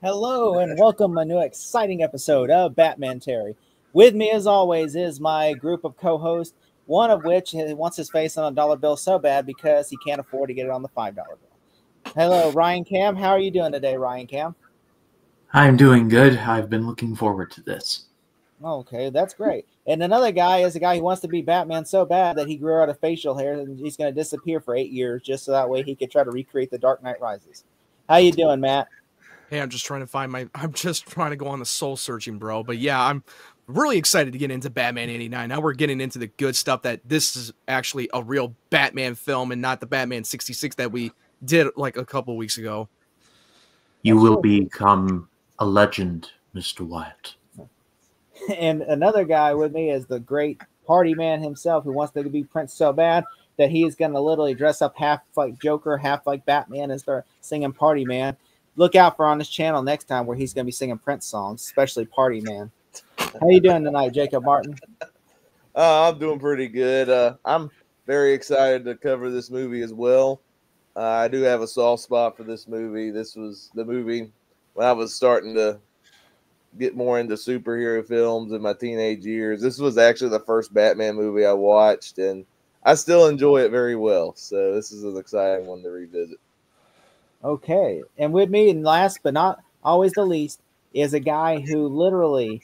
Hello and welcome to a new exciting episode of Batmantary. With me, as always, is my group of co-hosts, one of which wants his face on a dollar bill so bad because he can't afford to get it on the $5 bill. Hello, Ryan Cam. How are you doing today, Ryan Cam? I'm doing good. I've been looking forward to this. Okay, that's great. And another guy is a guy who wants to be Batman so bad that he grew out of facial hair and he's going to disappear for 8 years just so that way he could try to recreate the Dark Knight Rises. How you doing, Matt? Hey, I'm just trying to find my. I'm just trying to go on the soul searching, bro. But yeah, I'm really excited to get into Batman '89. Now we're getting into the good stuff. That this is actually a real Batman film and not the Batman '66 that we did like a couple weeks ago. You will become a legend, Mr. Wyatt. And another guy with me is the great party man himself who wants to be Prince so bad that he is going to literally dress up half like Joker, half like Batman and start singing Party Man. Look out for on his channel next time where he's going to be singing Prince songs, especially Party Man. How you doing tonight, Jacob Martin? I'm doing pretty good. I'm very excited to cover this movie as well. I do have a soft spot for this movie. This was the movie when I was starting to get more into superhero films in my teenage years. This was actually the first Batman movie I watched, and I still enjoy it very well. So this is an exciting one to revisit. Okay. And with me, and last but not always the least, is a guy who literally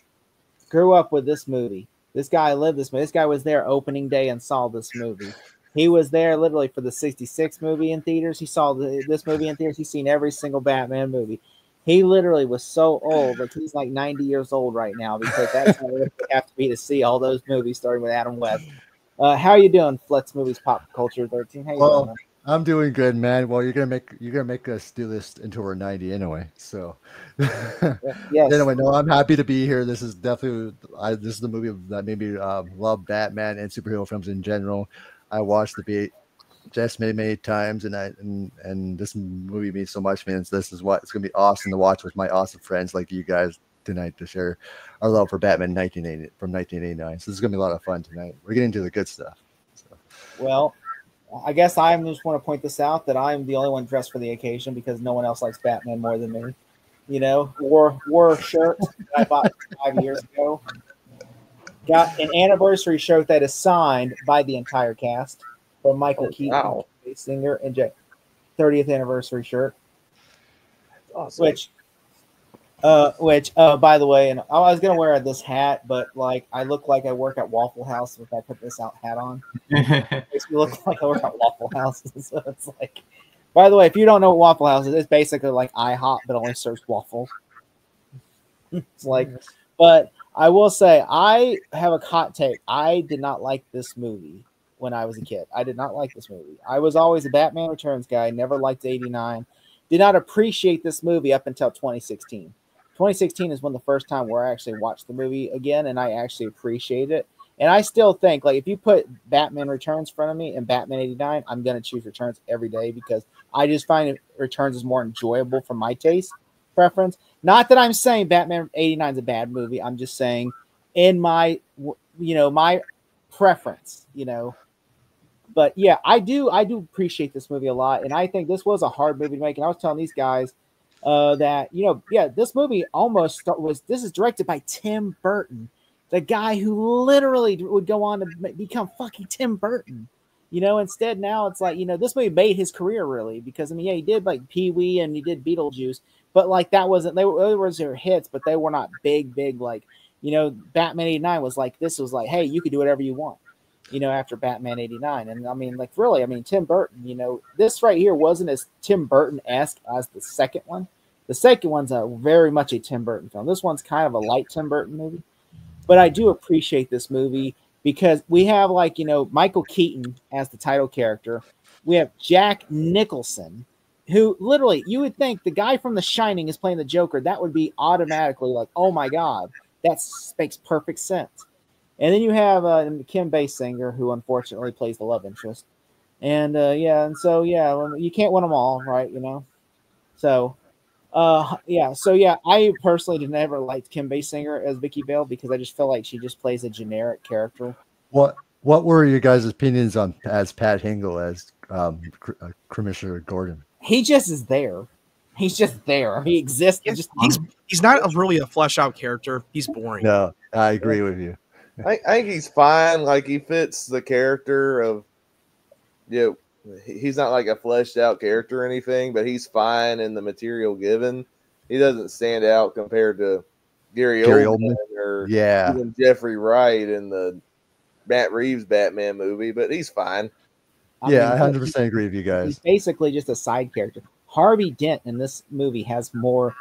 grew up with this movie. This guy lived this movie. This guy was there opening day and saw this movie. He was there literally for the 66 movie in theaters. He saw this movie in theaters. He's seen every single Batman movie. He literally was so old, like he's like 90 years old right now because that's how it have to be to see all those movies starting with Adam West. How are you doing, Flex Movies Pop Culture 13? How you doing, man? I'm doing good, man. Well, you're gonna make us do this until we're 90 anyway. So, yes. Anyway, no, I'm happy to be here. This is definitely this is the movie that made me love Batman and superhero films in general. I watched the just many times, and this movie means so much, man. This is what it's gonna be awesome to watch with my awesome friends like you guys tonight to share our love for Batman 1989. So this is gonna be a lot of fun tonight. We're getting to the good stuff. So. Well, I guess I just want to point this out that I'm the only one dressed for the occasion because no one else likes Batman more than me. You know, wore a shirt that I bought 5 years ago. Got an anniversary shirt that is signed by the entire cast from Michael Keaton, singer, and Jay. 30th anniversary shirt. Awesome. Which, by the way, and I was gonna wear this hat, but like I look like I work at Waffle House if I put this hat on. It makes me look like I work at Waffle House. So it's like, by the way, if you don't know what Waffle House is, it's basically like IHOP, but only serves waffles. It's like, but I will say I have a hot take. I did not like this movie when I was a kid. I did not like this movie. I was always a Batman Returns guy. Never liked '89. Did not appreciate this movie up until 2016. 2016 is when the first time where I actually watched the movie again, and I actually appreciate it. And I still think, like, if you put Batman Returns in front of me and Batman '89, I'm going to choose Returns every day because I just find Returns is more enjoyable for my taste preference. Not that I'm saying Batman '89 is a bad movie. I'm just saying in my, my preference, But yeah, I do appreciate this movie a lot, and I think this was a hard movie to make. And I was telling these guys that this movie this is directed by Tim Burton, the guy who literally would go on to become fucking Tim Burton. Instead now it's like this movie made his career really because he did like Pee Wee and he did Beetlejuice, but like that wasn't they were their hits, but they were not big like Batman '89 was like this was like hey you could do whatever you want. After Batman '89. And I mean, like, really, Tim Burton, this right here wasn't as Tim Burton-esque as the second one. The second one's very much a Tim Burton film. This one's kind of a light Tim Burton movie. But I do appreciate this movie because we have, like, Michael Keaton as the title character. We have Jack Nicholson, who literally, you would think the guy from The Shining is playing the Joker. That would be automatically like, oh, my God, that makes perfect sense. And then you have Kim Basinger, who unfortunately plays the love interest. And you can't win them all, right? So I personally did never liked Kim Basinger as Vicky Vale because I just feel like she just plays a generic character. What were your guys' opinions on as Pat Hingle as Commissioner Gordon? He just is there. He's just there. He exists. He's not really a flesh out character. He's boring. No, I agree with you. I think he's fine. Like he fits the character of, he's not like a fleshed out character or anything, but he's fine in the material given. He doesn't stand out compared to Gary Oldman or even Jeffrey Wright in the Matt Reeves Batman movie, but he's fine. I 100% agree with you guys. He's basically just a side character. Harvey Dent in this movie has more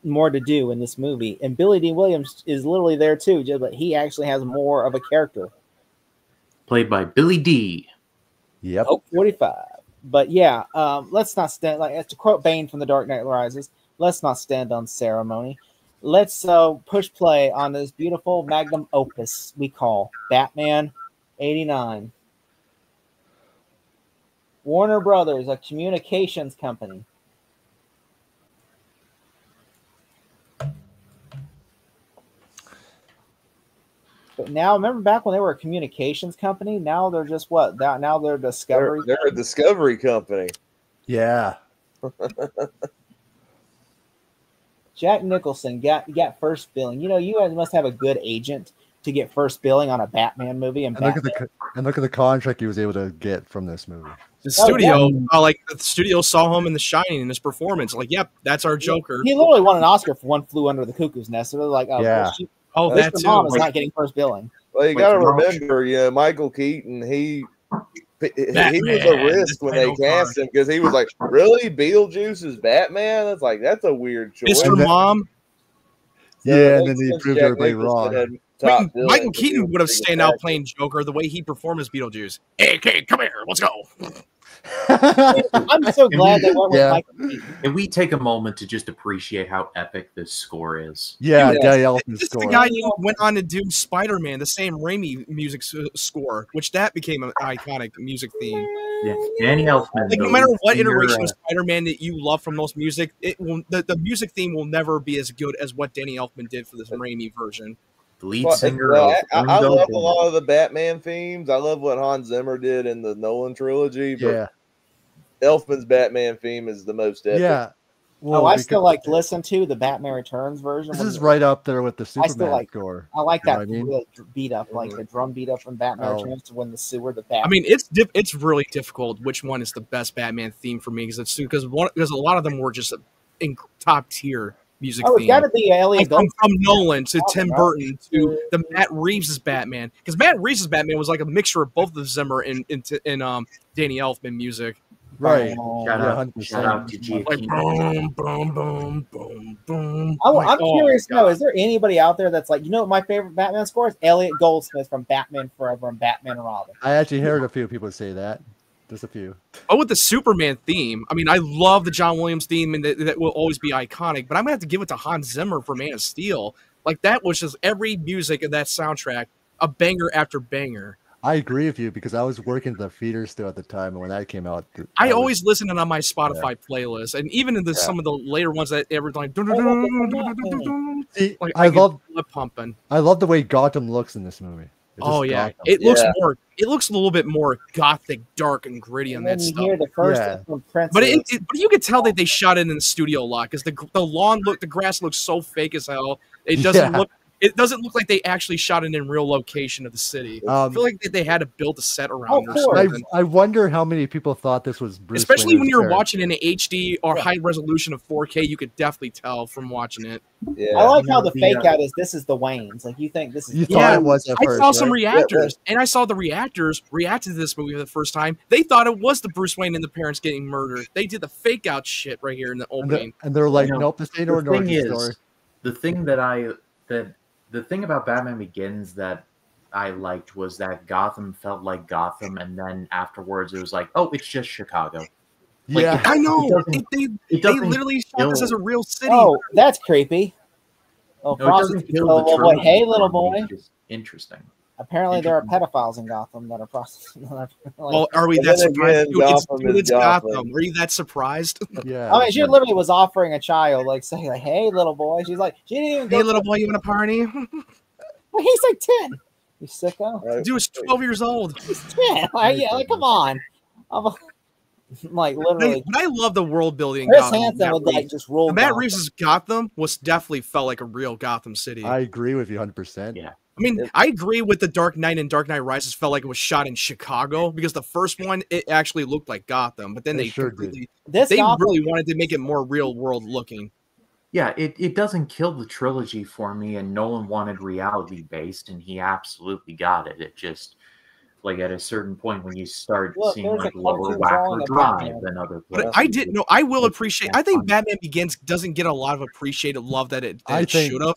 to do in this movie, and Billy D. Williams is literally there too, but he actually has more of a character. Played by Billy D. Yep. 45. But yeah, let's not stand, like to quote Bane from The Dark Knight Rises, let's not stand on ceremony. Let's push play on this beautiful magnum opus we call Batman 89. Warner Brothers, a communications company. But now, remember back when they were a communications company? Now they're just what? Now they're Discovery. They're a Discovery company. Yeah. Jack Nicholson got first billing. You know, you guys must have a good agent to get first billing on a Batman movie. And look at the contract he was able to get from this movie. The studio, the studio saw him in The Shining in his performance. Like, yep, that's our Joker. He literally won an Oscar for One Flew Under the Cuckoo's Nest. So they're like, that too. Mom is not getting first billing. Well, you got to remember, Michael Keaton, he was a risk when they cast him because he was like, really? Beetlejuice is Batman? It's like, that's a weird choice. Mr. Mom? Yeah, and then he proved everybody wrong. Michael Keaton would have stayed out playing Joker the way he performed as Beetlejuice. Hey, kid, come here. Let's go. I'm so glad they went with Michael Keaton. Can we take a moment to just appreciate how epic this score is? Yeah, Danny Elfman's this score. The guy who went on to do Spider-Man, the Sam Raimi music score, which that became an iconic music theme. Yeah, Danny Elfman. Like, no matter what iteration of Spider-Man that you love from those music, the music theme will never be as good as what Danny Elfman did for this Raimi version. The lead singer. I love a lot of the Batman themes. I love what Hans Zimmer did in the Nolan trilogy. But Elfman's Batman theme is the most epic. Yeah. Well, I still like to listen to the Batman Returns version. This is right up there with the Superman score. I like that beat up, like the drum beat up from Batman Returns to when the sewer, the Batman. I mean, it's really difficult which one is the best Batman theme for me because a lot of them were just in top tier music theme. It's got to be Elliot from Nolan to Tim Burton to the Matt Reeves' Batman, because Matt Reeves' Batman was like a mixture of both the Zimmer and Danny Elfman music. Right. Shout out to G. Like boom, boom, boom, boom, boom. I'm curious to know, is there anybody out there that's like, you know what my favorite Batman score is? Elliot Goldsmith from Batman Forever and Batman and Robin. I actually heard a few people say that. Just a few. Oh, with the Superman theme. I mean, I love the John Williams theme, and that will always be iconic. But I'm gonna have to give it to Hans Zimmer for Man of Steel. Like, that was just every music of that soundtrack, a banger after banger. I agree with you because I was working the feeder still at the time, and when that came out, I always listened on my Spotify playlist, and even in some of the later ones that every time, I love lip pumping. I love the way Gotham looks in this movie. Gotham. It looks a little bit more gothic, dark, and gritty on that stuff. Hear the first but you could tell that they shot it in the studio a lot because the grass looks so fake as hell. It doesn't look. It doesn't look like they actually shot it in real location of the city. I feel like they had to build a set around it or something. I wonder how many people thought this was Bruce Especially Wayne when you're watching in an HD or high resolution of 4K, you could definitely tell from watching it. Yeah. I like how the fake out is this is the Waynes. Like, you think this is... You thought it was at first, I saw some reactors, and I saw the reactors reacted to this movie for the first time. They thought it was the Bruce Wayne and the parents getting murdered. They did the fake out shit right here in the opening. And they're like, nope, this ain't our story. The thing about Batman Begins that I liked was that Gotham felt like Gotham, and then afterwards it was like, oh, it's just Chicago. Yeah, I know. They literally shot this as a real city. Oh, that's creepy. Oh, hey, little boy. Interesting. Apparently, there are pedophiles in Gotham that are prostitutes. Well, are we that surprised? It's Gotham. Are you that surprised? Yeah. I mean, she literally was offering a child, like, saying, like, "Hey, little boy." She's like, "She didn't even." Hey, little boy, you want a party? Well, he's like 10. You sicko. Dude is 12 years old. He's 10. Like, come on. Like literally, But I love the world building. Chris Hansen would like just roll. Matt Gotham. Reeves' Gotham was definitely felt like a real Gotham City. I agree with you 100%. Yeah. I mean, I agree with the Dark Knight and Dark Knight Rises felt like it was shot in Chicago because the first one it actually looked like Gotham, but then They they sure completely This they Gotham, really wanted to make it more real world looking. Yeah, it doesn't kill the trilogy for me, and Nolan wanted reality based, and he absolutely got it. It just, like, at a certain point when you start Look, seeing there's a like Lower cartoon drawing Wacker of Drive Batman. and other But places. I didn't know. I will It's appreciate. not I think fun. Batman Begins doesn't get a lot of appreciated love that it I think should have.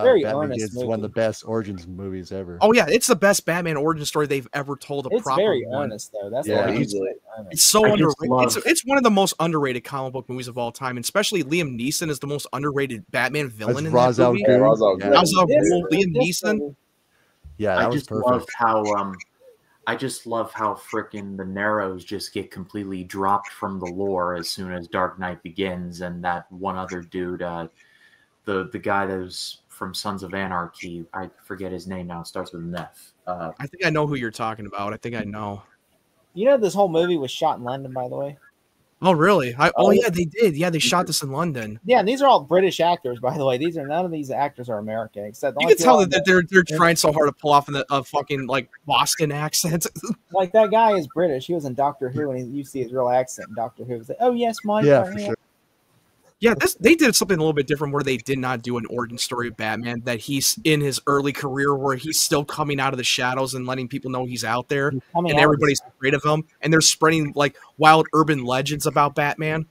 Very Batman earnest Begins is one of the movie. best origins movies ever. Oh yeah, it's the best Batman origin story they've ever told. A It's proper very one. earnest though. That's Yeah, the thing. easily. It's so I just underrated. love- It's one of the most underrated comic book movies of all time, and especially Liam Neeson is the most underrated Batman villain in that Ra's al movie. Ghul. Ra's al Yeah. Ghul. Ra's al This- Ghul, Liam this Neeson. movie- Yeah, that I was just perfect. love how I just love how frickin' the Narrows just get completely dropped from the lore as soon as Dark Knight begins, and that one other dude, the guy that was from Sons of Anarchy, I forget his name now. It starts with an F. I think I know who you're talking about. I think I know. You know, this whole movie was shot in London, by the way. Oh really? Oh Oh, yeah, they did. Yeah, they shot this in London. Yeah, and these are all British actors, by the way. None of these actors are American, except the You only can tell people that they're trying so hard to pull off a fucking like Boston accent. like that guy is British. He was in Doctor Who, and you see his real accent in Doctor Who. He's like, "Oh yes, Mike." Yeah, right for here." sure. Yeah, they did something a little bit different where they did not do an origin story of Batman, that he's in his early career where he's still coming out of the shadows and letting people know he's out there, He's coming and out. everybody's afraid of him, and they're spreading like wild urban legends about Batman.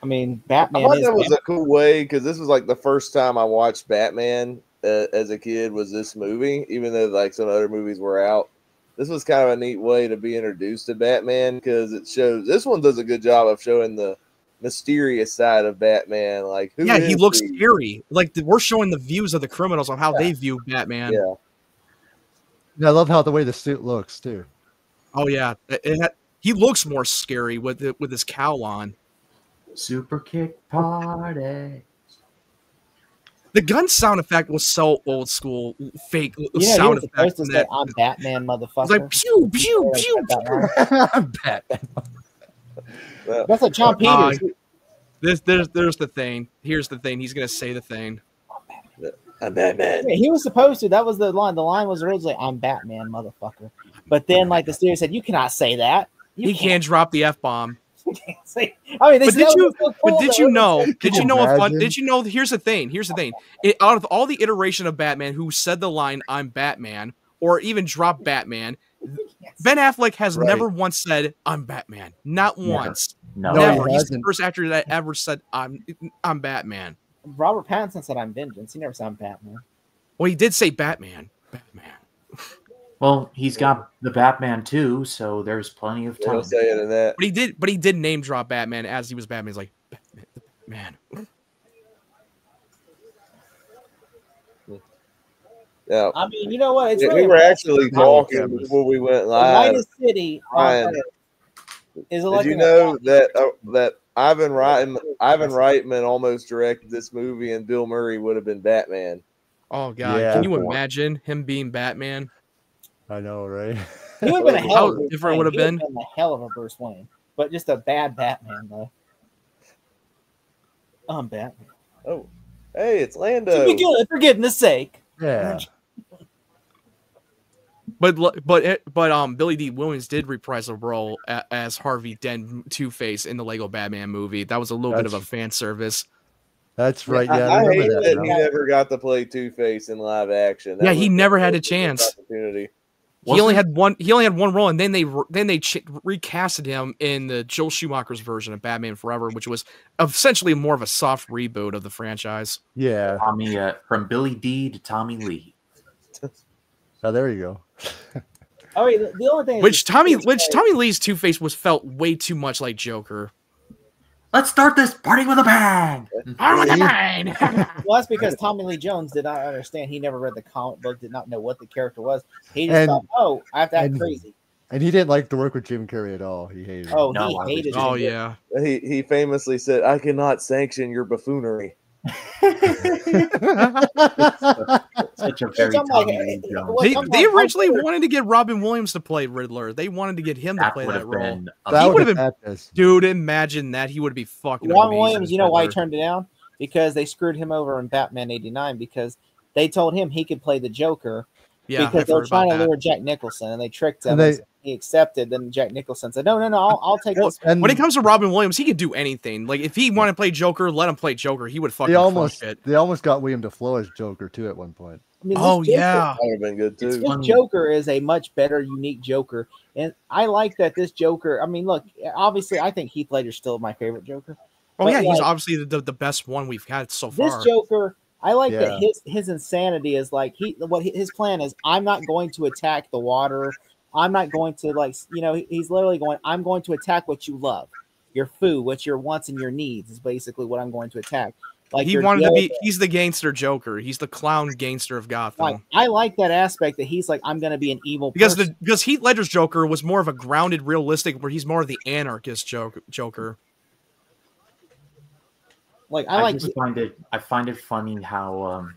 I mean, I Batman thought is. that was a cool way because this was like the first time I watched Batman as a kid. Was this movie, even though like some other movies were out. This was kind of a neat way to be introduced to Batman because it shows. This one does a good job of showing the mysterious side of Batman. Like, who Yeah, he is looks scary. Like we're showing the views of the criminals on how they view Batman. Yeah. And I love how the way the suit looks too. Oh yeah, he looks more scary with his cowl on. Super Kick Party. The gun sound effect was so old school, fake You know, he sound was supposed effect. to in say, that. "I'm Batman, motherfucker." It's like pew pew Like, pew. that line. Batman. That's like John Peters. There's the thing. Here's the thing. He's gonna say the thing. I'm Batman. Yeah, he was supposed to. That was the line. The line was originally, "I'm Batman, motherfucker." But then, like the studio said, "You cannot say that. You He can't drop the F bomb. can't say." I mean, they But said did that you? was so But cool, did though. you know? Did Can you you know? imagine? Did you know? Here's the thing. Here's the thing. Out of all the iteration of Batman who said the line "I'm Batman" or even dropped Batman, Yes. Ben Affleck has Right. never once said "I'm Batman." Not Never. once. No, No, he Never. He's the hasn't. first actor that ever said I'm Batman. Robert Pattinson said, "I'm Vengeance." He never said, "I'm Batman." Well, he did say Batman. Batman. well, he's got the Batman too, so there's plenty of He'll time. say it in that. But he did name drop Batman as he was Batman. He's like Batman. Yeah. I mean, you know what? It's We really were actually talking cameras. before we went the live. lightest city on Ryan, Earth is Did electing you know a that Ivan Reitman almost directed this movie, and Bill Murray would have been Batman? Oh god, Yeah. can you imagine him being Batman? I know, right? He would have been a hell How of a Bruce different Wayne. would have He been? a hell of a Bruce Wayne, but just a bad Batman though. I'm Batman. Oh, hey, it's To Lando. be good, for goodness sake. Yeah. But Billy D. Williams did reprise a role as Harvey Dent Two-Face in the Lego Batman movie. That was a little bit of a fan service. That's right. Yeah, I I hate remember that that. he now. never got to play Two-Face in live action. That Yeah, he was never had a missed chance. opportunity. He only had one role, and then they recasted him in the Joel Schumacher's version of Batman Forever, which was essentially more of a soft reboot of the franchise. Yeah. Tommy, from Billy D to Tommy Lee. Oh, there you go. Oh wait, the only thing is Which Tommy Lee's Two-Face was felt way too much like Joker. Let's start this party with a bang. well, that's because Tommy Lee Jones did not understand. He never read the comic book, did not know what the character was. He just And- thought, "Oh, I have to act and- crazy." And he didn't like to work with Jim Carrey at all. He hated him. Oh, No, he I hated. Oh it. yeah. He famously said, "I cannot sanction your buffoonery." Such a very I'm like, Tommy Lee Jones. Like, They, I'm they like, originally I'm sure- wanted to get Robin Williams to play Riddler. They wanted to get him to That play would that have role. been He would have been, madness. dude. Imagine that. He would be fucking Ron amazing. Williams, as you know why he Riddler. turned it down? Because they screwed him over in Batman '89 because they told him he could play the Joker Yeah, because I've they were heard about trying to that. lure Jack Nicholson and they tricked him. And they- and he accepted. Then Jack Nicholson said, "No, I'll take Well, this." And when it comes to Robin Williams, he could do anything. Like if he wanted to play Joker, let him play Joker. He would fucking they crush it. almost got William Dafoe as Joker too at one point. I mean, Oh this Joker, yeah, That would have been good It's too. this funny. Joker is a much better, unique Joker, and I like that this Joker. I mean, look, obviously, I think Heath Ledger's still my favorite Joker. oh But, yeah. He's like, obviously the best one we've had so this far. Joker. I like Yeah. that his insanity is like his plan is. I'm not going to attack the water. I'm not going to he's literally going. I'm going to attack what you love, your food, what your wants and your needs is basically what I'm going to attack. Like He your wanted to guilt, be. He's the gangster Joker. He's the clown gangster of Gotham. like I like that aspect that he's like I'm going to be an evil Because person. because Heath Ledger's Joker was more of a grounded, realistic, where he's more of the anarchist Joker. Like I like just find it funny how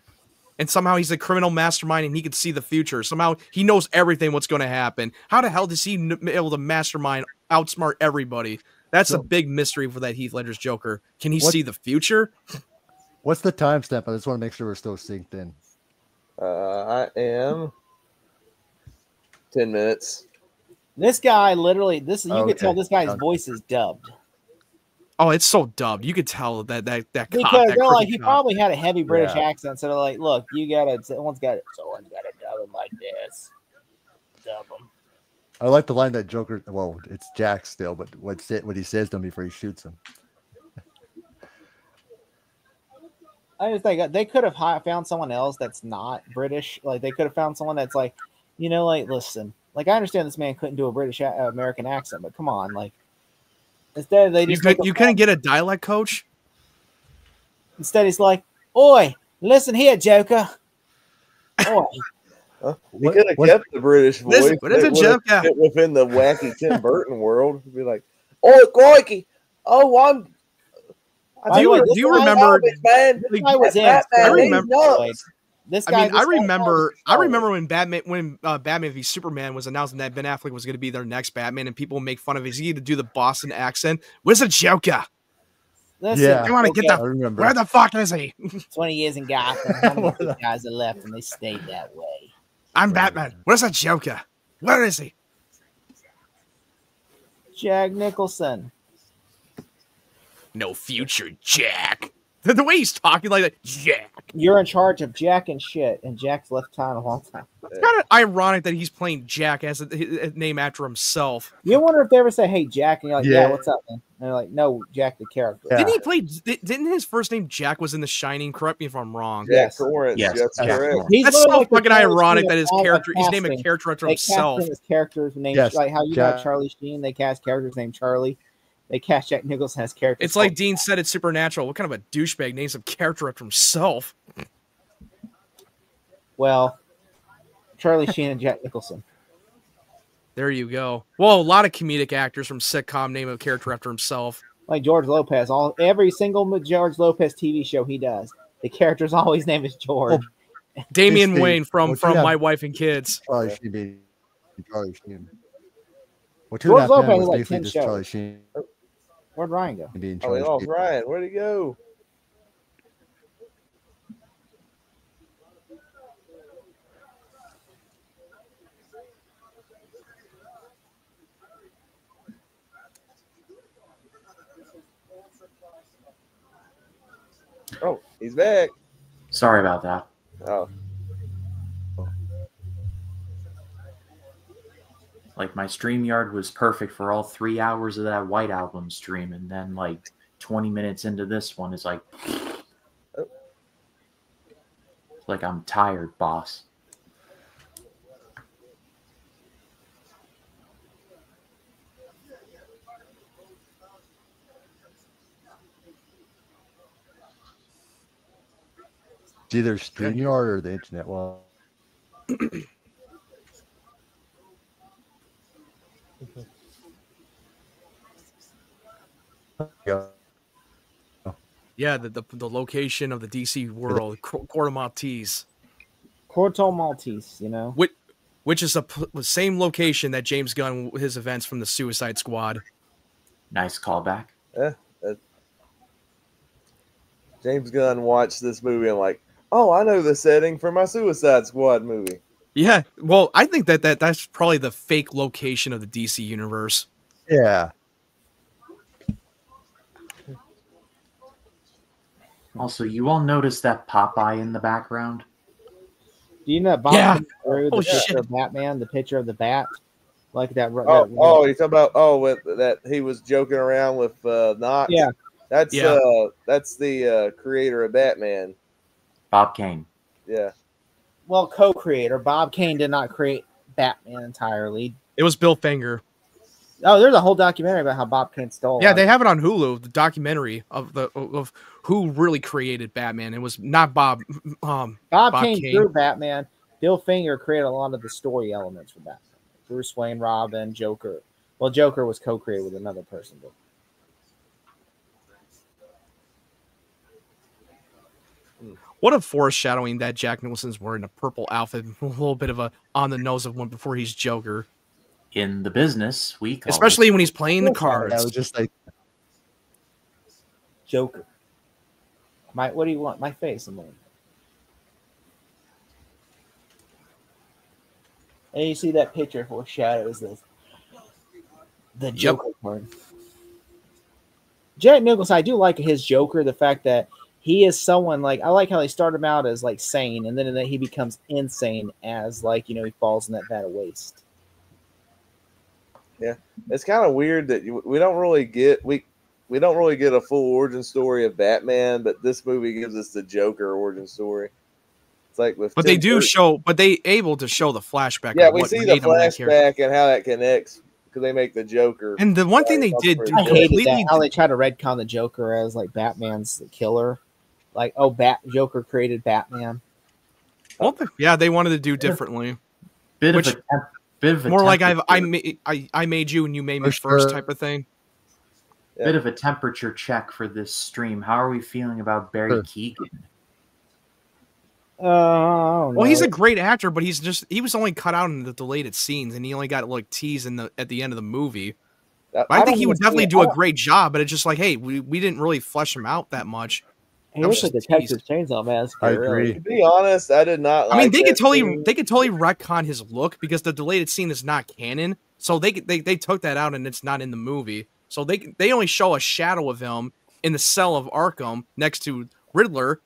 And somehow he's a criminal mastermind, and he can see the future. Somehow he knows everything what's going to happen. How the hell does he be able to mastermind, outsmart everybody? That's a big mystery for that Heath Ledger's Joker. Can he see the future? What's the timestamp? I just want to make sure we're still synced in. I am 10 minutes. this guy literally you Okay. could tell this guy's Okay. voice is dubbed. Oh, it's so dubbed. You could tell that cop, Because that they're like, crooked he cop. probably had a heavy British Yeah. accent, so they're like, look, someone's got to dub him like this. Dub him. I like the line that Joker. Well, it's Jack still, but what he says to him before he shoots him. I just think they could have found someone else that's not British. Like, they could have found someone that's like, like, listen, like, I understand this man couldn't do a British American accent, but come on, like, instead they just You couldn't get a dialect coach. instead he's like, oi, listen here, Joker. Oi. He could have kept the British voice. Listen, what is It it, would've Joker? fit within the wacky Tim Burton world. It'd be like, oh, crikey. Oh, I'm. Do you remember? Man. This guy was in. Batman, I he's remember- nuts. This I guy. mean, I this guy remember was when Batman v Superman was announcing that Ben Affleck was going to be their next Batman, and people make fun of his to do the Boston accent. Where's the Joker? Listen, Yeah. I want to get I remember. Where the fuck is he? 20 years in Gotham. How many good guys are left, and they stayed that way. I'm Batman. Where's the Joker? Where is he? Jack Nicholson. No future, Jack. The way he's talking like that, Jack. You're in charge of Jack and shit, and Jack's left town a long time. It's kind of ironic that he's playing Jack as a name after himself. You wonder if they ever say, "Hey, Jack," and you're like, "Yeah, Yeah. what's up, man?" And they're like, "No, Jack, the character." Yeah. Didn't he play? Didn't his first name Jack was in The Shining? Correct me if I'm wrong. Jack Yes. Torrance. Yes, That's Jack correct. Torrance. He's That's literally so like the fucking Charlie ironic Sheen that his of character, he's casting. named a character after They cast himself. him as characters named Yes, like how you got Jack. Charlie Sheen. They cast characters named Charlie. They cast Jack Nicholson as characters. It's like Dean said it's Supernatural. What kind of a douchebag names a character after himself? well, Charlie Sheen and Jack Nicholson. There you go. Well, a lot of comedic actors from sitcom name a character after himself. Like George Lopez. Every single George Lopez TV show he does, the character's always name is George. Damian Steve, Wayne from what you have- My Wife and Kids. Charlie Sheen being Charlie Sheen. Well, George 2.5 Lopez Men has was like briefly 10 just shows. Charlie Sheen Where'd Ryan go? being Oh, we Charlie lost Sheen. Ryan. Where'd he go? Oh, he's back. Sorry about that. Oh, Like my StreamYard was perfect for all 3 hours of that White Album stream, and then like 20 minutes into this one is like, like I'm tired, boss. It's either StreamYard or the internet. Well, yeah. Yeah, the location of the DC world, Corto Maltese. Corto Maltese, you know. Which is the same location that James Gunn his events from the Suicide Squad. Nice callback. Yeah, James Gunn watched this movie and like, oh, I know the setting for my Suicide Squad movie. Yeah, well, I think that's probably the fake location of the DC universe. Yeah. Also, you all notice that Popeye in the background? Do you know that Bob Yeah. through the Oh, picture shit. of Batman, the picture of the bat? Like that. You talking about with that he was joking around with Knox? Yeah. That's Yeah. That's the creator of Batman. Bob Kane. Yeah. Well, co-creator. Bob Kane did not create Batman entirely. It was Bill Finger. Oh, there's a whole documentary about how Bob Kane stole. Yeah, they have it on Hulu. The documentary of who really created Batman. It was not Bob. Bob Kane drew Batman. Bill Finger created a lot of the story elements for Batman. Bruce Wayne, Robin, Joker. Well, Joker was co-created with another person. But... What a foreshadowing that Jack Nicholson's wearing a purple outfit, a little bit of a on the nose of one before he's Joker. In the business, we call especially when he's playing the cards. I was just like Joker. What do you want? My face. And you see that picture foreshadows the Joker part. Jack Nicholson, I do like his Joker. The fact that he is someone like I like how they start him out as like sane, and then he becomes insane as like he falls in that vat of waste. Yeah, it's kind of weird that we don't really get a full origin story of Batman, but this movie gives us the Joker origin story. It's like with they able to show the flashback. Yeah, we see the flashback and how that connects because they make the Joker. And the one thing they did, I hated that how they try to retcon the Joker as like Batman's the killer. Like, Joker created Batman. Well, yeah, they wanted to do differently. Bit of a more like I made you and you made me first type of thing. Yeah. Bit of a temperature check for this stream. How are we feeling about Barry Keoghan? Well, he's a great actor, but he was only cut out in the deleted scenes, and he only got like teased at the end of the movie. I think he would definitely do a great job, but it's just like, hey, we didn't really flesh him out that much. He looks like the Texas Chainsaw Massacre. I agree. To be honest, I did not. I mean, they could totally retcon his look because the deleted scene is not canon, so they took that out and it's not in the movie. So they only show a shadow of him in the cell of Arkham next to Riddler.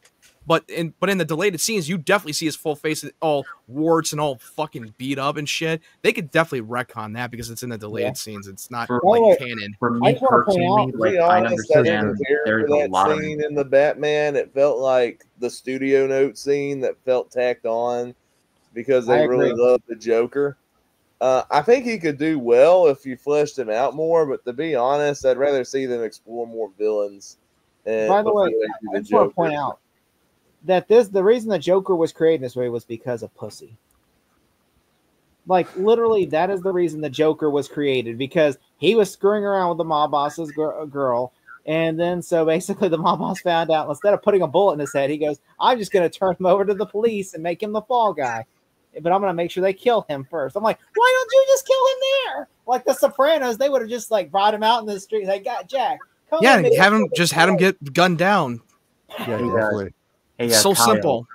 But in the deleted scenes, you definitely see his full face, all warts and all fucking beat up and shit. They could definitely retcon that because it's in the deleted scenes. It's not canon. For me personally, I understand there's a lot of scene in the Batman. It felt like the studio note scene that felt tacked on because they really love the Joker. I think he could do well if you fleshed him out more. But to be honest, I'd rather see them explore more villains. By the way, I just want to point out that the reason the Joker was created this way was because of pussy. Like, literally, that is the reason the Joker was created, because he was screwing around with the mob boss's girl, and then so basically the mob boss found out, instead of putting a bullet in his head, he goes, I'm just going to turn him over to the police and make him the fall guy, but I'm going to make sure they kill him first. I'm like, why don't you just kill him there? Like the Sopranos, they would have just like brought him out in the street, like, got Jack. Yeah, had him get gunned down. Yeah, definitely. Hey, so Kyle, simple.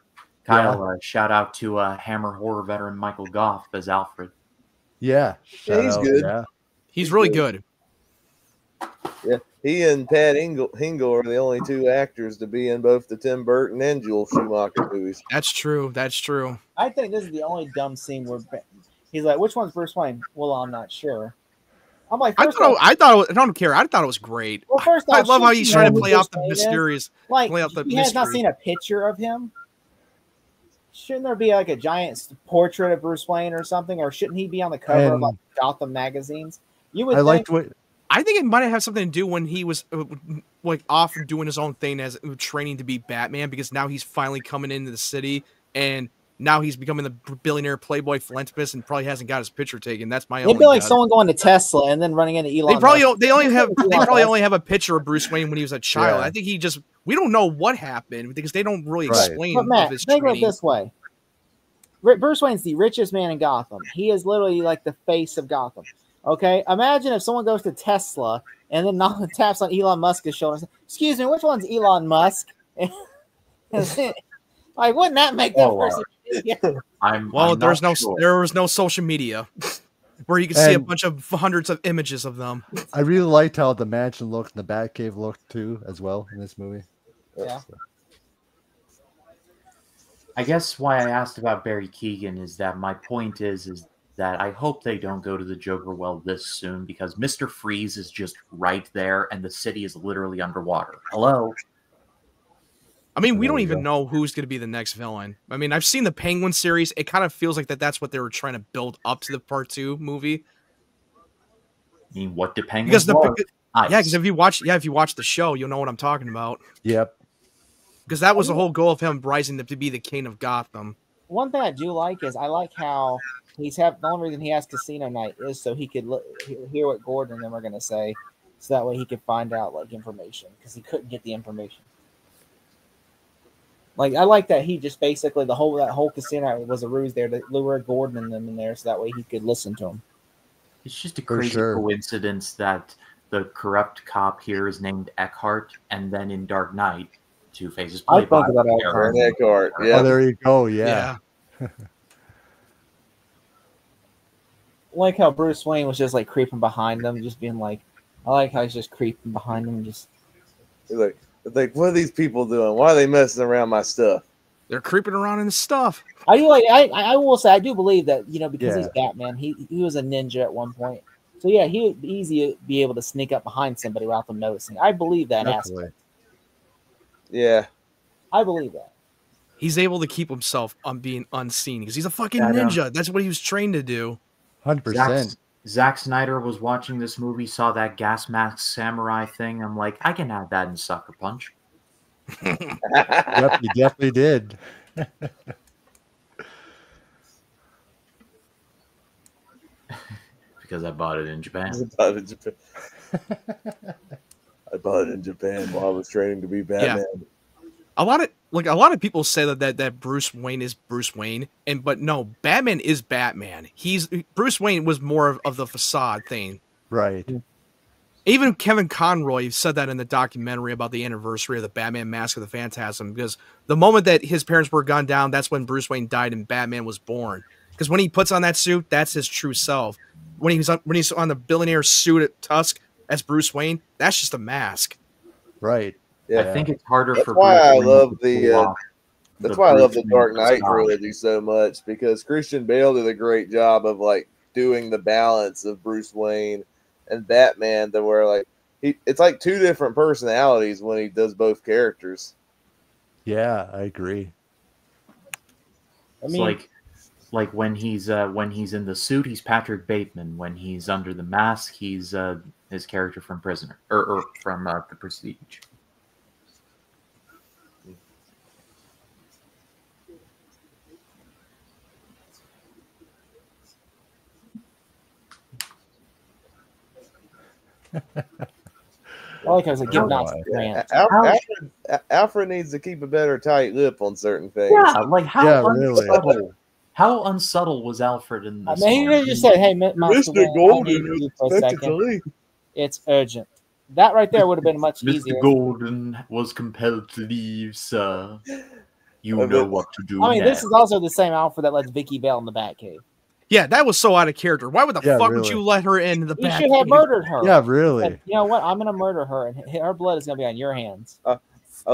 Kyle, shout out to Hammer horror veteran Michael Goff as Alfred. Yeah, he's good. Yeah. He's really good. Yeah, he and Pat Hingle are the only two actors to be in both the Tim Burton and Joel Schumacher movies. That's true. That's true. I think this is the only dumb scene where he's like, "Which one's Bruce Wayne?" Well, I'm not sure. I'm like, I don't care. I thought it was great. Well, first I love how he's trying to play out the mysterious. Like, he has not seen a picture of him. Shouldn't there be like a giant portrait of Bruce Wayne or something, or shouldn't he be on the cover of like Gotham magazines? You would. I think it might have something to do when he was like off and doing his own thing as training to be Batman, because now he's finally coming into the city and now he's becoming the billionaire playboy philanthropist and probably hasn't got his picture taken. That's my It'd only be like guess. someone going to Tesla and then running into Elon. They probably Musk. they probably only have a picture of Bruce Wayne when he was a child. Yeah. I think we don't know what happened because they don't really Right. explain But of Matt, his think of it training. this way: Bruce Wayne's the richest man in Gotham. He is literally like the face of Gotham. Okay, imagine if someone goes to Tesla and then taps on Elon Musk's shoulder and says, "Excuse me, which one's Elon Musk?" Like, wouldn't that make that person? I'm There was sure. no social media where you could see a And- bunch of hundreds of images of them. I really liked how the mansion looked and the Batcave looked too, as well in this movie. Yeah. I guess why I asked about Barry Keoghan is that my point is that I hope they don't go to the Joker well this soon because Mr. Freeze is just right there and the city is literally underwater. Hello? I mean, we There don't you even go. know who's going to be the next villain. I mean, I've seen the Penguin series. It kind of feels like that's what they were trying to build up to the Part 2 movie. I mean, what did Penguin Because was? because if you watch the show, you'll know what I'm talking about. Yep. Because that was the whole goal of him rising to be the king of Gotham. One thing I do like is I like how the only reason he has casino night is so he could hear what Gordon and them are going to say, so that way he could find out like information because he couldn't get the information. Like I like that he just basically that whole casino was a ruse there to lure Gordon and them in there so that way he could listen to him. It's just a For crazy sure. coincidence that the corrupt cop here is named Eckhart, and then in Dark Knight, Two-Face is I played by think about Eckhart. Eckhart, Oh, yeah. there you go. Yeah. Like how Bruce Wayne was just like creeping behind them, just being like, I like how he's just creeping behind them, just. He's like, what are these people doing? Why are they messing around my stuff? They're creeping around in the stuff. I do like. I will say I do believe that because Yeah. he's Batman, he was a ninja at one point, so yeah, he would easily be able to sneak up behind somebody without them noticing. I believe that Definitely. aspect. Yeah. I believe that. He's able to keep himself on being unseen because he's a fucking That, ninja. That's what he was trained to do. 100%. Zack Snyder was watching this movie, saw that gas mask samurai thing. I'm like, I can add that in Sucker Punch. Yep, he definitely did. Because I bought it in Japan. I bought it in Japan. I bought it in Japan while I was training to be Batman. A lot of people say that Bruce Wayne is Bruce Wayne, but no, Batman is Batman. Bruce Wayne was more of the facade thing. Right. Even Kevin Conroy said that in the documentary about the anniversary of the Batman Mask of the Phantasm, because the moment that his parents were gunned down, that's when Bruce Wayne died and Batman was born. Because when he puts on that suit, that's his true self. When he's on the billionaire suit at Tusk as Bruce Wayne, that's just a mask. Right. Yeah. I think it's harder That's for why Bruce I Wayne love to the, pull off That's why I love Bruce the Dark Wayne Knight facade. trilogy so much, because Christian Bale did a great job of like doing the balance of Bruce Wayne and Batman, to where like it's like two different personalities when he does both characters. Yeah, I agree. I mean, It's like when he's in the suit, he's Patrick Bateman. When he's under the mask, he's his character from Prisoner or from The Prestige. I like how it's like giving out why. rant. Alfred needs to keep a better tight lip on certain things. Yeah, like how Yeah, really. unsubtle. How unsubtle was Alfred in I this? mean, he one? could just said, "Hey, Master Wayne, I need you for a second. It's urgent." That right there would have been much easier. Mr. Golden was compelled to leave, sir. You I know bet- what to do. I mean, now. this is also the same Alfred that lets Vicky Bell in the Batcave. Yeah, that was so out of character. Why would the Yeah, fuck would really. you let her in the You back? should have murdered her. Yeah, really. But you know what? I'm gonna murder her, and her blood is gonna be on your hands. I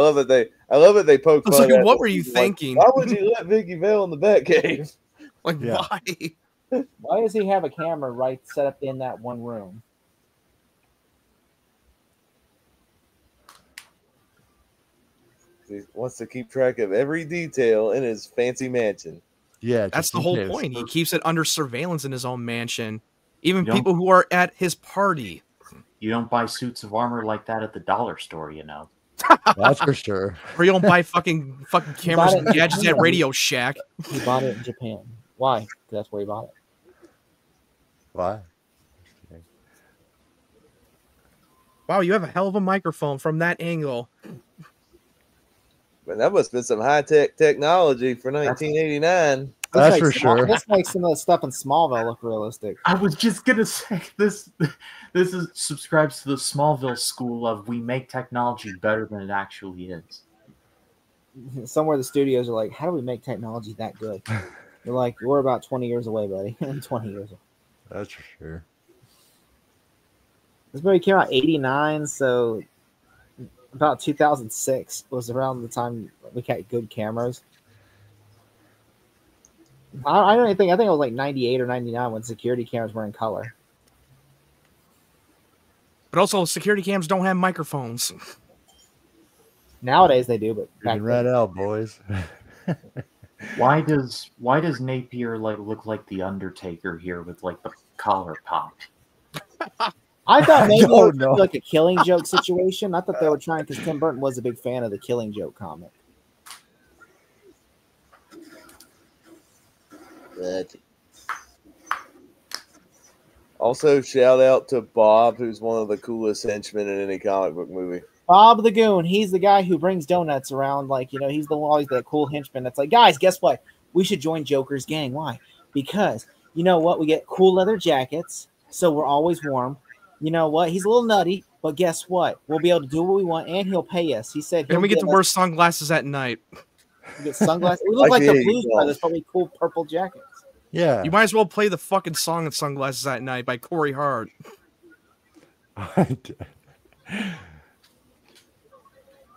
love that they poke I was fun like, at what it. were you Like, thinking? why would you let Vicky Vale in the Batcave? Like, Yeah. why? Why does he have a camera right set up in that one room? He wants to keep track of every detail in his fancy mansion. Yeah, That's just the in whole case. point. He keeps it under surveillance in his own mansion. Even You don't- people who are at his party. You don't buy suits of armor like that at the dollar store, you know. That's for sure. Or you don't buy fucking cameras and gadgets at Radio Shack. He bought it in Japan. Why? 'Cause that's where he bought it. Why? Wow, you have a hell of a microphone from that angle. But that must have been some high-tech technology for 1989. That's for sure. This makes some of the stuff in Smallville look realistic. I was just gonna say this subscribes to the Smallville school of we make technology better than it actually is. Somewhere the studios are like, how do we make technology that good? They're like, we're about 20 years away, buddy. 20 years away. That's for sure. This movie came out 89, so about 2006 was around the time we got good cameras. I don't even think, I think it was like 98 or 99 when security cameras were in color. But also, security cams don't have microphones. Nowadays they do, but back Freaking right out, boys. Why does Napier like look like the Undertaker here with like the collar popped? I thought maybe it don't was know. like a Killing Joke situation. I thought they were trying, because Tim Burton was a big fan of the Killing Joke comic. But also, shout out to Bob, who's one of the coolest henchmen in any comic book movie. Bob the Goon, he's the guy who brings donuts around, like, you know, he's always the cool henchman that's like, guys, guess what? We should join Joker's gang. Why? Because, you know what? We get cool leather jackets, so we're always warm. You know what? He's a little nutty, but guess what? We'll be able to do what we want, and he'll pay us. He said he'll And we get to give wear us- sunglasses at night. we get sunglasses. We look like Like the the Blues Eagles. Brothers, but we cool purple jackets. Yeah. You might as well play the fucking song of Sunglasses at Night by Corey Hart.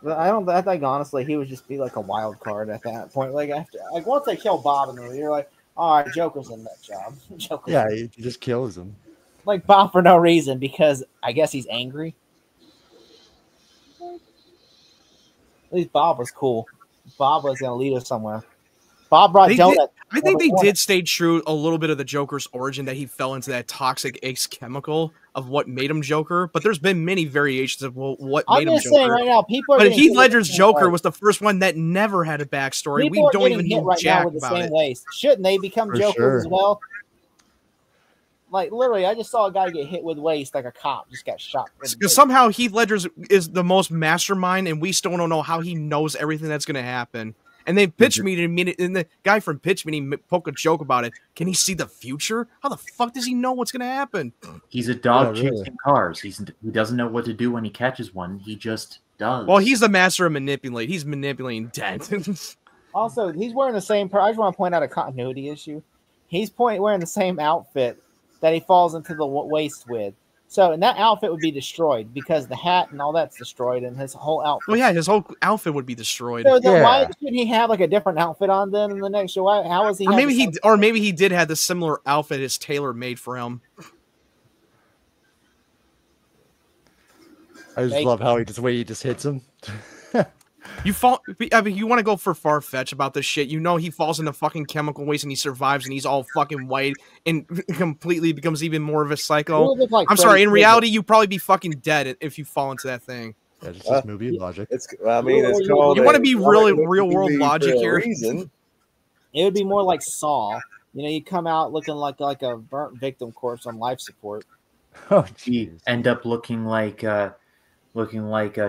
But I think honestly he would just be like a wild card at that point. Like after, like once they kill Bob in the movie, you're like, all right, Joker's in that job. Joker's Yeah, he just kills him. like Bob for no reason, because I guess he's angry. At least Bob was cool. Bob was gonna lead us somewhere. Bob brought They donuts. I think they did stay true a little bit of the Joker's origin, that he fell into that toxic ace chemical of what made him Joker. But there's been many variations of what I'm made him just saying Joker. right now, people are But getting Heath hit Ledger's with the same Joker way. was the first one that never had a backstory. People We are don't getting even hit know right now jack with the about same it. waste. Shouldn't they become For Jokers sure. as well? Like literally, I just saw a guy get hit with waste, like a cop just got shot. with Because waste. somehow Heath Ledger is the most mastermind, and we still don't know how he knows everything that's going to happen. And they pitched me to me, and the guy from Pitch Me poked a joke about it. Can he see the future? How the fuck does he know what's going to happen? He's a dog Yeah, really. chasing cars. He doesn't know what to do when he catches one. He just does. Well, he's the master of manipulate. He's manipulating dead. Also, he's wearing the same. I just want to point out a continuity issue. He's wearing the same outfit that he falls into the waste with. So, and that outfit would be destroyed because the hat and all that's destroyed, and his whole outfit. Well, yeah, his whole outfit would be destroyed. So then why Yeah. shouldn't he have like a different outfit on then in the next show? How is he? Or have maybe the he, same- or maybe he did have the similar outfit his tailor made for him. I just Thank love how he just hits him. You fall. I mean, you want to go for far fetch about this shit? You know, he falls into fucking chemical waste and he survives, and he's all fucking white and completely becomes even more of a You psycho. would look like I'm Freddy sorry. In Krueger. reality, you probably be fucking dead if you fall into that thing. Yeah, just movie logic. It's, I mean, it's called. You wanna be a really comic book real world movie logic for a here? reason. It would be more like Saw. You know, you come out looking like a burnt victim corpse on life support. Oh, He jeez. end up looking like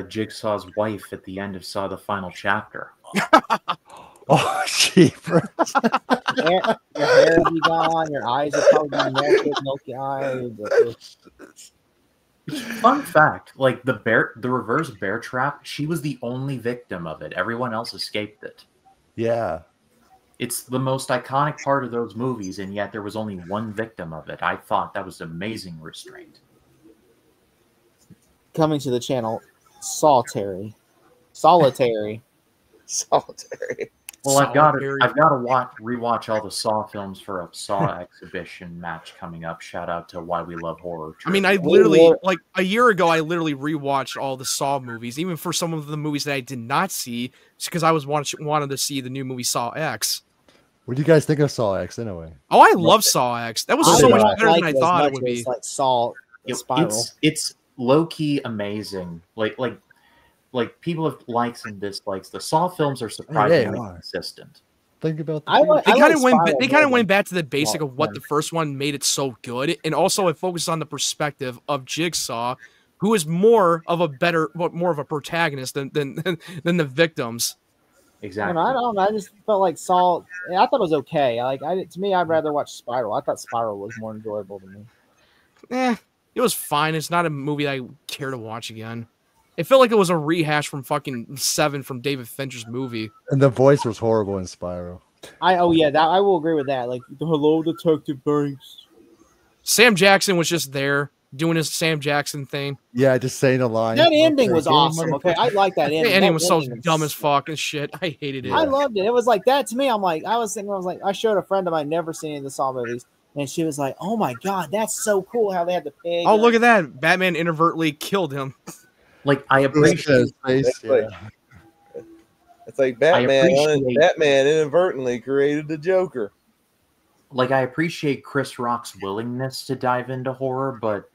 Jigsaw's wife at the end of Saw the Final Chapter. Oh, jeepers. Your hair would be gone. Your eyes would probably be melted, milky eyes. Fun fact: like the reverse bear trap, she was the only victim of it. Everyone else escaped it. Yeah. It's the most iconic part of those movies, and yet there was only one victim of it. I thought that was amazing restraint. Coming to the channel, Solitary. Solitary. Well, I've got to Solitary. rewatch all the Saw films for a Saw exhibition match coming up. Shout out to Why We Love Horror. I mean, I Trivia. literally, like a year ago, I literally rewatched all the Saw movies, even for some of the movies that I did not see, just because I was wanted to see the new movie Saw X. What do you guys think of Saw X anyway? Oh, I love Saw X. That was I so did much not better like than I as thought much it would as, be. like Saw the Spiral. It's low key amazing. Like like people have likes and dislikes. The Saw films are surprisingly consistent. Think about they kind of went back to the basic of what the first one made it so good, and also it focused on the perspective of Jigsaw, who is more of a protagonist than the victims. Exactly. I don't know. I just felt like Saw. I thought it was okay. To me, I'd rather watch Spiral. I thought Spiral was more enjoyable to me. It was fine. It's not a movie I care to watch again. It felt like it was a rehash from fucking Seven from David Fincher's movie. And the voice was horrible in Spiral. I will agree with that. Like, hello, Detective Banks. Sam Jackson was just there doing his Sam Jackson thing. Yeah, just saying a line. That ending was awesome. Okay, I like that ending. The ending was so ending dumb as fuck and shit. I hated it. I loved it. It was like that to me. I showed a friend of mine never seen any of the Saw movies, and she was like, "Oh my god, that's so cool how they had the pig." Oh, look at that! Batman inadvertently killed him. Like, I appreciate it's like Batman inadvertently created the Joker. Like, I appreciate Chris Rock's willingness to dive into horror, but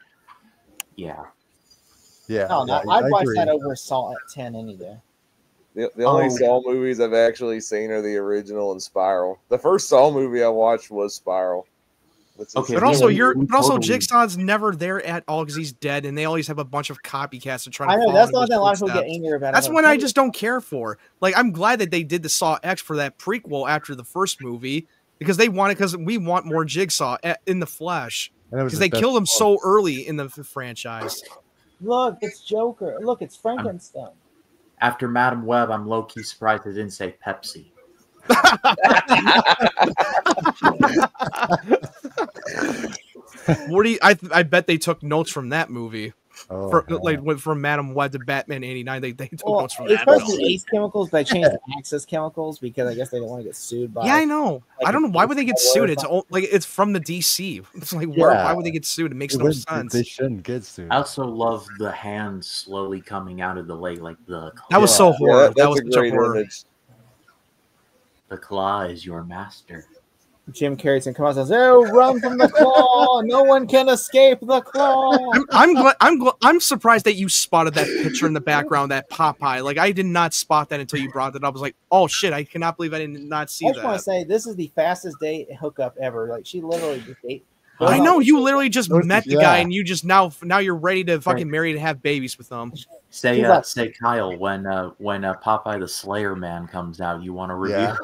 yeah. No, I'd watch that over Saw at 10 any day. The only Saw movies I've actually seen are the original and Spiral. The first Saw movie I watched was Spiral. Okay, but also Jigsaw's never there at all because he's dead, and they always have a bunch of copycats that try to. I know that's the one that a lot of people get angry about. That's one I just don't care for. Like, I'm glad that they did the Saw X for that prequel after the first movie because we want more Jigsaw in the flesh because they killed him so early in the franchise. Look, it's Joker. Look, it's Frankenstein. After Madam Web, I'm low key surprised they didn't say Pepsi. I bet they took notes from that movie. From Madam Web to Batman '89, they took notes from that. Especially Ace Chemicals, they changed to Axis Chemicals because I guess they didn't want to get sued by. Yeah, I know. I don't know why would they get sued. It's from the DC. It's like why would they get sued? It makes no sense. They shouldn't get sued. I also love the hand slowly coming out of the lake, like the. That was so horror. That was such a horror. Image. The claw is your master. Jim Carrey's and comes out and says, "Oh, run from the claw! No one can escape the claw." I'm surprised that you spotted that picture in the background, that Popeye. Like, I did not spot that until you brought it up. I was like, "Oh shit! I cannot believe I did not see that." I just want to say this is the fastest date hookup ever. Like, she literally just ate. I know you literally just met the guy, and you just now you're ready to fucking marry and have babies with them. Say Kyle, when Popeye the Slayer Man comes out, you want to review? Yeah.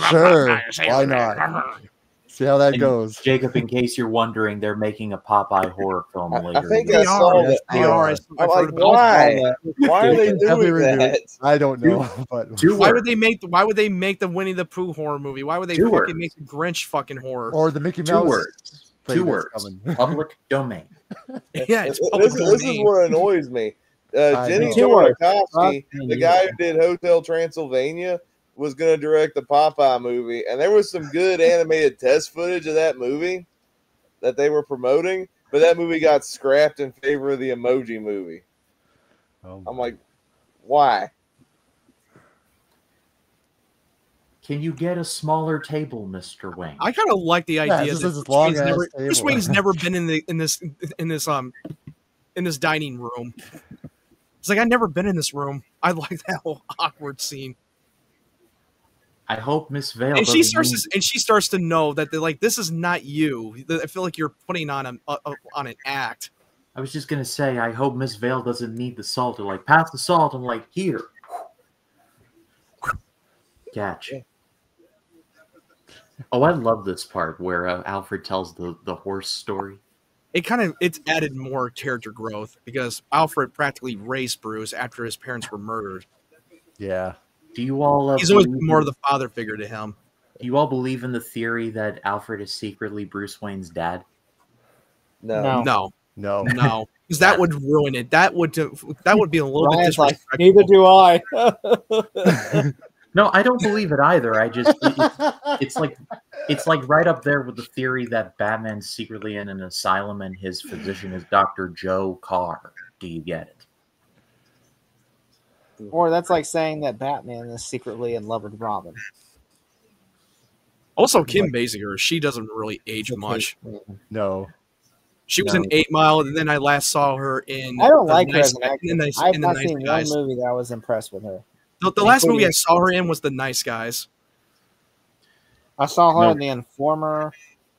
Sure, why not? See how that goes. Jacob, in case you're wondering, they're making a Popeye horror film later. I think I saw that. They are. I'm like, why? Why are they doing that? I don't know. But why would they make the Winnie the Pooh horror movie? Why would they fucking make the Grinch fucking horror? Or the Mickey Mouse? Two words. Public domain. Yeah, it's this is what annoys me. Jenny Tartakovsky, the guy who did Hotel Transylvania, was going to direct the Popeye movie, and there was some good animated test footage of that movie that they were promoting, but that movie got scrapped in favor of the Emoji Movie. I'm like, why? Can you get a smaller table, Mr. Wing? I kind of like the idea that Bruce Wayne's never been in this dining room. It's like, I've never been in this room. I like that whole awkward scene. I hope Miss Vale and she starts to know that they're like, this is not you. I feel like you're putting on an act. I was just gonna say, I hope Miss Vale doesn't need the salt. Or like, pass the salt. I'm like, here. Catch. Oh, I love this part where Alfred tells the horse story. It's added more character growth because Alfred practically raised Bruce after his parents were murdered. Yeah. Do you all? He's always been more of the father figure to him. Do you all believe in the theory that Alfred is secretly Bruce Wayne's dad? No. Because that would ruin it. That would be a little bit disrespectful. Neither do I. No, I don't believe it either. I just it's like right up there with the theory that Batman's secretly in an asylum and his physician is Dr. Joe Carr. Do you get it? Or that's like saying that Batman is secretly in love with Robin. Also, Kim Basinger, she doesn't really age much. No. She was in 8 Mile, and then I last saw her in. I don't like her as an actress. In the I've not Nice seen Guys. one movie that I was impressed with her. The last movie I saw her in was The Nice Guys. I saw her in The Informer.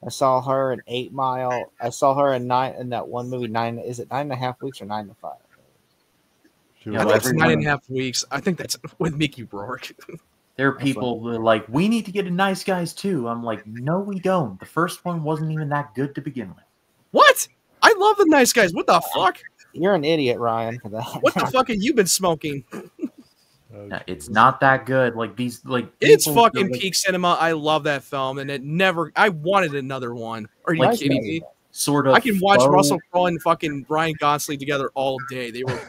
I saw her in 8 Mile. I saw her in that one movie, 9. Is it 9.5 weeks or 9 to 5? I think it's 9.5 weeks. I think that's with Mickey Rourke. There are people who are like, we need to get a Nice Guys too. I'm like, no, we don't. The first one wasn't even that good to begin with. What? I love The Nice Guys. What the fuck? You're an idiot, Ryan, for that. What the fuck have you been smoking? It's not that good. Like these, like it's fucking peak cinema. I love that film, and it never. I wanted another one. Are you kidding me? Sort of. I can watch Russell Crowe and fucking Ryan Gosling together all day. They were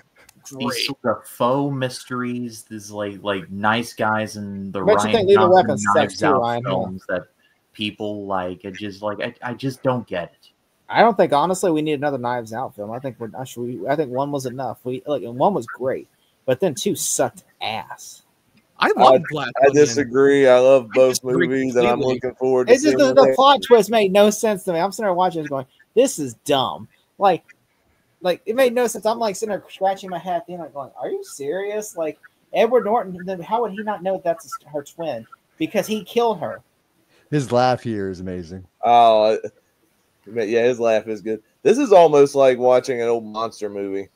great. These sort of faux mysteries. These like Nice Guys and the But Ryan Gosling Knives Out films that people like. It just like I just don't get it. I don't think honestly we need another Knives Out film. I think I think one was enough. And one was great, but then 2 sucked ass. I love Black. I disagree. I love both movies, and I'm looking forward to. It's just the plot twist made no sense to me. I'm sitting there watching it, going, "This is dumb." Like it made no sense. I'm like sitting there scratching my head at the end, going, "Are you serious?" Like Edward Norton, how would he not know that's her twin? Because he killed her. His laugh here is amazing. Oh, yeah, his laugh is good. This is almost like watching an old monster movie.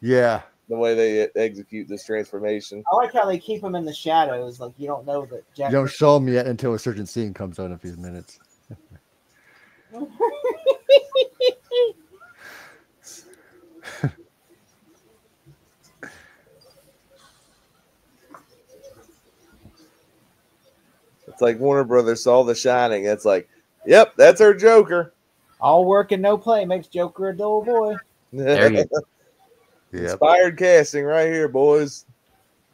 Yeah. The way they execute this transformation. I like how they keep him in the shadows. Like you don't know that Jack. You don't show him yet until a certain scene comes on in a few minutes. It's like Warner Brothers saw The Shining. It's like, yep, that's our Joker. All work and no play makes Joker a dull boy. There you go. Yep. Inspired casting right here, boys.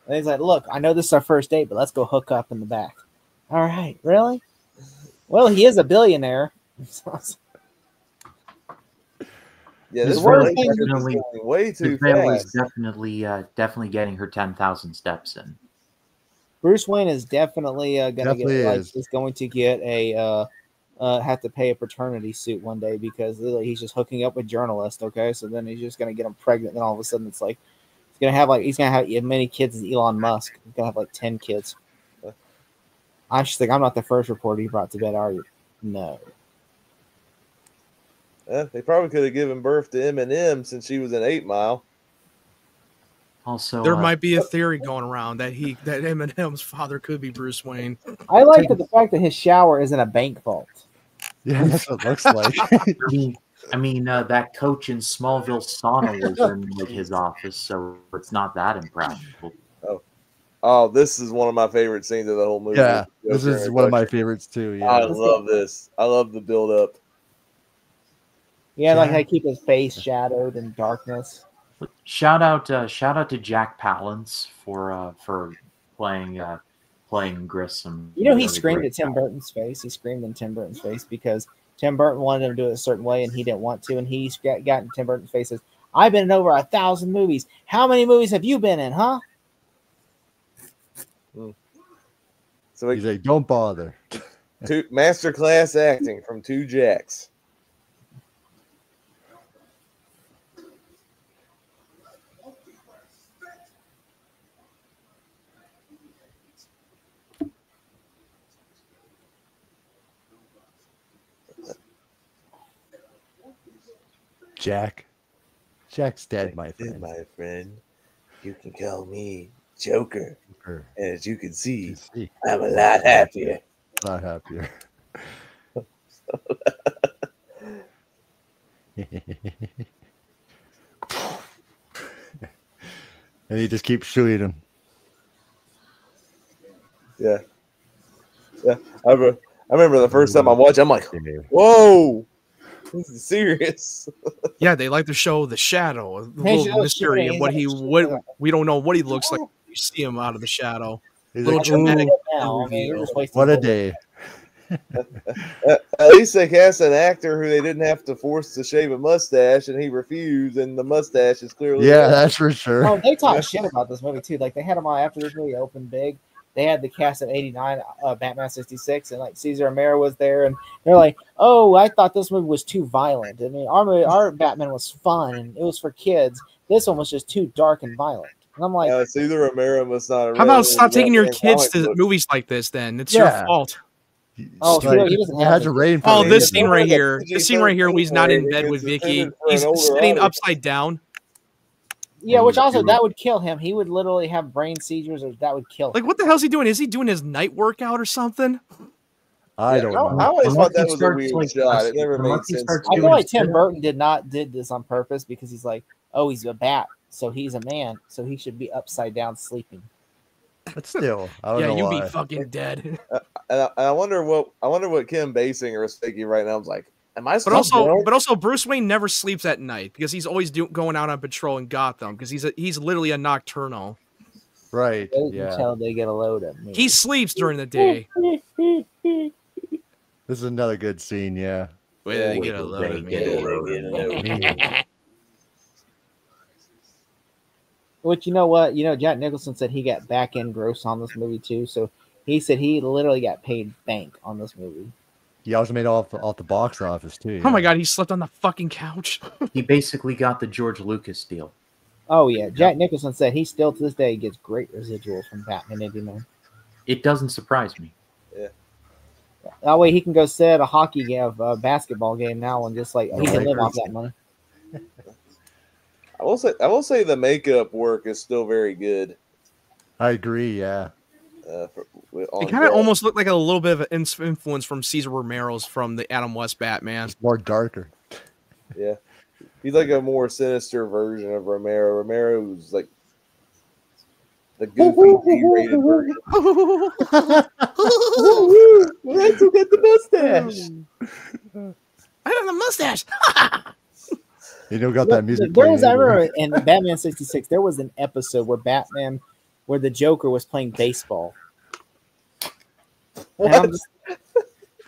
And he's like, "Look, I know this is our first date, but let's go hook up in the back." All right, really? Well, he is a billionaire. Yeah, this family's way too fast. fast. Definitely getting her 10,000 steps in. Bruce Wayne is definitely going to get a have to pay a paternity suit one day because he's just hooking up with journalists. Okay, so then he's just gonna get them pregnant. Then all of a sudden, it's like he's gonna have as many kids as Elon Musk. He's gonna have like 10 kids. I'm just like, I'm not the first reporter you brought to bed, are you? No. They probably could have given birth to Eminem since she was in 8 Mile. Also, there might be a theory going around that Eminem's father could be Bruce Wayne. I like the fact that his shower is in a bank vault. Yeah, that's what it looks like. I mean, that coach in Smallville sauna was in like his office, so it's not that impractical. Oh, this is one of my favorite scenes of the whole movie. Yeah, this is one of my favorites too. Yeah, I love this. I love the build up. Yeah, like how he keep his face shadowed in darkness. Shout out to Jack Palance for playing Grissom. You know, he screamed at Tim Burton's face. He screamed in Tim Burton's face because Tim Burton wanted him to do it a certain way, and he didn't want to. And he got in Tim Burton's face and says, "I've been in over 1,000 movies. How many movies have you been in, huh?" So he's like, "Don't bother." Masterclass acting from 2 Jacks. Jack's dead, my friend. My friend, you can call me Joker. And as you can see, I'm a lot happier. Not happier. And he just keeps shooting him. Yeah. I remember the first time I watched, I'm like, whoa. This is serious. Yeah, they like to show the shadow, the little mystery of what we don't know what he looks like. You see him out of the shadow. Little dramatic. What a day. At least they cast an actor who they didn't have to force to shave a mustache, and he refused, and the mustache is clearly that's for sure. Oh, they talk shit about this movie too. Like they had him on after this movie opened big. they had the cast of '89, Batman '66, and like Cesar Romero was there, and they're like, "Oh, I thought this movie was too violent. I mean, our Batman was fun and it was for kids. This one was just too dark and violent." And I'm like, Cesar Romero must not have How read about any stop taking your Batman kids comic to books. movies like this? Then it's your Yeah. fault. "Oh, Like, he doesn't it have has the a rating. Oh, for this rating. scene right here. PG-13 This scene right here, when he's not in rating, bed it's with Vicky. intended for He's an older sitting audience. upside down. Yeah, And which he's also doing- that would kill him. He would literally have brain seizures, or that would kill him. Like, what the hell's he doing? Is he doing his night workout or something? I don't know. I always Unless thought that he was a starts, weird like, shot. It never unless made he sense. starts I to feel me. like Tim Burton did this on purpose because he's like, oh, he's a bat, so he's a man, so he should be upside down sleeping. But still, I don't Yeah, know you'd why. be fucking dead. And I wonder what Kim Basinger is thinking right now. I was like, am I? But still drunk? also, Bruce Wayne never sleeps at night because he's always going out on patrol in Gotham because he's literally a nocturnal. Right? Wait Yeah. until they get a load of me. He sleeps during the day. This is another good scene. Yeah. Wait till they get a load of me. Which, you know what? You know, Jack Nicholson said he got back end gross on this movie too. So he said he literally got paid bank on this movie. He also made off the box office too. Oh my yeah. god, he slept on the fucking couch. He basically got the George Lucas deal. Oh yeah, Jack Nicholson said he still to this day gets great residuals from Batman '89. It doesn't surprise me. That way he can go sit at a hockey game, a basketball game now, and just like he can live off that money. I will say the makeup work is still very good. I agree. Yeah. It kind of almost looked like a little bit of an influence from Cesar Romero's from the Adam West Batman. It's more darker. Yeah, he's like a more sinister version of Romero. Romero's like the goofy G-rated version. Let's get the mustache. I have a mustache. You know, got that music. There was, playing I remember everywhere. in Batman '66, there was an episode where the Joker was playing baseball. And I'm just,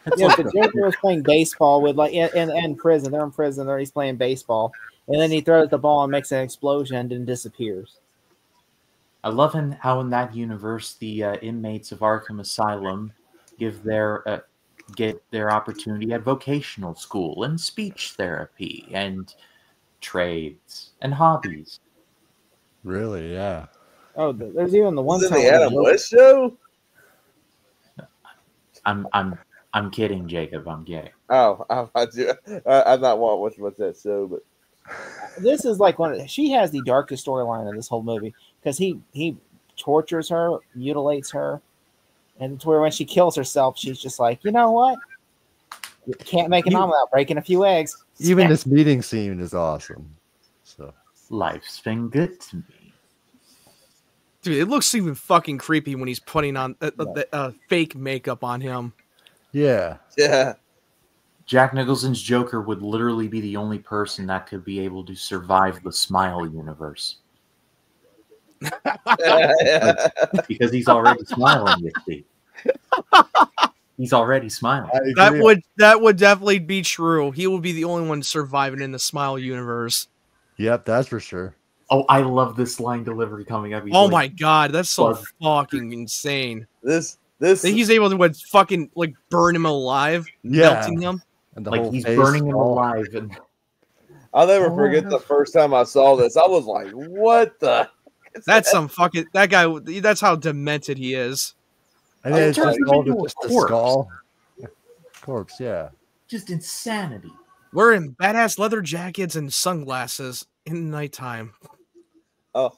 the Joker was playing baseball with like in prison. They're in prison. He's playing baseball, and then he throws the ball and makes an explosion and then disappears. I love how in that universe the inmates of Arkham Asylum get their opportunity at vocational school and speech therapy and trades and hobbies. Really? Yeah. Oh, there's even the one Was it time the where Adam Joker- West show? I'm kidding, Jacob. I'm gay. Oh, I'm not watching what's that show, but This is like she has the darkest storyline in this whole movie because he tortures her, mutilates her, and it's where when she kills herself, she's just like, you know what? You can't make an omelet without breaking a few eggs. Even this meeting scene is awesome. So Life's been good to me. Dude, it looks even fucking creepy when he's putting on fake makeup on him. yeah. Jack Nicholson's Joker would literally be the only person that could be able to survive the Smile universe. Because he's already smiling, you see. He's already smiling. I agree. That would definitely be true. He would be the only one surviving in the Smile universe. Yep, that's for sure. Oh, I love this line delivery coming up. He's Oh like, my god, that's so Bug. fucking insane. This That he's able to fucking like burn him alive, Yeah. melting him. And the like whole he's face, burning him all- alive. And I'll never forget the first time I saw this. I was like, "What the?" That's some fucking that guy. That's how demented he is. And then it's turns just him all into the, a just the corpse. skull. Corpse, yeah. just insanity. Wearing badass leather jackets and sunglasses in nighttime. Oh,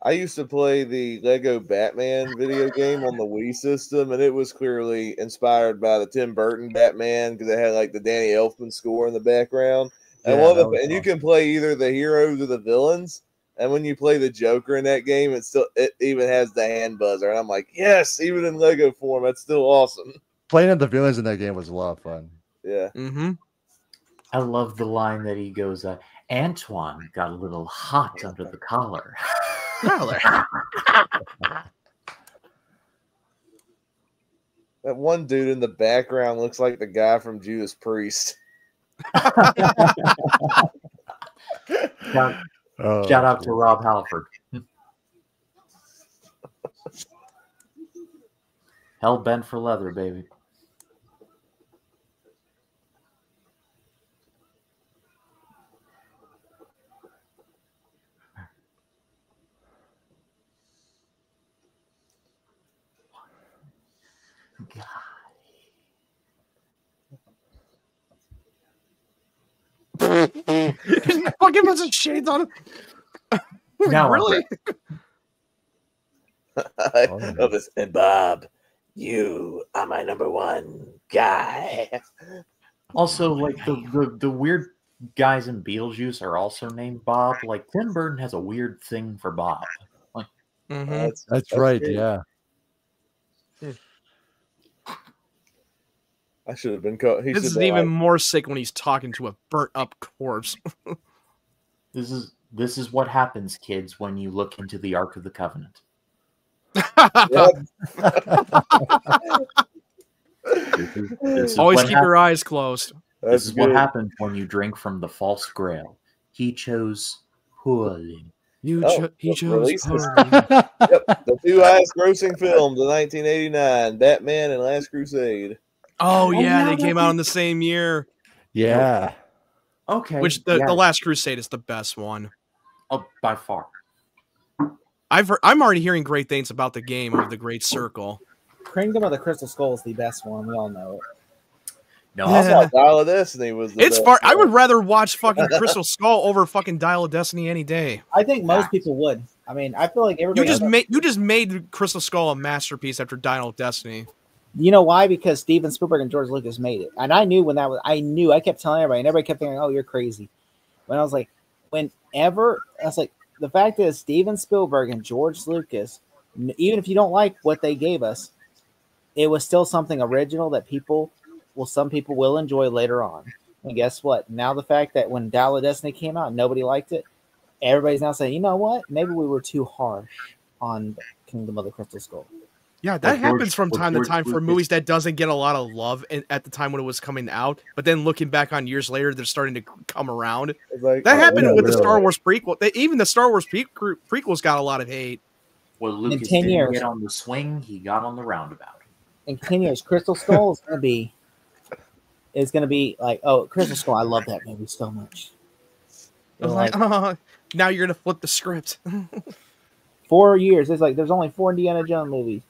I used to play the Lego Batman video game on the Wii system, and it was clearly inspired by the Tim Burton Batman because it had like the Danny Elfman score in the background. And Yeah, one of that the, was and you awesome. can play either the heroes or the villains. And when you play the Joker in that game, it even has the hand buzzer. And I'm like, yes, even in Lego form, that's still awesome. Playing the villains in that game was a lot of fun. Yeah. Mm-hmm. I love the line that he goes, Antoine got a little hot under the collar. That one dude in the background looks like the guy from Judas Priest. Shout Oh, out to Rob Halford. Hell bent for leather, baby. God. Fucking puts some shades on him. Now Really? And Bob, you are my number one guy. Also, like the weird guys in Beetlejuice are also named Bob. Like Tim Burton has a weird thing for Bob. Like, That's right. great. Yeah. I should have been caught. This is even more sick when he's talking to a burnt up corpse. this is what happens, kids, when you look into the Ark of the Covenant. Always keep your eyes closed. This is what happens when you drink from the false grail. He chose poorly. He chose releases. poorly. Yep, the two highest grossing films of 1989, Batman and Last Crusade. Oh yeah, they came out in the same year. Yeah. Okay. Which the Last Crusade is the best one. Oh, by far. I'm already hearing great things about the game of the Great Circle. Kingdom of the Crystal Skull is the best one. We all know it. No, I thought Dial of Destiny was the best I would one. rather watch fucking Crystal Skull over fucking Dial of Destiny any day. I think most people would. I mean, I feel like everybody. You just made Crystal Skull a masterpiece after Dial of Destiny. You know why? Because Steven Spielberg and George Lucas made it, and I knew when that was. I kept telling everybody, and everybody kept thinking, "Oh, you're crazy." When I was like, whenever I was like, the fact is, Steven Spielberg and George Lucas, even if you don't like what they gave us, it was still something original that some people will enjoy later on. And guess what? Now the fact that when Dial of Destiny came out, nobody liked it. Everybody's now saying, you know what? Maybe we were too harsh on Kingdom of the Crystal Skull. Yeah, that happens from time to time for movies that doesn't get a lot of love at the time when it was coming out. But then looking back on years later, they're starting to come around. Like, that happened with the Star Wars prequel. Even the Star Wars prequels got a lot of hate. Well, Lucas didn't get on the swing; he got on the roundabout. In 10 years, Crystal Skull is going to be like, oh, Crystal Skull. I love that movie so much. I was like, oh, now you're going to flip the script. 4 years. It's like there's only 4 Indiana Jones movies.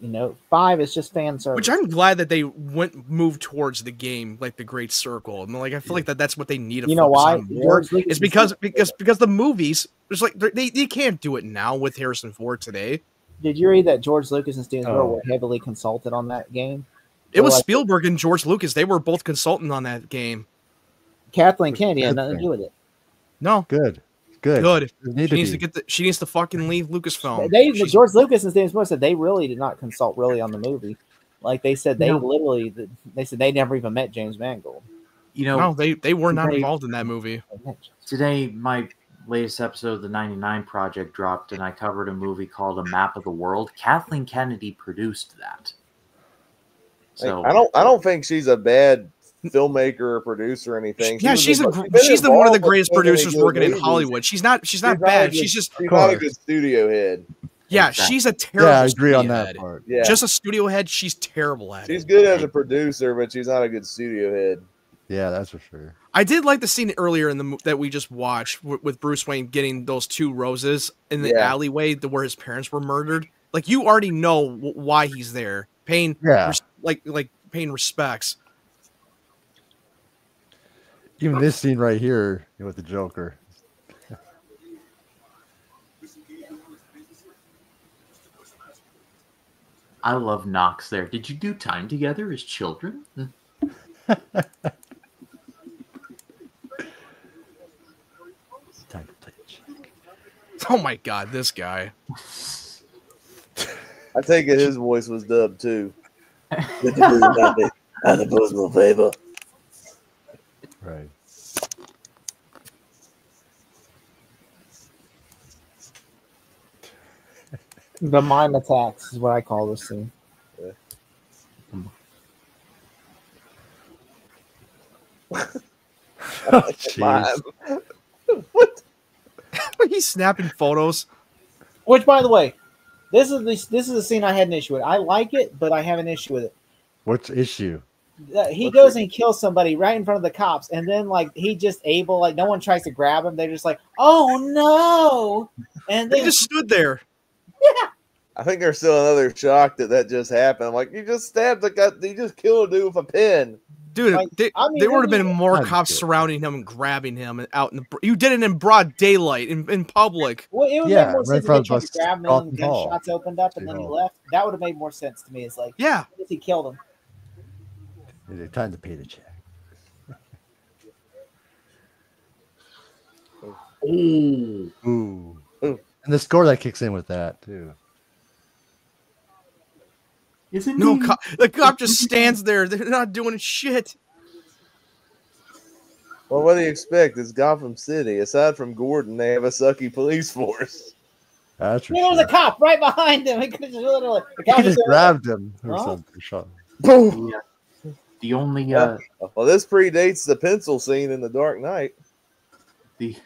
You know, 5 is just fan service. Which I'm glad that they moved towards the game, like the Great Circle. And like I feel like that's what they need to. You know why? It's because the movies. It's like they can't do it now with Harrison Ford today. Did you read that George Lucas and Steven Spielberg were heavily consulted on that game? It was Spielberg and George Lucas. They were both consulting on that game. Kathleen Kennedy had nothing to do with it. No. Good. She needs to fucking leave Lucasfilm. George Lucas and Steven Spielberg said they really did not consult really on the movie. Like they said, they said they never even met James Mangold. You know, no, they were not involved in that movie. Today, my latest episode of the 99 Project dropped, and I covered a movie called A Map of the World. Kathleen Kennedy produced that. So I don't think she's a bad filmmaker or producer or anything. Yeah, she's one of the greatest producers working in Hollywood. She's not bad. She's not a good studio head. Yeah, she's a terrible. Yeah, I agree on that part. Yeah. Just a studio head, she's terrible at it. She's good as a producer, but she's not a good studio head. Yeah, that's for sure. I did like the scene earlier that we just watched with Bruce Wayne getting those 2 roses in the alleyway where his parents were murdered. Like you already know why he's there, paying paying respects. Even this scene right here with the Joker. I love Knox there. Did you do time together as children? Time to play check. Oh my god, this guy. I take it his voice was dubbed too. Would you please not me as a personal favor? Right. The mime attacks is what I call this scene. Jeez. What? He's snapping photos. Which, by the way, this is the scene I had an issue with. I like it, but I have an issue with it. What's issue? He goes and kills somebody right in front of the cops, and then like he just able like no one tries to grab him. They're just like, oh no, and They then just stood there. yeah, I think they're still another shock that just happened. Like, you just stabbed the guy, you just killed a dude with a pin. Dude, Like, I mean, there would have been more I'd cops do it. surrounding him and grabbing him out in the. You did it in broad daylight in public. well, it would Yeah, make more right sense if from they tried to the grab him and Gotham then Hall. gunshots opened up and then he Hall. left. That would have made more sense to me. It's like, Yeah, if he killed him. It's time to pay the check. Ooh. Ooh. Ooh. And the score that kicks in with that too. Isn't no, he? the cop just stands there. They're not doing shit. Well, what do you expect? It's Gotham City. Aside from Gordon, they have a sucky police force. That's for There was sure. a cop right behind him. He could have just literally. The He cop just was grabbed him or Huh? something. Shot. Boom. The only Well, this predates the pencil scene in The Dark Knight. the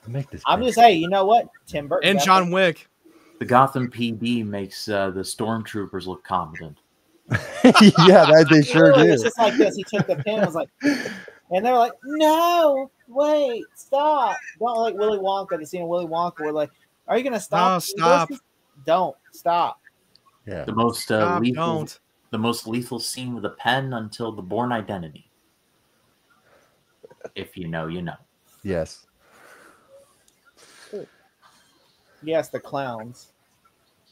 Make this. I'm just saying, you know what? Tim Burton And got John Wick. the Gotham PD makes the stormtroopers look competent. Yeah, that they sure Literally, do. it's just like this. He took the pen and was like, and they're like, no, wait, stop. Don't like Willy Wonka, the scene of Willy Wonka. We're like, are you going to stop? No, stop. Don't stop. Yeah. The most Stop, lethal, don't. the most lethal scene with a pen until the Bourne Identity. If you know, you know. Yes. Yes, the clowns.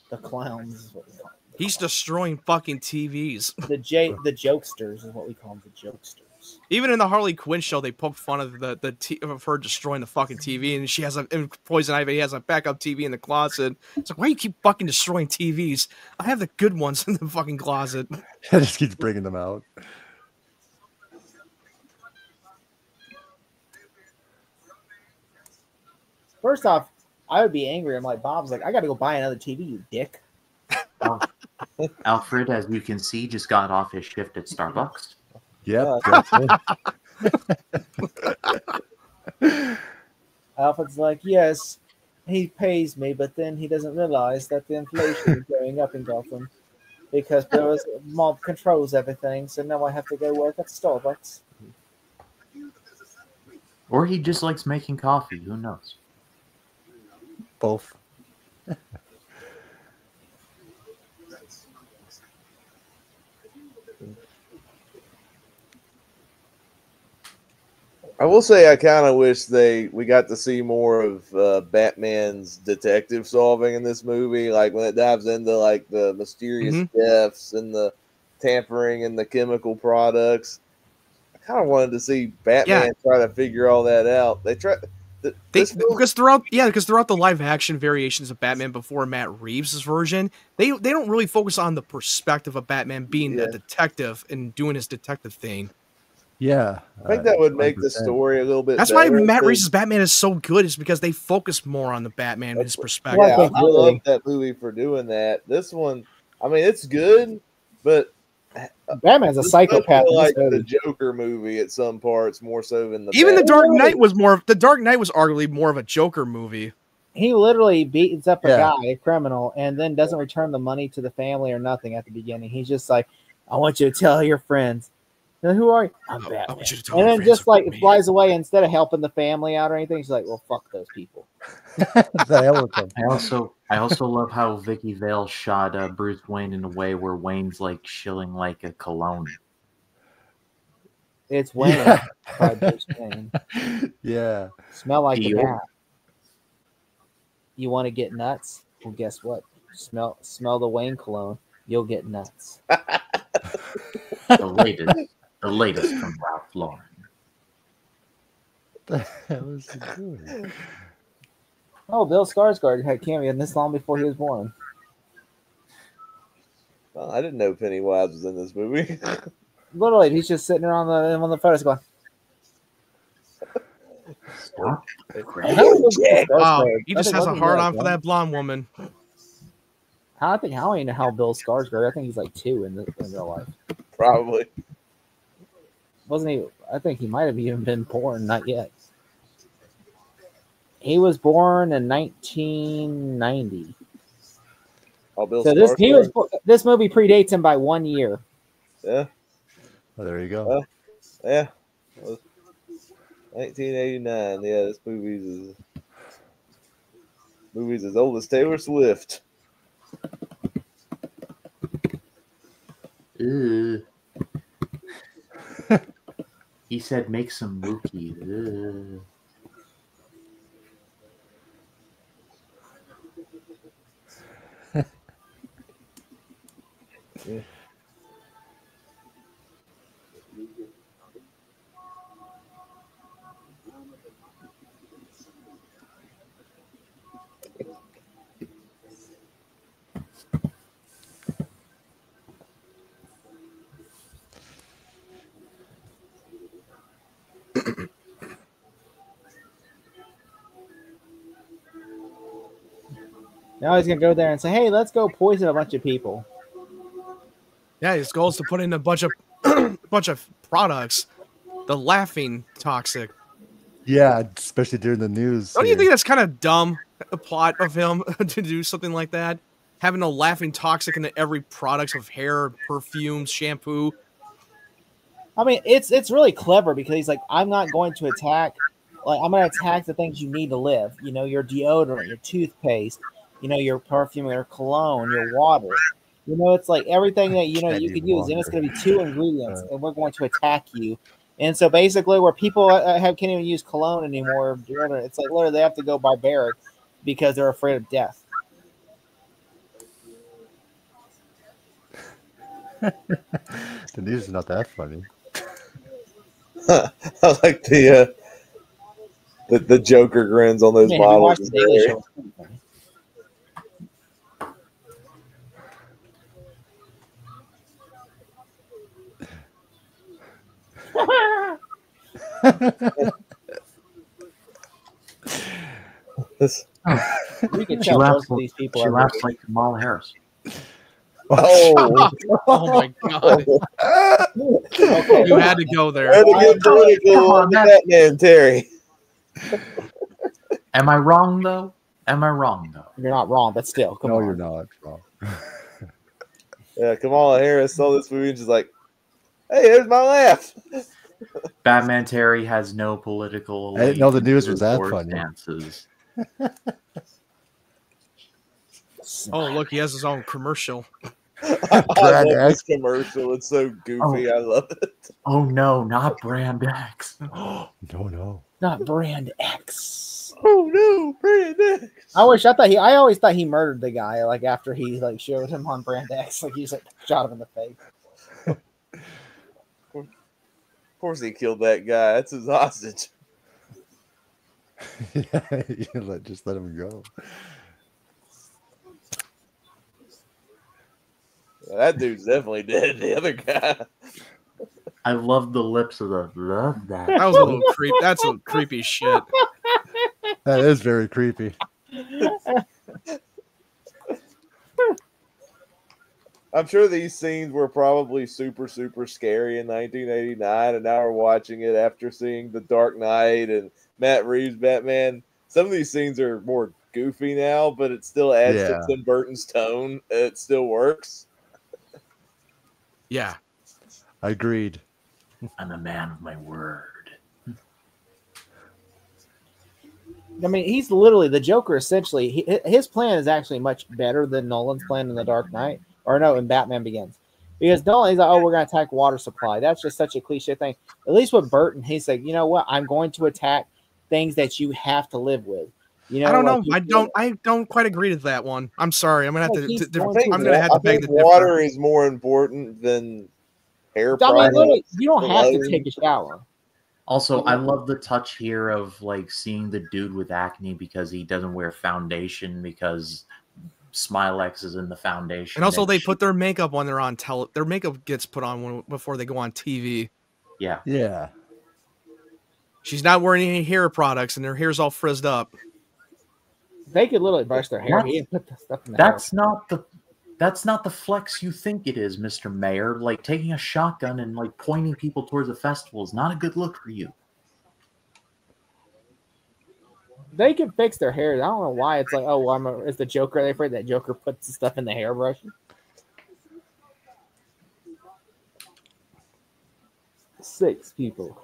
The clowns is what we call them. He's destroying fucking TVs. The jokesters is what we call them, the jokesters. Even in the Harley Quinn show, they poke fun of of her destroying the fucking TV, and she has and Poison Ivy has a backup TV in the closet. It's like, why do you keep fucking destroying TVs? I have the good ones in the fucking closet. I just keeps bringing them out. First off, I would be angry. I'm like, Bob's like, I got to go buy another TV, you dick. Alfred, as you can see, just got off his shift at Starbucks. Yep. That's it. Alfred's like, yes, he pays me, but then he doesn't realize that the inflation is going up in Gotham because there was mob controls everything. So now I have to go work at Starbucks. Or he just likes making coffee. Who knows? Both. I will say I kind of wish we got to see more of Batman's detective solving in this movie, like when it dives into like the mysterious deaths and the tampering and the chemical products. I kind of wanted to see Batman try to figure all that out. They try Because throughout the live action variations of Batman before Matt Reeves' version, they don't really focus on the perspective of Batman being a detective and doing his detective thing. Yeah. I think that would make 100%. the story a little bit That's better. why Matt Reeves' Batman is so good, is because they focus more on the Batman and his perspective. Yeah, I love that movie for doing that. This one, I mean, it's good, but Batman's a psychopath. Like the Joker movie at some parts, more so than the even Batman. The Dark Knight was The Dark Knight was arguably more of a Joker movie. He literally beats up a guy, a criminal, and then doesn't return the money to the family or nothing at the beginning. He's just like, I want you to tell your friends. Now, who are you? I'm Batman. I want you to tell and my then friends just like about it me. flies away instead of helping the family out or anything. She's like, well, fuck those people. The hell with them. I also love how Vicky Vale shot Bruce Wayne in a way where Wayne's like shilling like a cologne. It's Wayne. By Bruce Wayne. Yeah. Smell like Deal. the bat. You want to get nuts? Well, guess what? Smell the Wayne cologne. You'll get nuts. The latest from Ralph Lauren. What the hell is he doing? Oh, Bill Skarsgård had cameo in this long before he was born. Well, I didn't know Pennywise was in this movie. Literally, he's just sitting there on the photos going, Stop. Wow, he just has a hard on for that blonde woman. I don't even know how Bill Skarsgård. I think he's like 2 in real life. Probably. Wasn't he? I think he might have even been born. Not yet. He was born in 1990. Oh, Bill So this movie predates him by 1 year. Yeah. Oh, there you go. Well, yeah. 1989. Yeah, this movie's as old as Taylor Swift. Ugh. He said make some Mookie. Ugh. Yeah. Now he's gonna go there and say, "Hey, let's go poison a bunch of people." Yeah, his goal is to put in a bunch of bunch of products. The laughing toxic. Yeah, especially during the news. Don't you here. think that's kind of dumb? A plot of him to do something like that, having a laughing toxic into every product of hair, perfume, shampoo. I mean, it's really clever because he's like, I'm not going to attack. Like, I'm going to attack the things you need to live. You know, your deodorant, your toothpaste, you know, your perfume, your cologne, your water. You know, it's like everything that you know you could use, and it's going to be 2 ingredients, and we're going to attack you. And so basically, where people can't even use cologne anymore, deodorant, it's like literally they have to go barbaric because they're afraid of death. The news is not that funny. I like the Joker grins on those Man, have you models. watched the Daily Show? You can tell most of these people She are laughs like Kamala Harris. Oh, Oh my god! okay. You had to go there. Where to get political Come on, on Batman, Terry? Am I wrong though? Am I wrong though? You're not wrong, but still, come No, on. you're not wrong. Yeah, Kamala Harris saw this movie and she's like, "Hey, there's my laugh." Batmantary has no political. I didn't know the news was that or funny. stances. Oh, look, he has his own commercial. I Brand love X. this commercial. It's so goofy. I love it. Oh no, not Brand X. No. Not Brand X. Oh no, Brandon. I always thought he murdered the guy, like after he like showed him on Brand X, like he just like shot him in the face. Of course he killed that guy. That's his hostage. Yeah, just let him go. That dude's definitely dead. The other guy. I love the lips of the love that. That was a little creep. That's a creepy shit. That is very creepy. I'm sure these scenes were probably super, super scary in 1989, and now we're watching it after seeing The Dark Knight and Matt Reeves' Batman. Some of these scenes are more goofy now, but it still adds to Tim Burton's tone. It still works. Yeah. Agreed. I'm a man of my word. I mean, he's literally the Joker. Essentially, his plan is actually much better than Nolan's plan in The Dark Knight, or no, in Batman Begins. Because Nolan, he's like, "Oh, we're going to attack water supply." That's just such a cliche thing. At least with Burton, he's like, "You know what? I'm going to attack things that you have to live with." You know, I don't like, know. I don't quite agree with that one. I'm sorry. I'm gonna have I I'm gonna have to beg the differ. Water is more important than hair I mean, literally, products. you don't have to take a shower. Also, I love the touch here of like seeing the dude with acne because he doesn't wear foundation because Smilex is in the foundation. And also, they put their makeup when they're on their makeup gets put on before they go on TV. Yeah. Yeah. She's not wearing any hair products, and their hair's all frizzed up. They could literally brush their hair. He didn't put the stuff in the hair. That's not the flex you think it is, Mr. Mayor. Like taking a shotgun and like pointing people towards a festival is not a good look for you. They can fix their hair. I don't know why it's like, oh, well, it's the Joker. Are they afraid that Joker puts the stuff in the hairbrush? 6 people.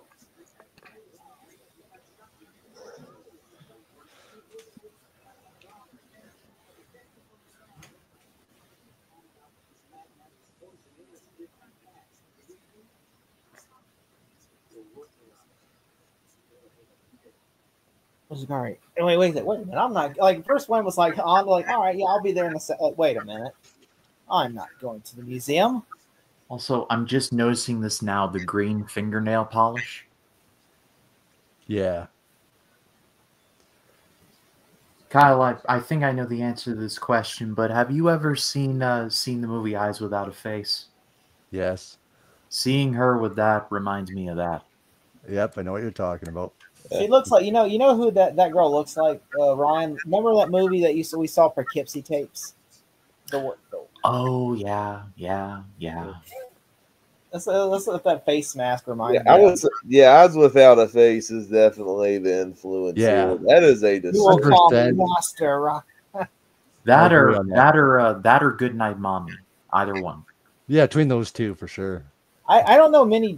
All right. Wait a minute. I'm not like first one was like on like all right, yeah, I'll be there in a sec. Like, wait a minute. I'm not going to the museum. Also, I'm just noticing this now, the green fingernail polish. Yeah. Kyle, I think I know the answer to this question, but have you ever seen the movie Eyes Without a Face? Yes. Seeing her with that reminds me of that. Yep, I know what you're talking about. She looks like you know who that girl looks like. Ryan, remember that movie that we saw Poughkeepsie tapes? Oh yeah. That's what that face mask reminds Yeah, me. Eyes Without a Face is definitely the influence. Yeah. Here. That is a You will call me 100%. master. That agree or on that. that or Goodnight Mommy. Either one. Yeah, between those two for sure. I don't know many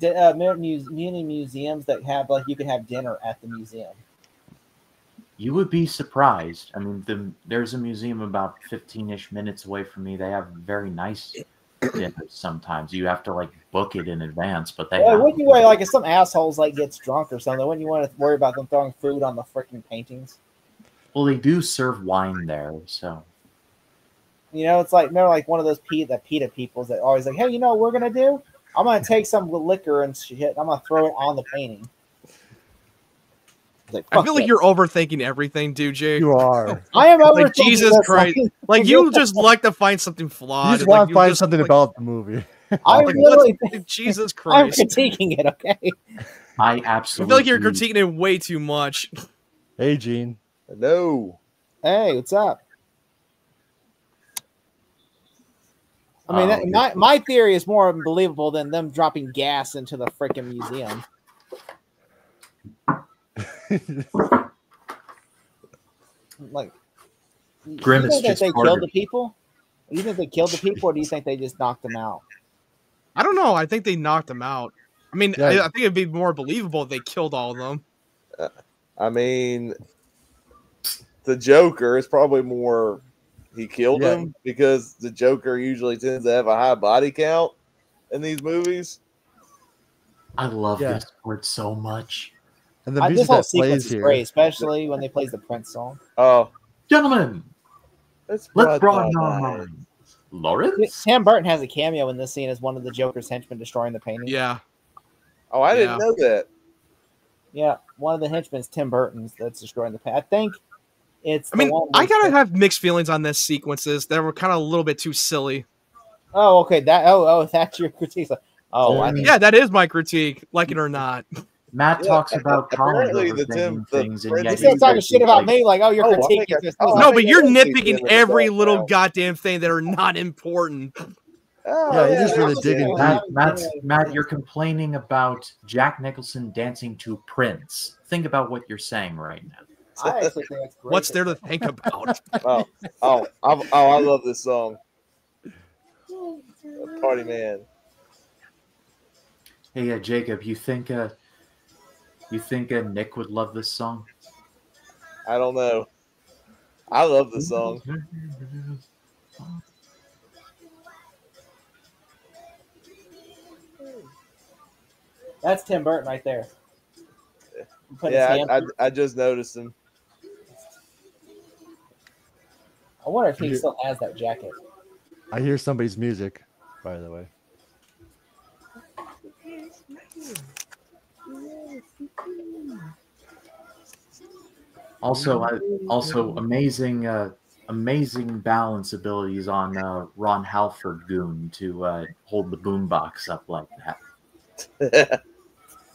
museums that have like you can have dinner at the museum. You would be surprised. I mean, there's a museum about 15-ish minutes away from me. They have very nice dinners sometimes. You have to like book it in advance, but they have Wouldn't you worry like if some assholes like gets drunk or something? Wouldn't you want to worry about them throwing food on the freaking paintings? Well, they do serve wine there, so You know, it's like remember like one of those PETA peoples that always like, hey, you know what we're gonna do? I'm gonna take some liquor and shit. I'm gonna throw it on the painting. Like, I feel like you're overthinking everything, dude, Jake. You are. I am overthinking Like Jesus this. Christ! Like you just like to find something You flawed. just like, want to find just, something like, about the movie. I'm like, literally, Jesus I'm Christ! critiquing it. Okay. I I absolutely feel like you're critiquing it way too much. Hey, Gene. No. Hey, what's up? I mean, my theory is more believable than them dropping gas into the freaking museum. Like, Grimace you think just that they ordered. killed the people? You think they killed the people, or do you think they just knocked them out? I don't know. I think they knocked him out. I mean, Yeah. I think it'd be more believable if they killed all of them. I mean, the Joker is probably more he killed Yeah. him because the Joker usually tends to have a high body count in these movies. I love Yeah. this word so much. And the This music whole that sequence plays is here. great, especially when they plays the Prince song. Oh, Gentlemen, let's broaden broaden our our minds. minds. Lawrence? Tim Burton has a cameo in this scene as one of the Joker's henchmen destroying the painting. Yeah. Oh, I didn't Yeah. know that. Yeah, one of the henchmen is Tim Burton's that's destroying the painting. I think it's. I mean, the one I where- gotta have mixed feelings on this sequences. They were kind of a little bit too silly. Oh, okay. That's your critique. Oh, I think Yeah, that is my critique, like it or not. Matt Yeah, talks about Collins apparently the overthinking the things, and Prince- yet you're still he talking does shit things about like, me. Like, oh, you're Oh, I critiquing think this. I- oh, movie. No, I but think you're I see nitpicking Tim in the every little background. goddamn thing that are not important. Oh, Yeah, you're just really that's digging it. Matt, you're complaining about Jack Nicholson dancing to Prince. Think about what you're saying right now. I actually think that's great. What's there to think about? I love this song. Party Man. Hey, Jacob, you think Nick would love this song? I don't know. I love the song. That's Tim Burton right there. Put his Yeah, hand- I just noticed him. I wonder if he still has that jacket. I hear somebody's music, by the way. Also, amazing balance abilities on Ron Halford Goon to hold the boombox up like that.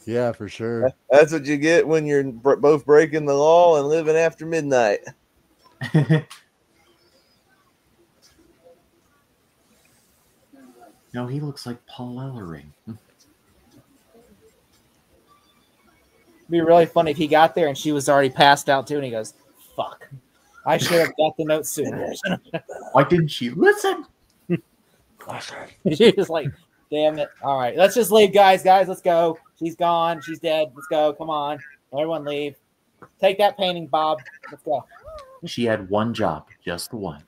Yeah, for sure. That's what you get when you're both breaking the law and living after midnight. No, he looks like Paul Ellering. It'd be really funny if he got there and she was already passed out too, and he goes, fuck. I should have got the note sooner. Why didn't she listen? She was like, damn it. All right, let's just leave, guys. Guys, let's go. She's gone. She's dead. Let's go. Come on. Everyone leave. Take that painting, Bob. Let's go. She had one job, just the one.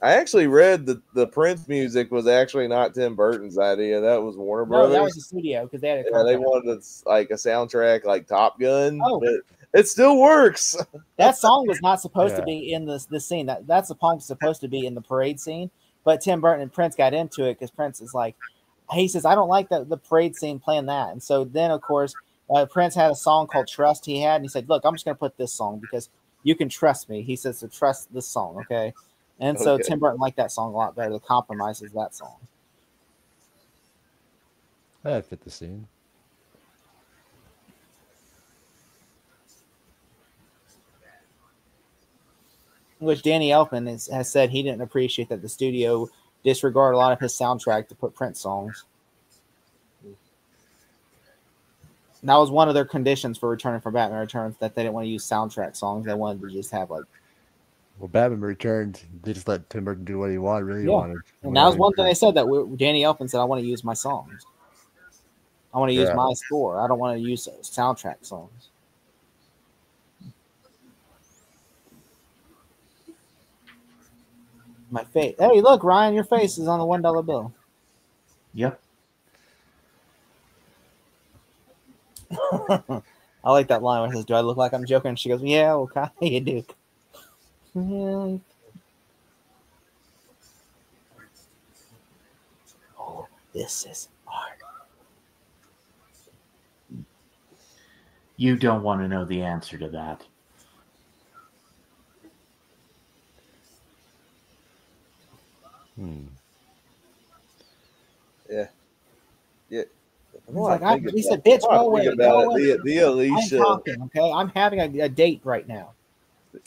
I actually read that the Prince music was actually not Tim Burton's idea. That was Warner Brothers. No, that was the studio because they had a yeah, they wanted like a soundtrack like Top Gun. Oh. But it still works. That song was not supposed to be in this scene. That's the song supposed to be in the parade scene. But Tim Burton and Prince got into it because Prince is like, he says, I don't like the parade scene playing that. And so then, of course, Prince had a song called Trust he had. And he said, look, I'm just going to put this song because you can trust me. He says to trust this song, okay? And so Tim Burton liked that song a lot better. The Compromise is that song. That fit the scene. Which Danny Elfman has said he didn't appreciate that the studio disregarded a lot of his soundtrack to put Prince songs. And that was one of their conditions for returning from Batman Returns, that they didn't want to use soundtrack songs. They wanted to just have like. Well, Batman Returns, they just let Tim Burton do what he wanted, wanted. And that was one thing they said that Danny Elfman said, I want to use my songs. I want to use my score. I don't want to use soundtrack songs. My face. Hey, look, Ryan, your face is on the $1 bill. Yep. I like that line where it says, do I look like I'm joking? And she goes, yeah, well, kind of, you do. Yeah. Oh, this is art. You don't want to know the answer to that. Yeah. He said, bitch, go away. The Alicia. I'm talking, okay? I'm having a date right now.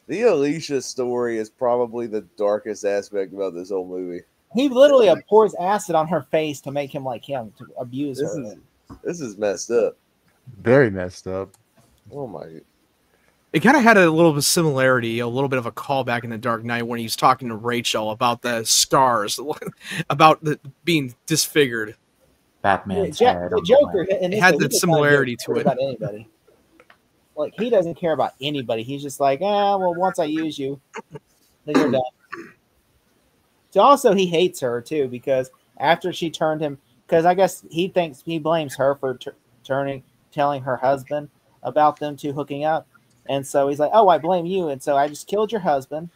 The Alicia story is probably the darkest aspect about this whole movie. He literally pours acid on her face to make him like him, to abuse her. This is messed up. Very messed up. Oh my God. It kind of had a little bit of similarity, a little bit of a callback in The Dark Knight when he's talking to Rachel about the scars, about being disfigured. Batman's the Joker it had that similarity to it. About anybody. Like, he doesn't care about anybody. He's just like, well, once I use you, then you're done. So also, he hates her too because after she turned him, because I guess he blames her for telling her husband about them two hooking up. And so he's like, oh, I blame you. And so I just killed your husband.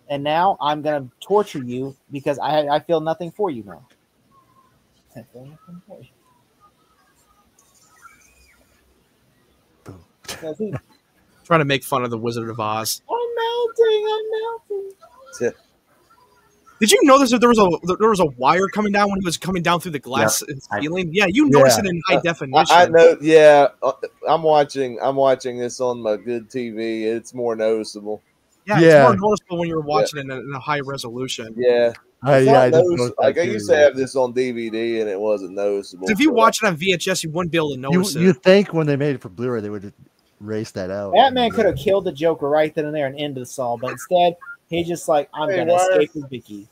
And now I'm going to torture you because I feel nothing for you now. I feel nothing for you. Trying to make fun of the Wizard of Oz. I'm melting. Did you notice that there was a wire coming down when he was coming down through the glass ceiling? Yeah, you noticed it in high definition. I know. Yeah, I'm watching this on my good TV. It's more noticeable. Yeah, it's more noticeable when you're watching it in a high resolution. Yeah. I used to have this on DVD and it wasn't noticeable. So if you watch it on VHS, you wouldn't be able to notice it. You think when they made it for Blu-ray, they would erase that out. Batman could have killed the Joker right then and there and ended the Saul, but instead he's just like, I'm gonna escape with Vicky.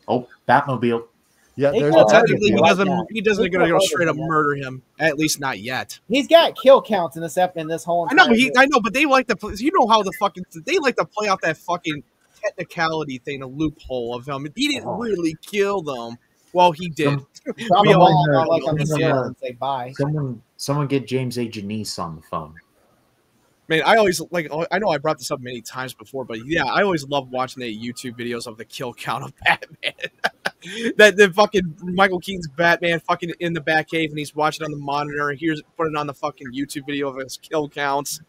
Oh, Batmobile. Yeah, technically he doesn't gonna go straight up murder him. At least not yet. He's got kill counts in this whole. I know, but they like to. You know how they like to play off that fucking technicality thing, a loophole of him. He didn't really kill them. Well, he did. Say bye. Someone get James A. Janice on the phone. Man, I always I know I brought this up many times before, but yeah, I always love watching the YouTube videos of the kill count of Batman. that the fucking Michael Keaton's Batman fucking in the Batcave and he's watching on the monitor and here's putting on the fucking YouTube video of his kill counts.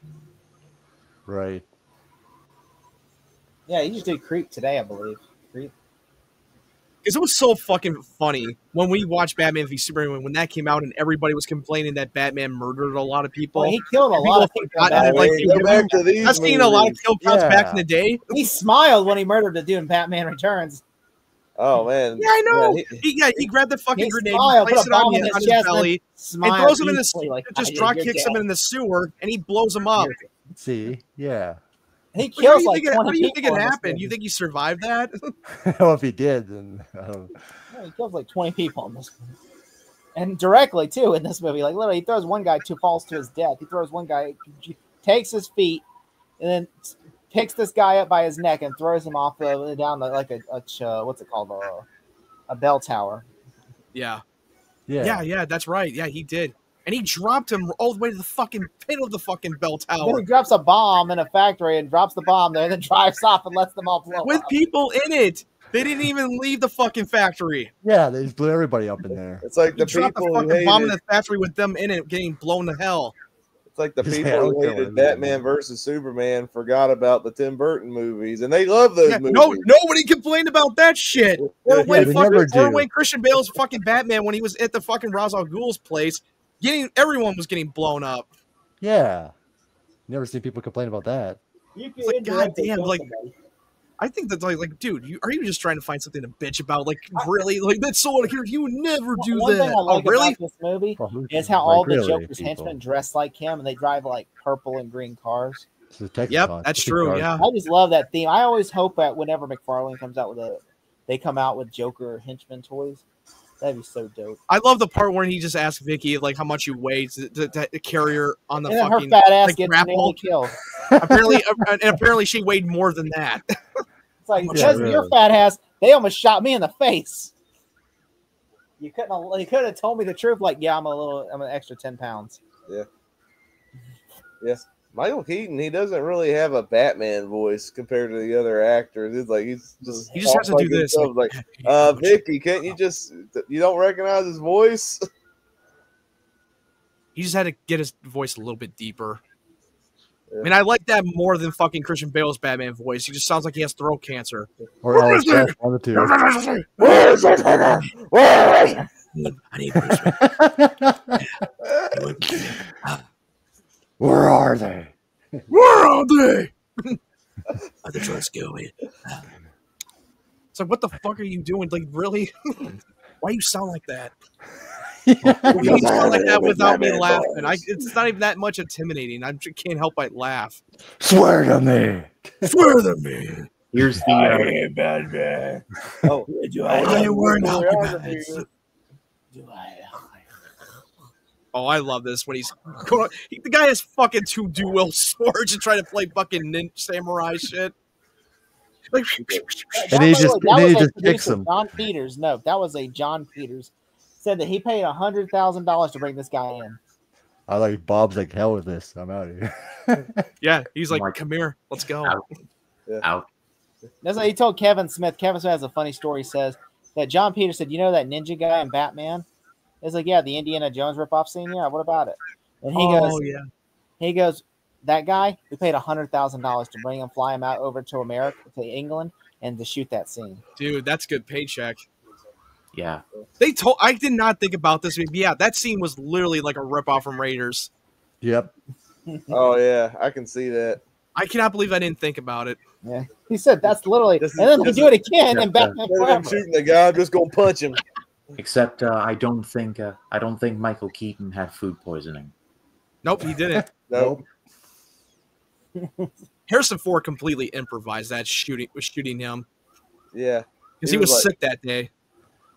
Right. Yeah, he just did Creep today, I believe. Creep. Because it was so fucking funny when we watched Batman v Superman when that came out and everybody was complaining that Batman murdered a lot of people. Well, he killed a lot of people. I've seen a lot of kill counts back in the day. He smiled when he murdered the dude in Batman Returns. Oh man! Yeah, I know. He grabbed the fucking grenade, placed it on his belly, and throws him in the. Just drop kicks him in the sewer, and he blows him up. See, yeah. He Like, how do kills you like think 20 how do you think it people in this happened? movie. You think he survived that? Well, if he did, then I don't. Yeah, he kills like 20 people in this movie. And directly too in this movie. Like literally, he throws one guy falls to his death. He throws one guy, takes his feet, and then picks this guy up by his neck and throws him off down like a what's it called, a bell tower. Yeah. Yeah. Yeah, that's right. Yeah, he did. And he dropped him all the way to the fucking pit of the fucking bell Then tower he drops a bomb in a factory and drops the bomb there, and then drives off and lets them all blow with up. people in it. They didn't even leave the fucking factory. Yeah, they just blew everybody up in there. It's like He the dropped people the who fucking bomb in hated. the factory with them in it getting blown to hell. It's like the Yeah, I people don't who care what hated it is. Batman versus Superman forgot about the Tim Burton movies, and they love those Yeah, movies. nobody complained about that shit. Or Yeah, they never do. when Christian Bale's fucking Batman when he was at the fucking Ra's al Ghul's place, everyone was getting blown up. Yeah. Never seen people complain about that. It's like, goddamn, like, I think that's like, dude, are you just trying to find something to bitch about? Like, really? Like, that's so here. You would never do One that. thing I like really? about this movie Well, is how like, all the really, Joker's people. henchmen dress like him, and they drive like purple and green cars. It's a Texas Yep, con. that's It's a true. car. Yeah. I just love that theme. I always hope that whenever McFarlane comes out they come out with Joker henchmen toys. That'd be so dope. I love the part where he just asked Vicky like how much you weigh to carry her on the And then her fucking fat ass like, gets grapple. nearly killed. apparently she weighed more than that. It's like Yeah, because of really. your fat ass, they almost shot me in the face. You could have told me the truth. Like, yeah, I'm an extra 10 pounds. Yes, Michael Keaton. He doesn't really have a Batman voice compared to the other actors. It's like he just has to talks do this, himself, like, Vicky, can't you just? You don't recognize his voice? He just had to get his voice a little bit deeper. Yeah. I mean, I like that more than fucking Christian Bale's Batman voice. He just sounds like he has throat cancer. Or Alex West, one of the two. I need Bruce Wayne. Where are they? Where are they? Are they trying to scare me? It's like, what the fuck are you doing? Like, really? Why you sound like that? You sound like that without me laughing. It's not even that much intimidating. I can't help but laugh. Swear to me. Swear to me. Here's the Batman. Oh, I wear now. do I? Oh, I love this when the guy has fucking two dual swords and trying to play fucking ninja samurai shit. Like, And he just kicks him. John Peters. No, that was a John Peters. Said that he paid $100,000 to bring this guy in. I like Bob's like hell with this. I'm out of here. yeah, he's like, Like- come here, let's go. out. That's what he told Kevin Smith. Kevin Smith has a funny story. He says that John Peters said, "You know that ninja guy in Batman?" It's like, "Yeah, the Indiana Jones ripoff scene. Yeah, what about it?" And he goes, "That guy, we paid $100,000 to bring him, fly him out over to America, to England, and to shoot that scene." Dude, that's good paycheck. Yeah. I did not think about this. But yeah, that scene was literally like a ripoff from Raiders. Yep. Oh yeah, I can see that. I cannot believe I didn't think about it. Yeah, he said that's literally, This is- and then they this do it again in Batman Instead of him Forever. shooting the guy, I'm just gonna punch him. Except I don't think Michael Keaton had food poisoning. Nope, he didn't. Nope. Harrison Ford completely improvised that shooting him Yeah. because He he was was like- sick that day.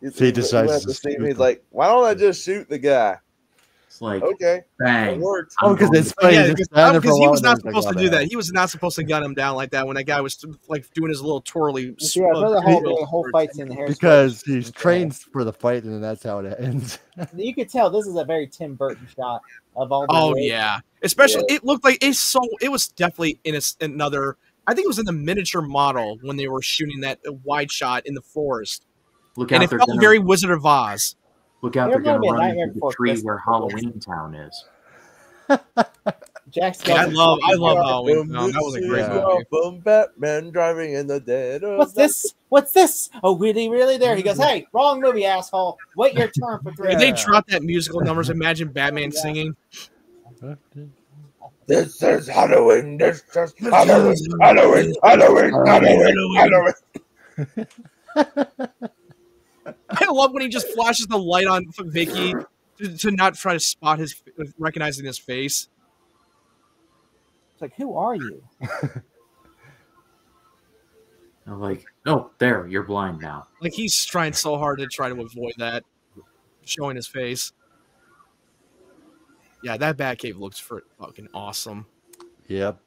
He decides went to to Steve, shoot he's him. like, "Why don't I just shoot the guy?" It's like Okay, it bang. worked. Oh, because it's funny. Yeah, just stand there for a because he while was and not then supposed it's to like, do oh, that. man. He was not supposed to gun him down like that when that guy was like doing his little twirly. Yeah, the whole fight scene in Harrison Because Ford. he's trained for the fight, and then that's how it ends. You could tell this is a very Tim Burton shot of all. The Oh ways. yeah, especially it looked like it was definitely in another. I think it was in the miniature model when they were shooting that wide shot in the forest, Look and out! it They're felt gonna very Wizard of Oz. look out! There's They're gonna gonna be a run Nightmare into the Before tree Christmas. where Halloween Town is. Jack Yeah, I Skellington. love Halloween Town. That was a great Yeah. movie. Boom, Batman driving in the dead of What's night. this? What's this? Oh, really there? He goes, "Hey, wrong movie, asshole. Wait your turn for 3 If they minutes." dropped that musical numbers, imagine Batman singing. This is Halloween. This is Halloween. Halloween. Halloween. Halloween. Halloween. I love when he just flashes the light on Vicky to not try to recognize his face. It's like, who are you? I'm like, oh, there, you're blind now. Like he's trying so hard to try to avoid that, showing his face. Yeah, that Batcave looks fucking awesome. Yep.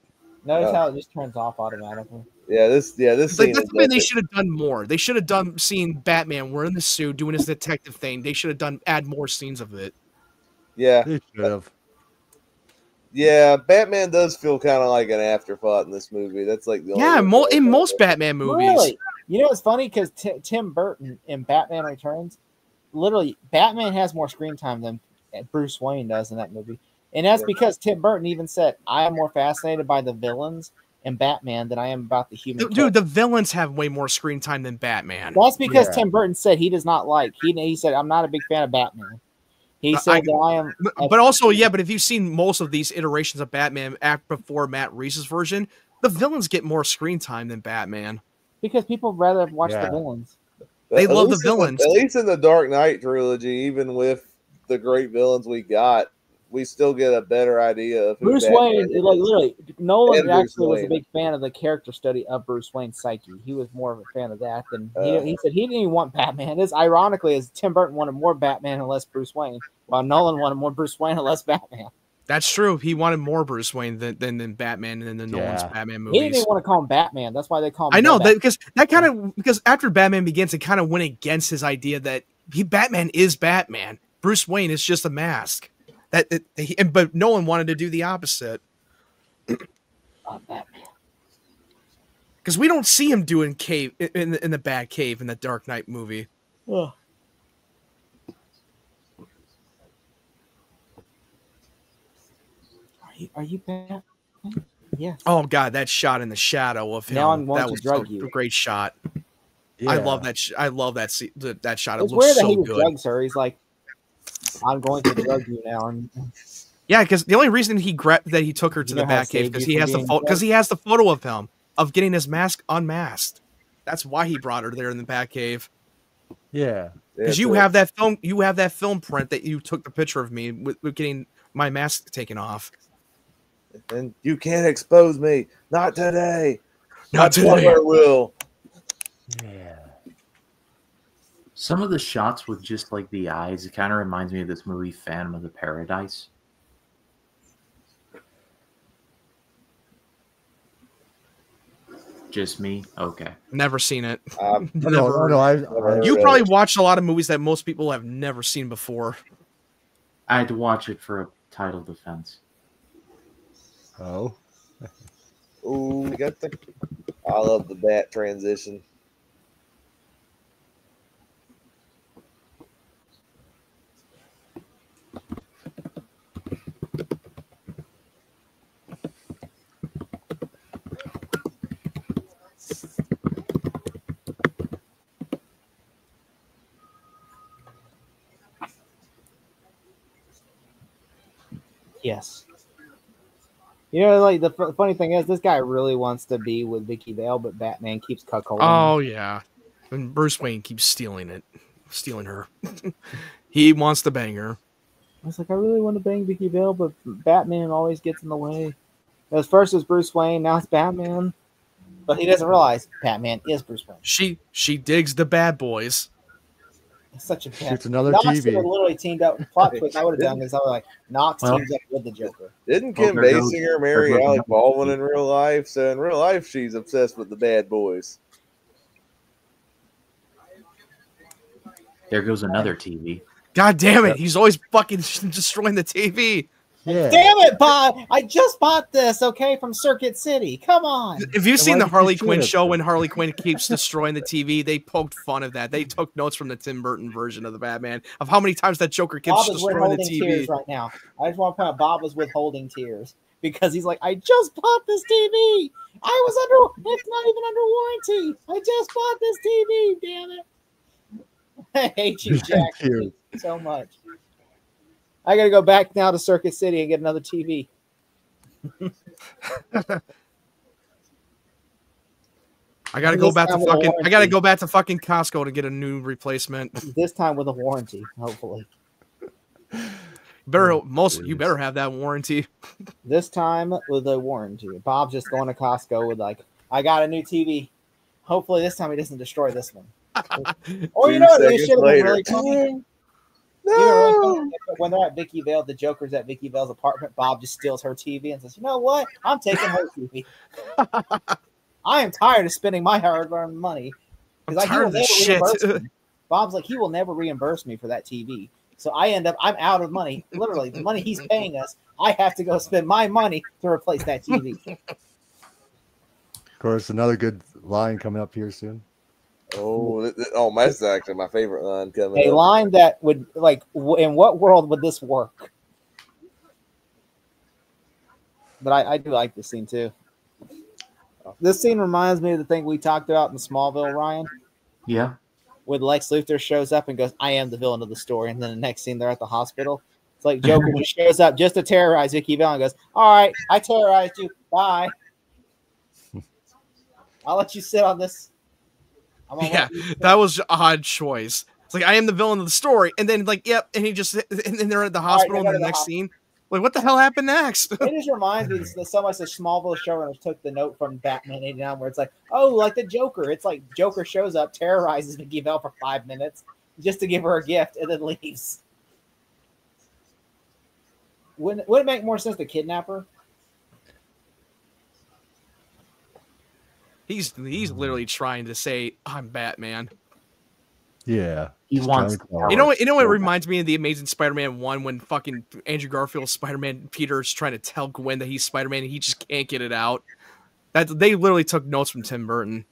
Notice how it just turns off automatically. Yeah, this scene. That's something they should have done more. They should have done seeing Batman wearing the suit, doing his detective thing. They should have add more scenes of it. Yeah, They should have. yeah. Batman does feel kind of like an afterthought in this movie. That's like the only In most Batman movies. Really? You know, it's funny because Tim Burton in Batman Returns, literally, Batman has more screen time than Bruce Wayne does in that movie. And that's because Tim Burton even said, I am more fascinated by the villains in Batman than I am about the human. Dude, the villains have way more screen time than Batman. That's because Tim Burton said he does not like. He said, I'm not a big fan of Batman. He said that I am. But also, yeah, but if you've seen most of these iterations of Batman before Matt Reese's version, the villains get more screen time than Batman. Because people rather watch the villains. They love the villains. At least in the Dark Knight trilogy, even with the great villains we got, we still get a better idea of who Bruce Batman Wayne. is. Like literally, Nolan And Bruce actually was a Wayne. big fan of the character study of Bruce Wayne's psyche. He was more of a fan of that than he said. He didn't even want Batman. This ironically is Tim Burton wanted more Batman and less Bruce Wayne, while Nolan wanted more Bruce Wayne and less Batman. That's true. He wanted more Bruce Wayne than Batman and the Nolan's Batman movies. He didn't even want to call him Batman. That's why they call him. I know that because after Batman Begins, it kind of went against his idea that Batman is Batman. Bruce Wayne is just a mask. But Nolan wanted to do the opposite. Batman. Because we don't see him doing cave in the Batcave in the Dark Knight movie. Ugh. Are you Batman? Yeah. Oh God, that shot in the shadow of him. Now I'm going that to was drug you. a great shot. Yeah. I love that. I love that shot. It It's looks weird that so he good. drugs her. He's like, I'm going to drug you now. And Yeah, because the only reason he took her to the Batcave because he has the photo of him of getting his mask unmasked. That's why he brought her there in the Batcave. Yeah. Because you have that film print that you took the picture of me with getting my mask taken off. And you can't expose me. Not today. Not today. I will. Yeah. Some of the shots with just like the eyes, it kind of reminds me of this movie Phantom of the Paradise. Just me? Okay. Never seen it. No, You probably watched a lot of movies that most people have never seen before. I had to watch it for a title defense. Oh. Ooh, we got the. I love the bat transition. yes. You know, like the funny thing is, this guy really wants to be with Vicky Vale, but Batman keeps cuckolding. Oh yeah, and Bruce Wayne keeps stealing her. He wants to bang her. I was like, I really want to bang Vicky Vale, but Batman always gets in the way. As first it was Bruce Wayne, now it's Batman. But he doesn't realize Batman is Bruce Wayne. She digs the bad boys. It's such a bad. Shoots another Knox TV. would have literally teamed up. Plot twist I would have done is I was like, Knox teams up with the Joker. Didn't Kim there goes- Basinger marry there goes Alec another Baldwin TV. in real life? So in real life, she's obsessed with the bad boys. There goes another TV. God damn it! He's always fucking destroying the TV. Yeah. Damn it, Bob! I just bought this, okay, from Circuit City. Come on. If you've seen why the did you Harley shoot Quinn it show then? when Harley Quinn keeps destroying the TV, they poked fun of that. They took notes from the Tim Burton version of the Batman of how many times that Joker keeps Bob is destroying the withholding TV. tears right now. I just want to point out Bob was withholding tears because he's like, I just bought this TV. It's not even under warranty. I just bought this TV. Damn it. I hate you, Jack, you. so much. I got to go back now to Circuit City and get another TV. I gotta go back to fucking Costco to get a new replacement. This time with a warranty, hopefully. You better have that warranty. This time with a warranty. Bob's just going to Costco with like, I got a new TV. Hopefully this time he doesn't destroy this one. Or you know what? It should have been really funny. No. When they're at Vicky Vale, the Joker's at Vicky Vale's apartment. Bob just steals her TV and says, "You know what? I'm taking her TV. I am tired of spending my hard-earned money I'm tired of this shit." Bob's like, he will never reimburse me for that TV. So I'm out of money. Literally, the money he's paying us, I have to go spend my money to replace that TV. Of course, another good line coming up here soon. That's actually my favorite line coming up. Line that would, like, in what world would this work? But I do like this scene, too. This scene reminds me of the thing we talked about in Smallville, Ryan. Yeah. When Lex Luthor shows up and goes, I am the villain of the story. And then the next scene, they're at the hospital. It's like Joker just shows up just to terrorize Vicky Vale and goes, all right, I terrorized you. Bye. I'll let you sit on this. Yeah, that was an odd choice. It's like, I am the villain of the story. And then, like, yep. And then they're at the hospital in the next scene. Like, what the hell happened next? It just reminds me that so much the Smallville showrunners took the note from Batman 89 where it's like, oh, like the Joker. It's like Joker shows up, terrorizes Vicky Vale for 5 minutes just to give her a gift and then leaves. Wouldn't it make more sense to kidnap her? He's literally trying to say, I'm Batman. Yeah. He wants. You know what it reminds me of the Amazing Spider-Man 1 when fucking Andrew Garfield's Spider-Man Peter's trying to tell Gwen that he's Spider-Man and he just can't get it out. That they literally took notes from Tim Burton.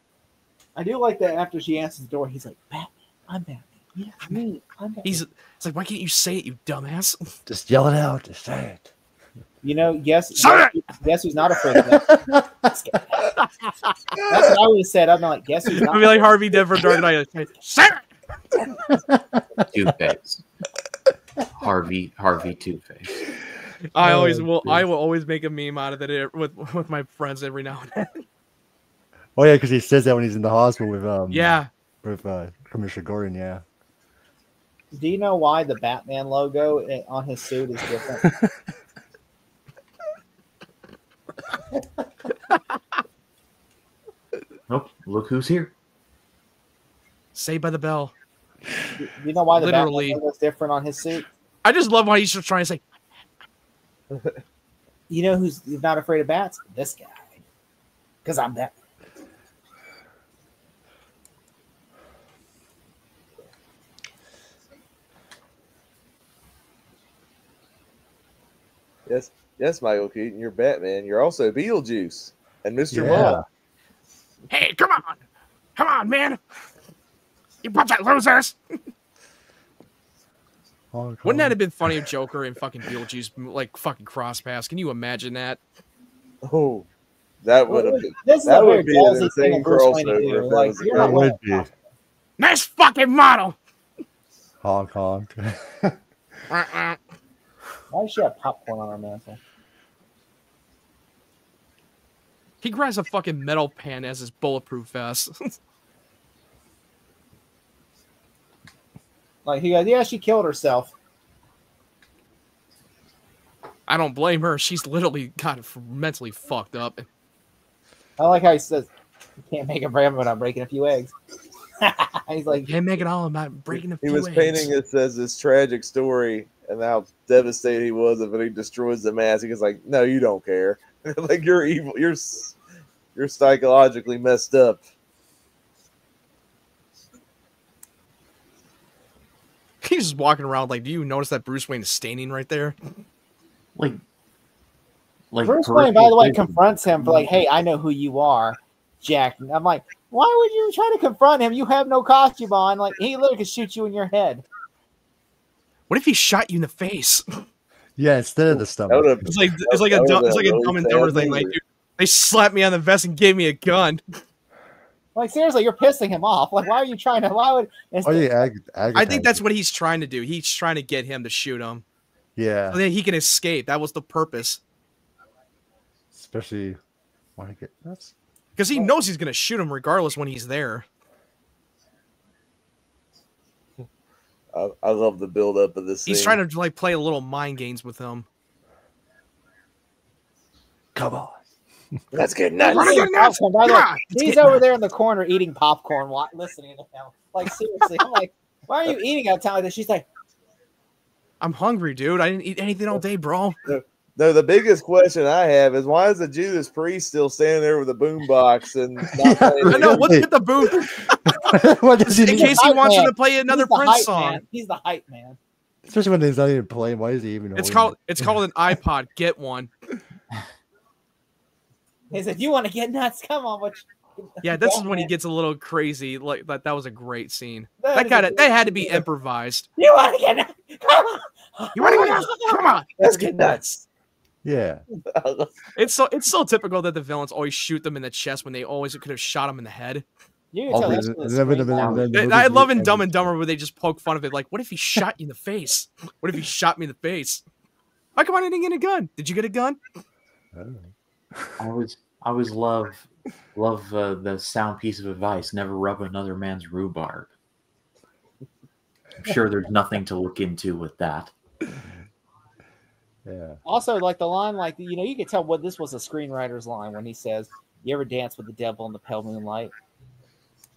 I do like that after she answers the door, he's like, Batman, I'm Batman. Yeah, me, I'm Batman. It's like, why can't you say it, you dumbass? Just yell it out. Just say it. You know, guess who's not afraid of that? That's what I would have said. I'm like, guess who's not. I'd be like Harvey Dent for Dark Knight. Say it! Two-Face. Harvey Two-Face. I will always make a meme out of it with my friends every now and then. Oh yeah, because he says that when he's in the hospital with with Commissioner Gordon. Yeah. Do you know why the Batman logo on his suit is different? Nope. Look who's here. Saved by the Bell. Do you know why the Literally. Batman logo is different on his suit? I just love how he's just trying to say, You know who's not afraid of bats? This guy. Because I'm Batman. Yes, Michael Keaton, you're Batman. You're also Beetlejuice and Mr. Mom. hey, come on, man. You bunch of losers. Wouldn't that have been funny if Joker and fucking Beetlejuice like fucking cross paths? Can you imagine that? Oh, that would have been. This is That a would very be an ballsy thing insane of Bruce Wayne to crossover. do. If that Like, was you're a not That wearing would be. Nice fucking model. Honk honk. Why does she have popcorn on her mantle? He grabs a fucking metal pan as his bulletproof vest. Like, he goes, yeah, she killed herself. I don't blame her. She's literally got mentally fucked up. I like how he says, you can't make a brand without breaking a few eggs. He's like, Can't make it all about breaking a few He was eggs. painting this as this tragic story and how devastated he was if he destroys the mask. He was like, no, you don't care. Like, you're evil. You're psychologically messed up. He's just walking around like, do you notice that Bruce Wayne is staining right there? Like Bruce Wayne, by the way, confronts him for like, hey, I know who you are, Jack. And I'm like, why would you try to confront him? You have no costume on. Like, he literally could shoot you in your head. What if he shot you in the face? Yeah, instead of the stomach. It's like a Dumb and Dumber thing. Like, dude, they slapped me on the vest and gave me a gun. Like, seriously, you're pissing him off. Like, why are you trying to? Why would? I think that's what he's trying to do. He's trying to get him to shoot him. Yeah. So that he can escape. That was the purpose. Especially want to get nuts. Because he knows he's going to shoot him regardless when he's there. I love the build up of this. He's trying to like play a little mind games with him. Come on. Let's get nuts. Popcorn, by the way, he's over there in the corner eating popcorn, listening to him. Like, seriously, I'm like, why are you eating at a time like this? She's like, I'm hungry, dude. I didn't eat anything all day, bro. No, the biggest question I have is why is the Judas Priest still standing there with a boombox and not playing I know, what's with the boom? What does he In need? case he wants him to play another Prince song. Man. He's the hype man. Especially when he's not even playing. Why is he even? It's called an iPod. Get one. He said, "You want to get nuts? Come on!" Yeah, this is when he gets a little crazy. Like that was a great scene. That That had to be improvised. You want to get nuts? Come on! You want to get nuts? Come on! Let's get nuts. Yeah. It's so typical that the villains always shoot them in the chest when they always could have shot him in the head. You can tell that's what the I love in Dumb and Dumber where they just poke fun of it. Like, what if he shot you in the face? What if he shot me in the face? How come I didn't get a gun? Did you get a gun? I don't know. I always love the sound piece of advice: never rub another man's rhubarb. I'm sure there's nothing to look into with that. Yeah. Also, like the line, like you could tell what this was a screenwriter's line when he says, "You ever dance with the devil in the pale moonlight?"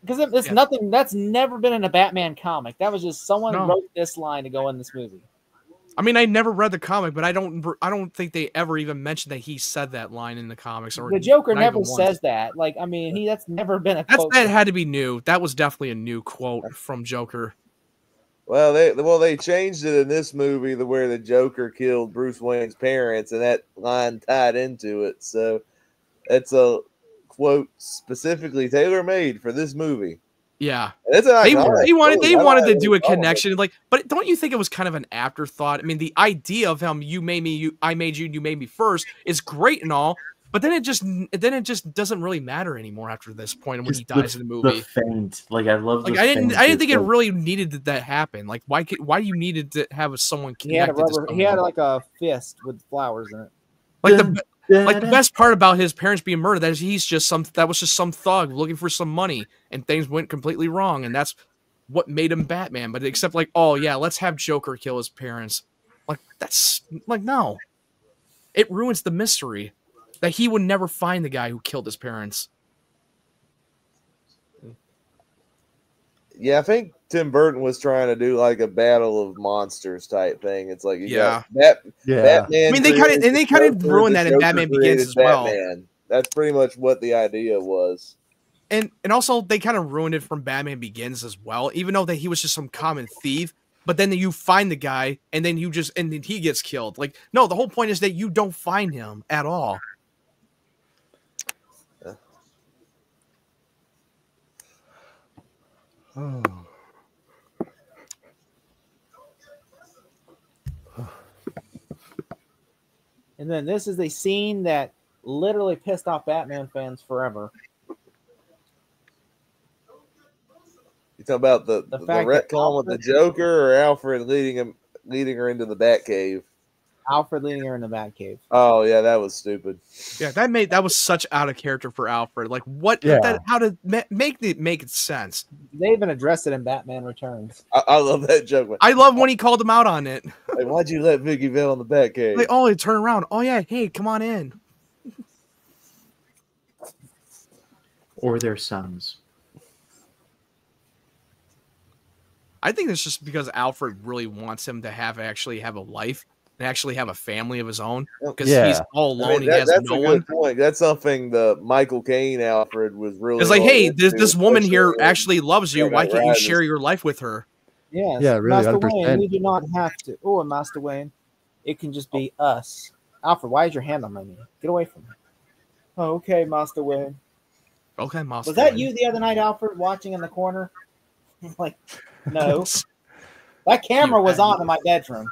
Because it's nothing that's never been in a Batman comic. That was just someone wrote this line to go in this movie. I mean, I never read the comic, but I don't think they ever even mentioned that he said that line in the comics. Or the Joker never says that. Like, I mean, that's never been a quote. That had to be new. That was definitely a new quote from Joker. Well, they changed it in this movie to where the Joker killed Bruce Wayne's parents, and that line tied into it. So it's a quote specifically tailor-made for this movie. Yeah, it's they wanted to do a connection, like, but don't you think it was kind of an afterthought? I mean, the idea of him, you made me, I made you, and you made me first, is great and all, but then it just doesn't really matter anymore after this point when he dies in the movie. The feint, like I love. Like I didn't think it really needed that happen. Like why you needed to have someone connected? He had like a fist with flowers in it. Like the best part about his parents being murdered, that was just some thug looking for some money, and things went completely wrong, and that's what made him Batman. But except like, oh yeah, let's have Joker kill his parents. Like that's like no, it ruins the mystery that he would never find the guy who killed his parents. Yeah, I think Tim Burton was trying to do like a battle of monsters type thing. It's like got Batman. I mean, they kind of ruined that in Batman Begins as well. Batman. That's pretty much what the idea was. And also they kind of ruined it from Batman Begins as well, even though that he was just some common thief. But then you find the guy, and then then he gets killed. Like, no, the whole point is that you don't find him at all. Oh. And then this is a scene that literally pissed off Batman fans forever. You talking about the retcon with the Joker, or Alfred leading her into the Batcave? Alfred leading her in the Batcave. Oh yeah, that was stupid. Yeah, that was such out of character for Alfred. Like what? Yeah. How to make it sense? They even addressed it in Batman Returns. I love that joke. I love when he called him out on it. Like, why'd you let Vicky Vale in the Batcave? Like, oh, he turned around. Oh yeah, hey, come on in. Or their sons. I think it's just because Alfred really wants him to actually have a life and actually have a family of his own, because he's all alone. I mean, that's no a good point. That's something the Michael Caine Alfred was really. It's like, hey, this woman here actually loves you. Why can't you share your life with her? Yes. Yeah, really. Master Wayne, we do not have to. Oh, Master Wayne, it can just be us. Alfred, why is your hand on my knee? Get away from me. Oh, okay, Master Wayne. Okay, Master. Was that Wayne. You the other night, Alfred, watching in the corner? Like, no. That camera was on in my bedroom.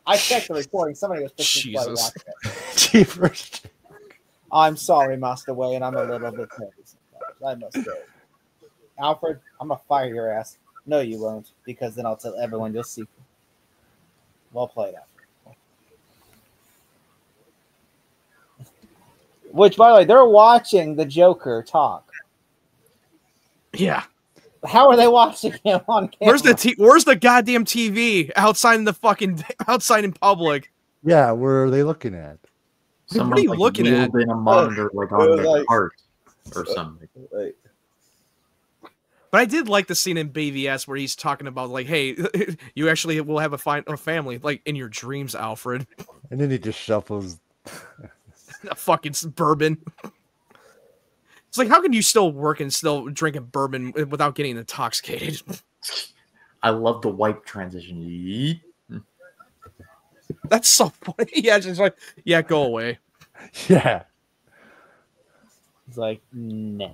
I checked the recording. Somebody was fixing to play watching it. Jeepers. I'm sorry, Master Wayne. I'm a little bit crazy. I must go. Alfred, I'm going to fire your ass. No, you won't, because then I'll tell everyone you'll see. Well played, Alfred. Which, by the way, they're watching the Joker talk. Yeah. How are they watching him on camera? Where's the goddamn TV outside in public? Yeah, where are they looking at? Someone what are you like looking at? wheeled in a monitor like on their like- cart or something. Like, But I did like the scene in BVS where he's talking about like, hey, you actually will have a family like in your dreams, Alfred. And then he just shuffles. A fucking bourbon. It's like, how can you still work and still drinking bourbon without getting intoxicated? I love the wipe transition. Yeet. That's so funny. Yeah, just like, yeah, go away. Yeah. He's like, nah.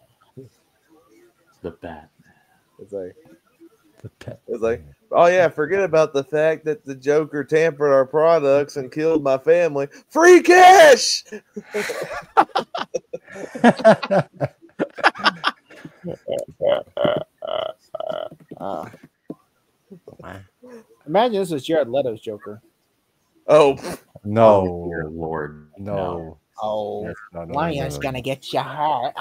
The Batman. it's like, The pet. it's like, oh yeah, forget about the fact that the Joker tampered our products and killed my family. Free cash. Imagine this was Jared Leto's Joker. Oh, No. Dear Lord. No. Oh, Yes, no, no, lion's no. gonna get you hurt.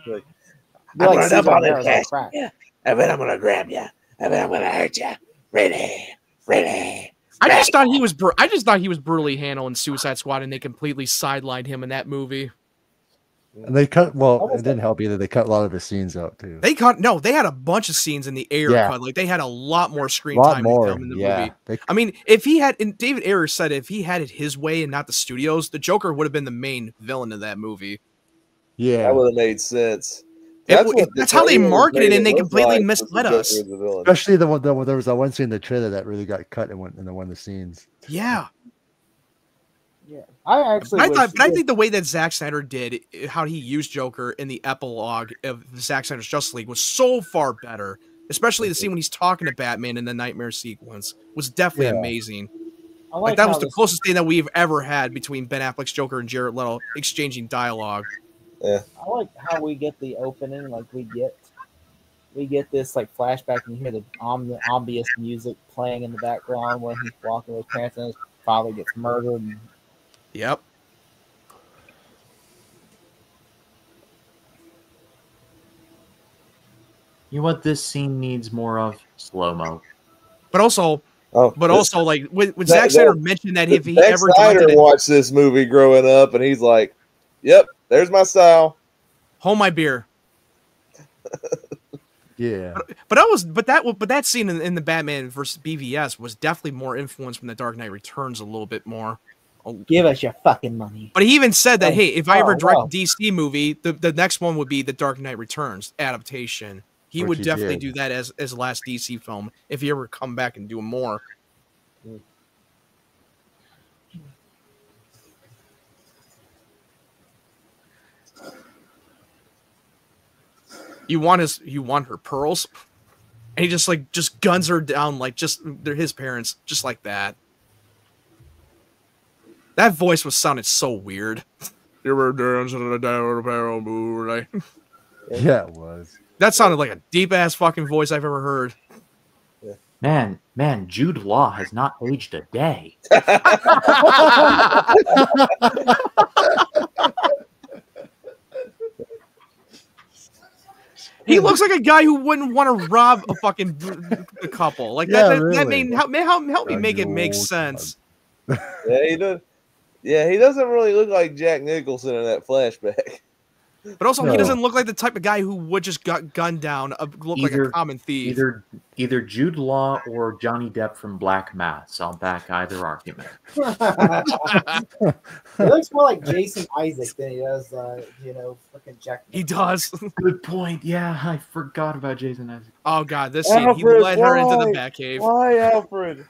Like, Be I'm like gonna Cesar dump all this Ramirez on cash. crack. Yeah. And then I'm gonna grab you. And then I'm gonna hurt you. Really, really. I just thought he was brutally handled in Suicide Squad, and they completely sidelined him in that movie. And they cut. Well, Almost it didn't help either. They cut a lot of his scenes out too. They had a bunch of scenes in the air Yeah. cut. Like they had a lot more A screen lot time more. than him in the Yeah. movie. They, I mean, if he had, and David Ayer said if he had it his way and not the studios, the Joker would have been the main villain of that movie. yeah. That would have made sense. That's how they marketed it, and they completely was the misled Joker us. as the villain. Especially there was that one scene in the trailer that really got cut in one of the scenes. Yeah. Yeah, I actually. I wish- think the way that Zack Snyder did, how he used Joker in the epilogue of Zack Snyder's Justice League was so far better. Especially the scene when he's talking to Batman in the nightmare sequence was definitely Yeah. amazing. I Like that how was the this- closest thing that we've ever had between Ben Affleck's Joker and Jared Leto exchanging dialogue. I like how we get the opening. Like we get this like flashback, and you hear the obvious music playing in the background when he's walking with his parents, and his father gets murdered. And Yep. You know what this scene needs more of? Slow-mo. But also, Oh, like when that- Zack Snyder that- mentioned that if he Zack ever Snyder directed it, watched this movie growing up, and he's like, "Yep, there's my style." hold my beer. Yeah. But that scene in the Batman versus BVS was definitely more influenced from The Dark Knight Returns a little bit more. give us your fucking money. But he even said that, Oh, hey, if I ever direct wow. a DC movie, the next one would be The Dark Knight Returns adaptation. He Which would he definitely did. do that as the last DC film if he ever come back and do more. You want her pearls? And he just guns her down like they're his parents, just like that. That voice was sounded so weird. You were dancing in the barrel moonlight. Yeah, it was. That sounded like a deep ass fucking voice I've ever heard. Man, Jude Law has not aged a day. He looks like a guy who wouldn't want to rob a fucking a couple. Like Yeah, that really. mean help me make it make Old sense. Yeah, he does. Yeah, he doesn't really look like Jack Nicholson in that flashback. But also, he No. doesn't look like the type of guy who would just gun down, look like a Either- common thief. Either Jude Law or Johnny Depp from Black Mass. I'll back either argument. He looks more like Jason Isaac than he does, freaking Jack. He does. Good point. Yeah, I forgot about Jason Isaac. Oh god, this scene. He Alfred, led her into the why? Batcave. Why, Alfred?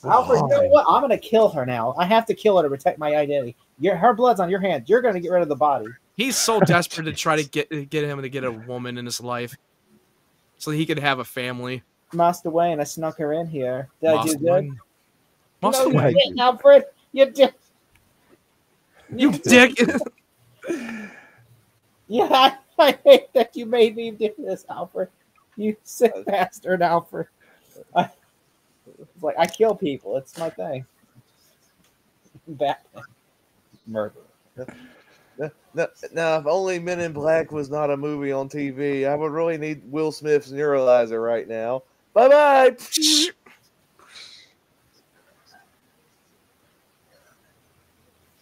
Alfred, you know what? I'm gonna kill her now. I have to kill her to protect my identity. Her blood's on your hands. You're gonna get rid of the body. He's so desperate to try to get him to get a woman in his life, so that he could have a family. Master Wayne, I snuck her in here. Did I do Master good? Wayne. Master No, you Wayne. didn't, Alfred. You did. You dick. Yeah, I hate that you made me do this, Alfred. You sick bastard, Alfred. It's like I kill people. It's my thing. Batman. Murder. Now, if only Men in Black was not a movie on TV, I would really need Will Smith's neuralizer right now. Bye bye.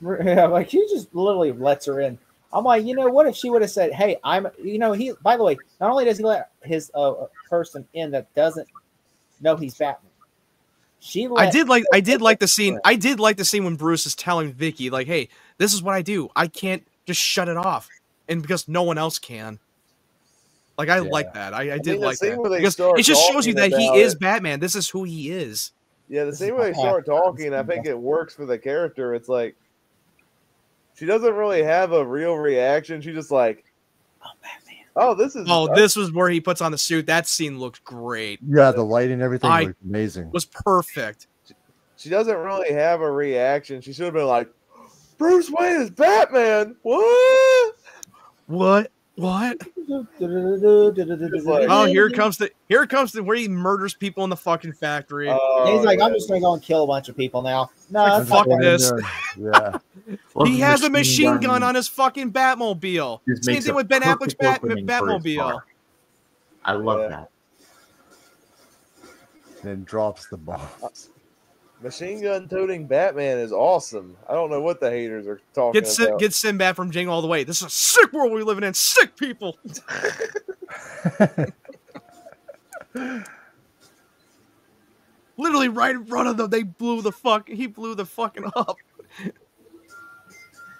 Yeah, like he just literally lets her in. I'm like, what if she would have said, "Hey, he." By the way, not only does he let his person in that doesn't know he's Batman, I did like the scene. I did like the scene when Bruce is telling Vicky, like, "Hey, this is what I do. I can't just shut it off," and because no one else can. Like, I like that. I did like that because it just shows you that he is Batman. This is who he is. Yeah, the same way they start talking, I think it works for the character. It's like she doesn't really have a real reaction. She's just like, "Oh, Batman." Oh, this is. Oh, this was where he puts on the suit. That scene looked great. Yeah, the lighting and everything looked amazing. Was perfect. She doesn't really have a reaction. She should have been like, Bruce Wayne is Batman. What? What? Like, oh, here comes the where he murders people in the fucking factory. He's like, I'm just gonna go and kill a bunch of people now. No, like, fuck this. Yeah. He has a machine gun on his fucking Batmobile. Same thing with Ben Affleck's Batmobile. I love that. Then drops the bombs. Machine gun toting Batman is awesome. I don't know what the haters are talking about. Get Sinbad from Jingle All the Way. This is a sick world we're living in. Sick people. Literally right in front of them, he blew the fucking up.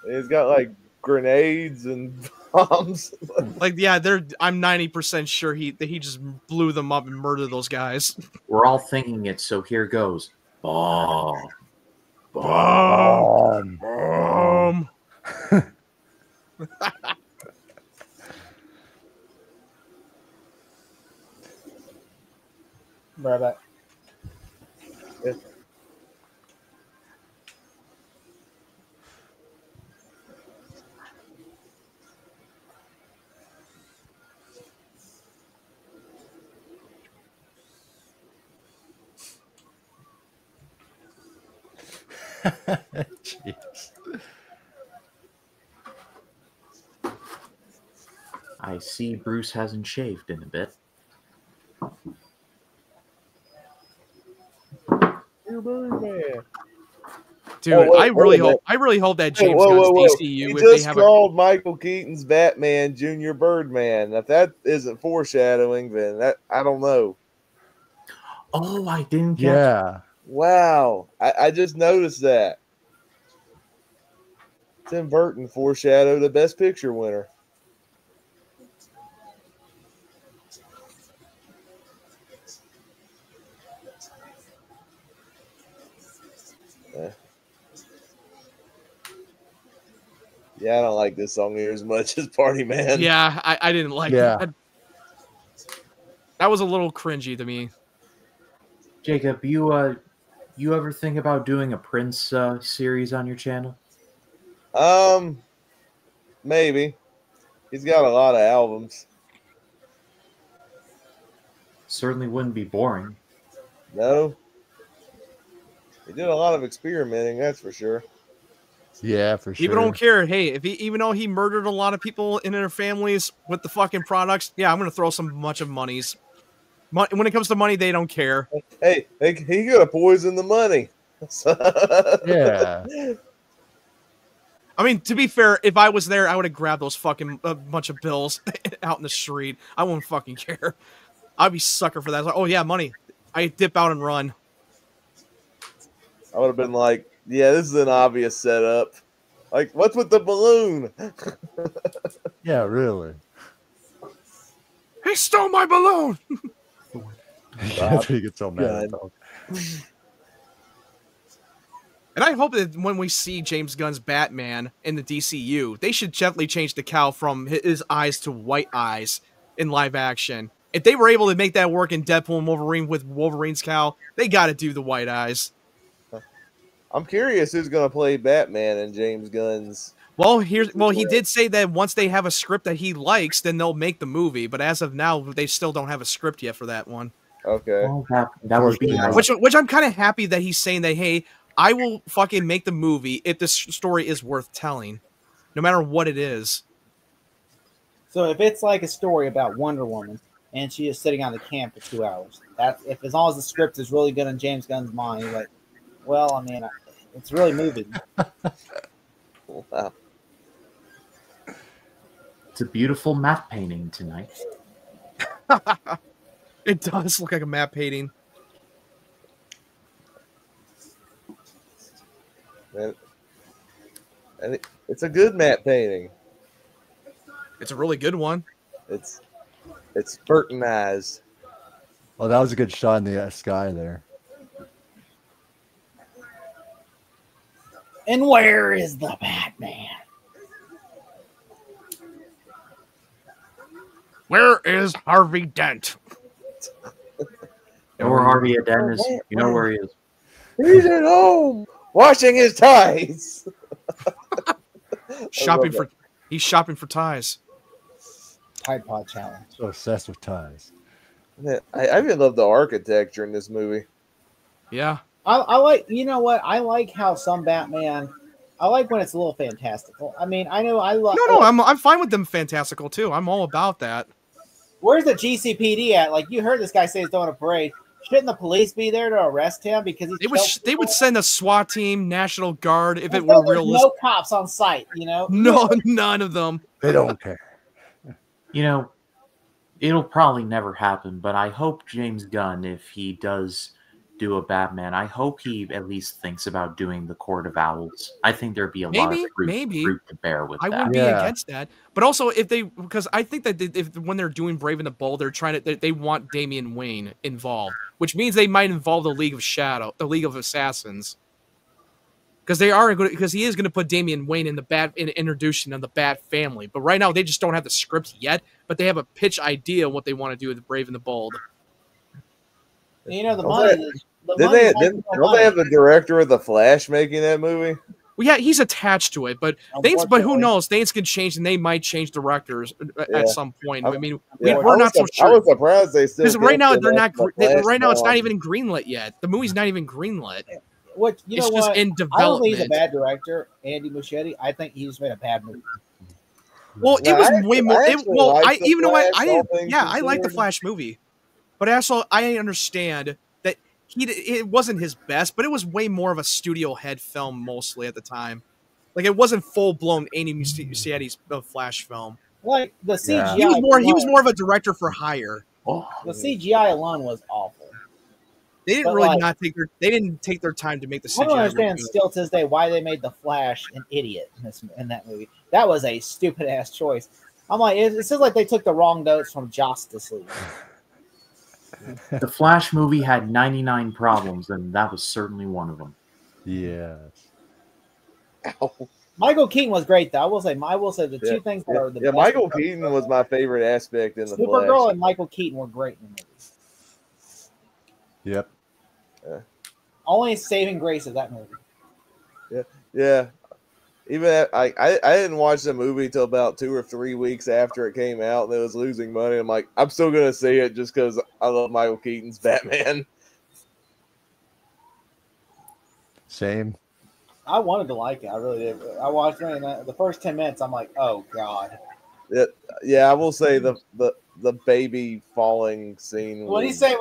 He's got like grenades and bombs. Like, yeah, I'm 90% sure he just blew them up and murdered those guys. We're all thinking it, so here goes. Bomb. Bomb. Bomb. Right back. Jeez. I see Bruce hasn't shaved in a bit. Dude, I really hope that James Gunn's DCU. He just called Michael Keaton's Batman Junior Birdman. If that isn't foreshadowing, then I don't know. Oh, I didn't get. Yeah. Wow, I just noticed that. Tim Burton foreshadowed the Best Picture winner. Yeah, I don't like this song here as much as Party Man. Yeah, I didn't like that. That was a little cringy to me. Jacob, you ever think about doing a Prince series on your channel? Maybe. He's got a lot of albums. Certainly wouldn't be boring. No. He did a lot of experimenting, that's for sure. Yeah, for sure. Even don't care. Hey, even though he murdered a lot of people in their families with the fucking products, yeah, I'm gonna throw some bunch of monies. When it comes to money, they don't care. Hey, he could have poisoned the money. Yeah. I mean, to be fair, if I was there, I would have grabbed those fucking bunch of bills out in the street. I wouldn't fucking care. I'd be sucker for that. Like, oh yeah, money. I dip out and run. I would have been like, yeah, this is an obvious setup. Like, what's with the balloon? Yeah, really. He stole my balloon. That's why you get so mad. And I hope that when we see James Gunn's Batman in the DCU, they should gently change the cowl from his eyes to white eyes in live action. If they were able to make that work in Deadpool and Wolverine with Wolverine's cowl, they got to do the white eyes. I'm curious who's going to play Batman in James Gunn's. Well, he did say that once they have a script that he likes, then they'll make the movie. But as of now, they still don't have a script yet for that one. Okay. Well, that would be nice. Which I'm kind of happy that he's saying that, hey, I will fucking make the movie if the story is worth telling. no matter what it is. So if it's like a story about Wonder Woman and she is sitting on the camp for 2 hours, that's if as long as the script is really good in James Gunn's mind, he's like, well, I mean, it's really moving. Wow. It's a beautiful matte painting tonight. It does look like a map painting. And it's a good matte painting. It's a really good one. It's scrutinized. Well, that was a good shot in the sky there. And where is the Batman? Where is Harvey Dent? Or Harvey Dent is, you know where he is. He's at home washing his ties. He's shopping for ties. Tide Pod Challenge. So obsessed with ties. Man, I even love the architecture in this movie. Yeah. I like, you know what? I like how some Batman. I like when it's a little fantastical. I mean, I know I love. No, I'm fine with them fantastical too. I'm all about that. Where's the GCPD at? Like, you heard this guy say he's throwing a parade. Shouldn't the police be there to arrest him because he's? They would send a SWAT team, National Guard, if it were were realistic. No cops on site, you know. No, none of them. They don't care. You know, it'll probably never happen, but I hope James Gunn, if he does do a Batman, I hope he at least thinks about doing the Court of Owls. I think there'd be a lot of fruit to bear with that. I wouldn't be against that. But also, because I think that if when they're doing Brave and the Bold, they're trying to they want Damian Wayne involved, which means they might involve the League of Assassins. Because he is going to put Damian Wayne in the introduction of the Bat family. But right now, they just don't have the script yet. But they have a pitch idea of what they want to do with the Brave and the Bold. You know, the money. Don't they have the director of The Flash making that movie? Well, yeah, he's attached to it, but who knows? Things can change, and they might change directors at some point. I mean, we're not so sure. I was surprised they still. Because right now they're not. Right now, it's not even greenlit yet. The movie's not even greenlit. It's just in development. I don't think he's a bad director, Andy Muschietti. I think he just made a bad movie. Well, it was way more. I like the Flash movie, but also I understand that it wasn't his best, but it was way more of a studio head film mostly at the time. Like, it wasn't full blown Andy Muschietti's Flash film. Like the CGI, he was more of a director for hire. The CGI alone was awful. They didn't they didn't take their time to make the CGI. I don't understand still to this day why they made the Flash an idiot in that movie. That was a stupid ass choice. I'm like, it seems like they took the wrong notes from Justice League. The Flash movie had 99 problems, and that was certainly one of them. Yes. Michael Keaton was great, though. I will say the two things that are the best. Michael Keaton was my favorite aspect in the Flash. Supergirl and Michael Keaton were great in the movie. Yep. Only saving grace of that movie. Yeah. Even I didn't watch the movie till about 2 or 3 weeks after it came out, and it was losing money. I'm like, I'm still gonna see it just because I love Michael Keaton's Batman. Same. I wanted to like it. I really did. I watched it, and the first 10 minutes, I'm like, oh god. Yeah, I will say the baby falling scene. What do you say?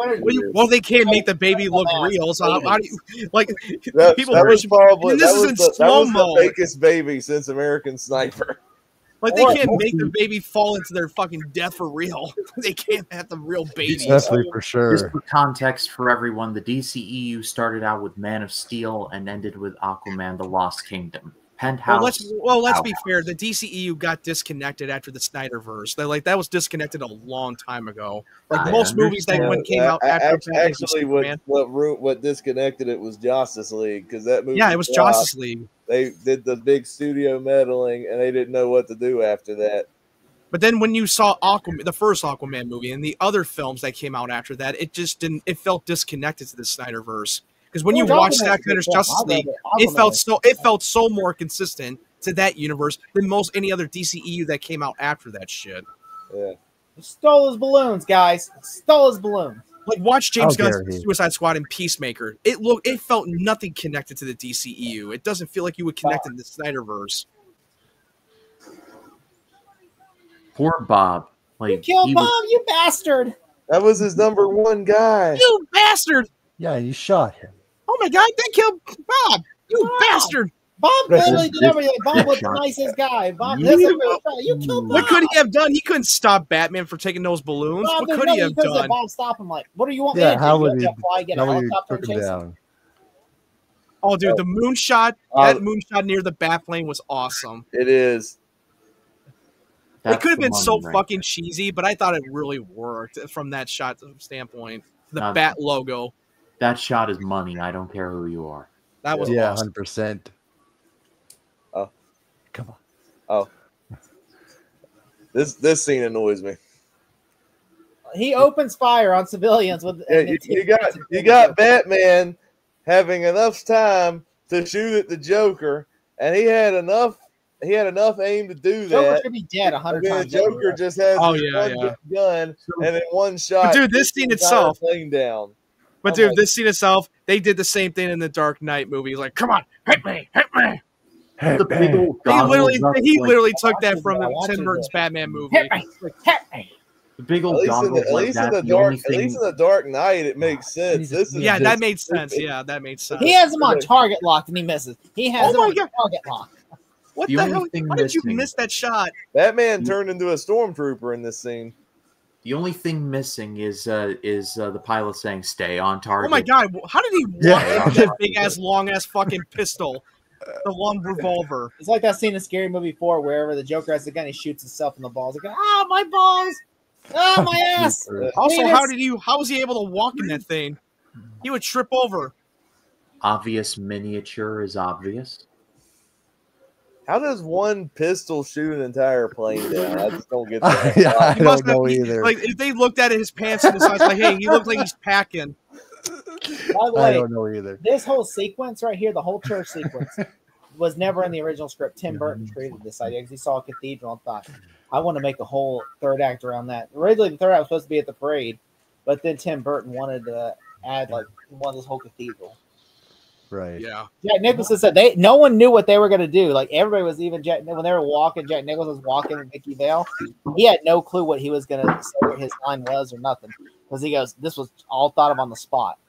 Well, they can't make the baby look real. So how do you like? People that was probably this is in slow mo. The fakest baby since American Sniper. Like, they can't make the baby fall into their fucking death for real. They can't have the real baby. Definitely, for sure. Just for context for everyone, the DCEU started out with Man of Steel and ended with Aquaman: The Lost Kingdom. Penthouse. Let's be fair. The DCEU got disconnected after the Snyderverse. That was disconnected a long time ago. Like, most movies that came out after actually, what disconnected it was Justice League, because that movie. Yeah, it was Justice League. They did the big studio meddling, and they didn't know what to do after that. But then when you saw the first Aquaman movie and the other films that came out after that, it just didn't. It felt disconnected to the Snyderverse. Because when you watch Zack Snyder's Justice League, it felt so more consistent to that universe than most any other DCEU that came out after that shit. Yeah, stole his balloons, guys. Stole his balloons. Like, watch James Gunn's Suicide Squad and Peacemaker. It felt nothing connected to the DCEU. It doesn't feel like you would connect in the Snyderverse. Poor Bob. You Like killed he Bob, was, you bastard! That was his number one guy. You bastard! Yeah, you shot him. Oh my god, they killed Bob! You Bob! bastard! Bob literally did everything. Bob was the Shot. nicest guy. Bob, that's You- what you killed Bob. What could he have done? He couldn't stop Batman from taking those balloons. Bob, What there's could he nothing have because done? Bob stopped him. Like, what do you want Yeah, me to how do? would You he? fly, get a How would he helicopter took and him chase him? down? Oh, dude, the moonshot, Uh, that moonshot near the Batplane was awesome. It is. It could have the been so money right fucking cheesy, but I thought it really worked from that shot standpoint. The Now, Bat logo. That shot is money. I don't care who you are. That was Yeah, awesome. 100%. Oh. Come on. Oh. This scene annoys me. He opens fire on civilians with. Yeah, you got Batman having enough time to shoot at the Joker, and he had enough aim to do Joker that. should be dead 100 And then times. the Joker just has Oh, this yeah, one yeah. gun, and in one shot, But dude, this takes the scene entire itself- plane down. But I'm dude, like- this scene itself, they did the same thing in the Dark Knight movie. He's like, come on, hit me, hit me. Hey, The big old He goggles literally, up, he like, literally took that watches from that, the watches Tim Burton's it. Batman movie. Hit me, hit me. the big At old least, in goggles the, at, like least that. in the The dark, only at least thing, in the Dark Knight, it makes sense. This is Yeah, just- that made sense. Yeah, that made sense. He has him on target lock and he misses. He has Oh him my on God. target lock. What The the only hell? thing How did you missing- miss that shot? Batman turned into a stormtrooper in this scene. the only thing missing is the pilot saying "Stay on target." Oh my god! How did he walk Yeah. into that big ass, long ass fucking pistol, the long revolver? It's like that scene in Scary Movie 4 wherever the Joker has the gun, he shoots himself in the balls. Like, ah, my balls! Ah, my ass! Also, Penis. how was he able to walk in that thing? He would trip over. Obvious miniature is obvious. How does one pistol shoot an entire plane down? I just don't get that. Yeah, I He must don't know have- either. Like if they looked at his pants and decided, like, hey, he looked like he's packing. By the I way, don't know either. this whole sequence right here, the whole church sequence, was never in the original script. Tim Burton created this idea because he saw a cathedral and thought, I want to make a whole third act around that. Originally, the third act was supposed to be at the parade, but then Tim Burton wanted to add, like, he wanted this whole cathedral. Right. Yeah. Jack Nicholson said no one knew what they were going to do. Like, everybody was even when they were walking, Jack Nicholson was walking with Mickey Vale. He had no clue what he was going to say, what his line was or nothing. Because he goes, this was all thought of on the spot.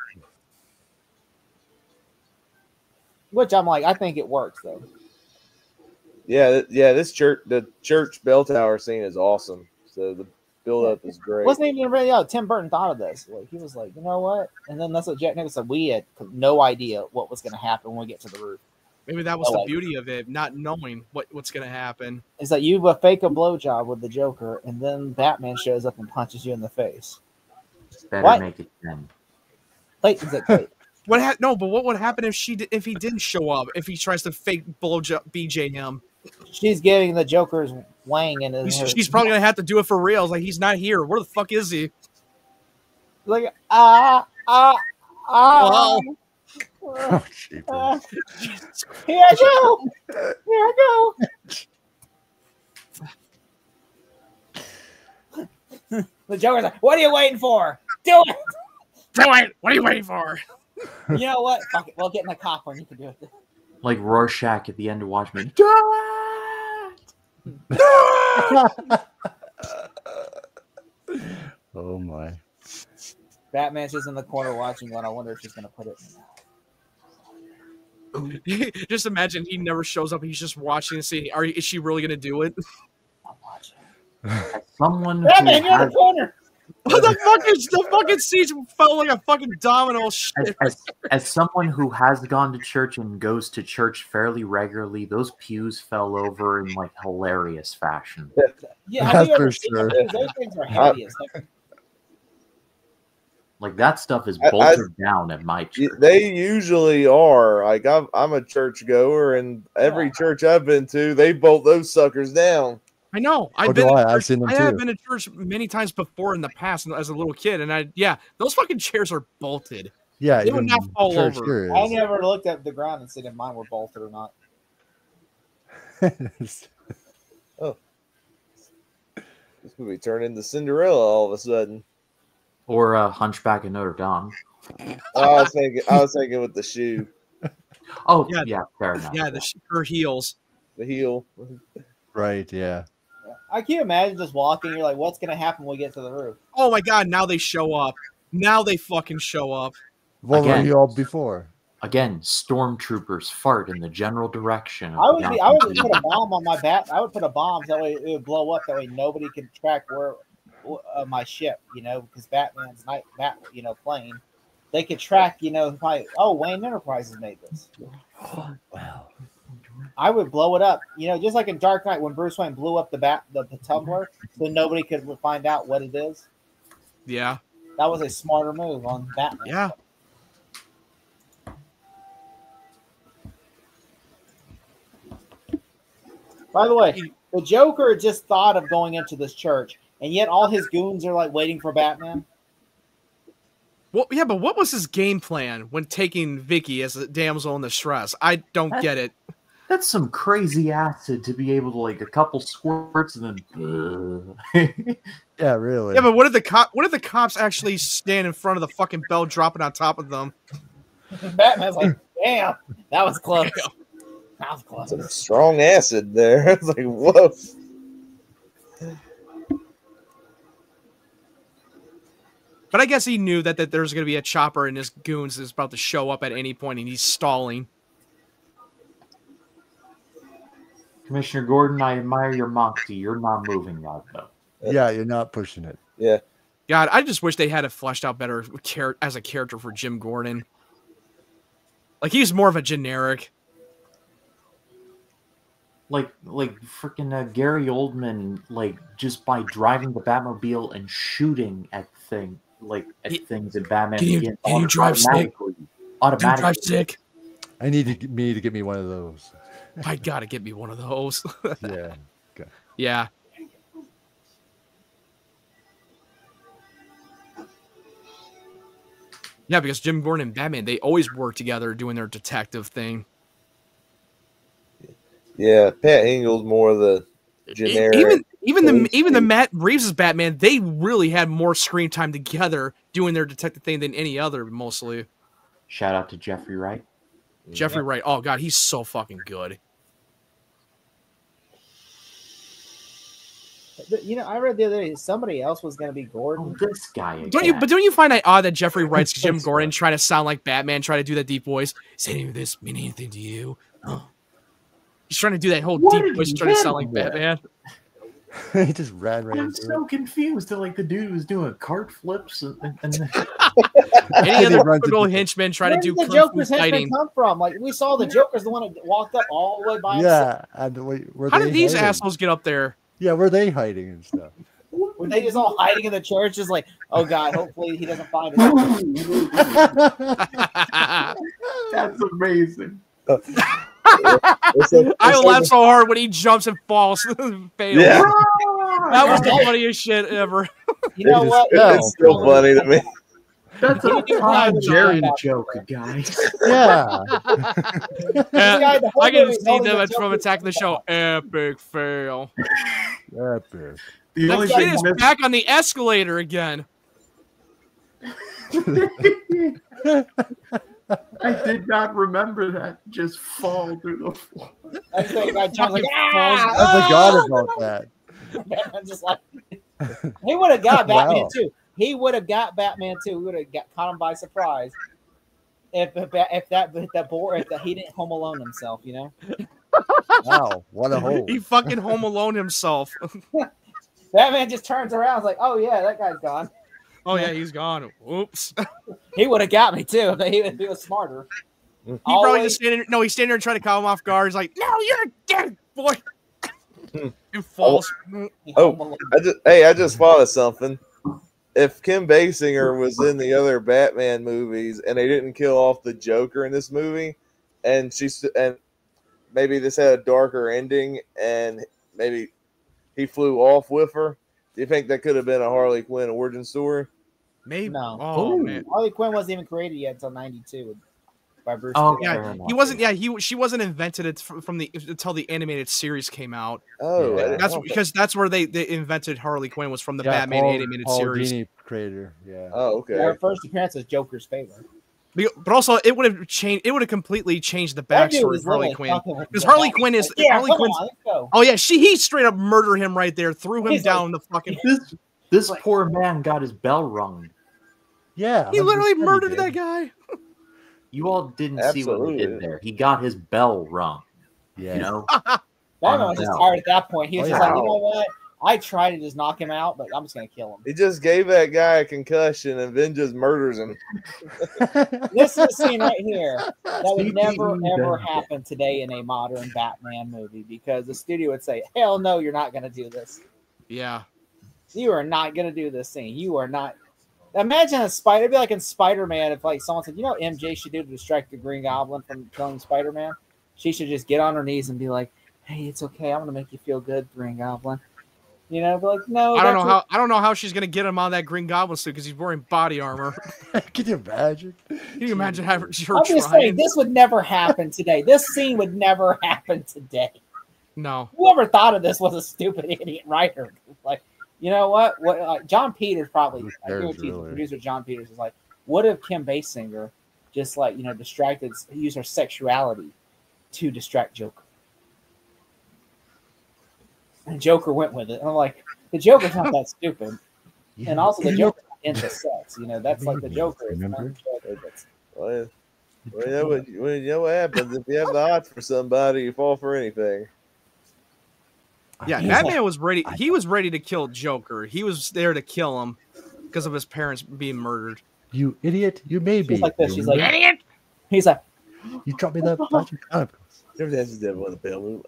Which I'm like, I think it works, though. Yeah. This church, the church bell tower scene is awesome. So the build up is great. Wasn't even really Tim Burton thought of this. Like, he was like, you know what? And then that's what Jack Nicholson said. We had no idea what was going to happen when we get to the roof. Maybe that was I the like beauty of it, not knowing what's going to happen. It's like you fake a blowjob with the Joker, and then Batman shows up and punches you in the face. Better What? make it 10. Clayton's like, wait, But what would happen if if he didn't show up? If he tries to fake blowjob BJ him, she's getting the Joker's wang in his. she's probably gonna have to do it for real. It's like he's not here. Where the fuck is he? like Wow. Oh, jeepers. Here I go. Here I go. The Joker's like, what are you waiting for? Do it. Do it. What are you waiting for? You know what? Fuck it. We'll get in the cop when you can do it. Like Rorschach at the end of Watchmen. Oh my. Batman's just in the corner watching one. I wonder if she's going to put it in the mouth. Just imagine he never shows up. He's just watching and seeing, is she really gonna do it? I'm watching. As someone who Batman, you're in has, the corner. the fucking seats fell like a fucking domino. Shit. as someone who has gone to church and goes to church fairly regularly, those pews fell over in like hilarious fashion. Yeah, have That's you ever for seen sure. those? Those things are heavy as heck. Like that stuff is I- bolted down at my church. They usually are. Like I'm a church goer, and every church I've been to, they bolt those suckers down. I know. Oh, do I? I've seen them I have too. been to church many times before in the past as a little kid, and those fucking chairs are bolted. Yeah, They would even not fall church over. here I is. never looked at the ground and seen if mine were bolted or not. This movie turned into Cinderella all of a sudden. Or Hunchback of Notre Dame. I was thinking with the shoe, Oh, Yeah. yeah, fair enough. Yeah, her heels. the heel. Right, yeah. I can't imagine just walking. You're like, what's gonna happen when we get to the roof? Oh my god! Now they show up. Now they fucking show up. What were Again. you all before? Again, stormtroopers fart in the general direction. I would put a bomb on my bat. I would put a bomb that way it would blow up. That way nobody could track where my ship. Because Batman's plane. They could track. Wayne Enterprises made this. Wow. I would blow it up. Just like in Dark Knight when Bruce Wayne blew up the tumbler, so nobody could find out what it is. Yeah. That was a smarter move on Batman. Yeah. By the way, the Joker just thought of going into this church, and yet all his goons are like waiting for Batman. Well, yeah, but what was his game plan when taking Vicky as a damsel in distress? I don't get it. That's some crazy acid to be able to like a couple squirts and then. Yeah, really. Yeah, but what if the cops actually stand in front of the fucking bell, dropping on top of them? Batman's like, damn, that was close. That was close. Some strong acid there. It's like, whoa. But I guess he knew that there's going to be a chopper and his goons is about to show up at any point, and he's stalling. Commissioner Gordon, I admire your moxie. You're not moving that though. Yeah, you're not pushing it. Yeah. God, I just wish they had a fleshed out better as a character for Jim Gordon. Like, he's more of a generic. Like freaking Gary Oldman, like just by driving the Batmobile and shooting at things in Batman. Can you drive stick? Automatically. Drive stick. I need me to get me one of those. I gotta get me one of those. Yeah. Okay. Yeah. Yeah, because Jim Gordon and Batman, they always work together doing their detective thing. Yeah, Pat Hingle's more the generic. Even the Matt Reeves' Batman, they really had more screen time together doing their detective thing than any other, mostly. Shout out to Jeffrey Wright. Jeffrey Wright. Oh god, he's so fucking good. I read the other day somebody else was going to be Gordon. Oh, this guy again. Don't you find that odd that Jeffrey Wright's Jim Gordon trying to sound like Batman, try to do that deep voice? Is any of this mean anything to you? Oh. He's trying to do that whole deep voice, trying to sound like Batman. He just ran right I'm into so confused that like the dude was doing cart flips and any other typical henchman trying to do the kung fu Joker's fighting. henchman come from? Like, we saw the Joker's the one that walked up all the way by himself. Yeah. And How did these assholes get up there? Yeah, were they hiding and stuff? Were they just all hiding in the church, just like, oh god, hopefully he doesn't find us. That's amazing. I laugh so hard when he jumps and falls. Fails. Yeah. That was the funniest shit ever. You know what? It's still funny to me. That's a Tom Jerry joke, guys. Yeah. I can see them from Attack the Show. Epic fail. Epic. The only The kid thing is back on the escalator again. I did not remember that. Just fall through the floor. I think I jumped like, I forgot about that. Batman just like he would have got Batman Wow. too. He would have got Batman too. We would have caught him by surprise if he didn't Home Alone himself. Wow, what a hole. He fucking Home Alone himself. Batman just turns around, like, oh yeah, that guy's gone. Oh yeah, he's gone. Oops. He would have got me too if he was smarter. He probably just standing. No, he's standing there trying to call him off guard. He's like, "No, you're dead, boy." And falls. Oh, I just thought of something. If Kim Basinger was in the other Batman movies and they didn't kill off the Joker in this movie, and maybe this had a darker ending, and maybe he flew off with her, do you think that could have been a Harley Quinn origin story? Maybe. No. Oh man. Harley Quinn wasn't even created yet until '92 by Bruce. Oh, Timm. Yeah, he wasn't. Yeah, she wasn't invented until the animated series came out. Oh, Yeah. That's where they invented Harley Quinn was from the Yeah, Batman animated Paul series. Dini creator. Yeah. Oh, okay. Her first appearance was Joker's favorite. But also, it would have changed. It would have completely changed the That dude backstory was of Harley literally Quinn. fucking with Because the Harley back. Quinn is Like, yeah, Harley come Quinn's. on, let's go. Oh yeah, he straight up murdered him right there. Threw him He's down the fucking. This poor man got his bell rung. Yeah, He literally 100% he murdered did. that guy. You all didn't see what he Absolutely. did there. He got his bell rung. Yeah. You know, Batman was just Bell. tired at that point. He was Oh, just yeah. like, you know what? I tried to just knock him out, but I'm just gonna kill him. He just gave that guy a concussion and then just murders him. This is a scene right here that would Sneaky never ever bastard. happen today in a modern Batman movie because the studio would say, "Hell no, you're not gonna do this. Yeah. You are not gonna do this scene. You are not." Imagine a spider. It'd be like in Spider-Man if like someone said, "You know what MJ should do to distract the Green Goblin from killing Spider-Man? She should just get on her knees and be like, hey, it's okay. I'm gonna make you feel good, Green Goblin." You know, be like, no, I don't know how she's gonna get him on that Green Goblin suit because he's wearing body armor. Can you imagine? Can you imagine having her I'm just trying? saying, this would never happen today. This scene would never happen today. No. Whoever thought of this was a stupid idiot writer. Like, you know what? John Peters probably, Who I cares, guarantee the really? producer John Peters is like, what if Kim Basinger just like, distracted, use her sexuality to distract Joker? And Joker went with it. And I'm like, the Joker's not that stupid. Yeah, And also the idiot. Joker's not into sex. That's like the Joker. Is Remember? Well, you know what happens if you have the hots for somebody, you fall for anything. Yeah, He's Batman was ready. He was ready to kill Joker. He was there to kill him because of his parents being murdered. You idiot! You may be. She's like this. You She's like, remember? Idiot! he's like, You dropped me that plastic comic books. Never has the devil in the pale moon.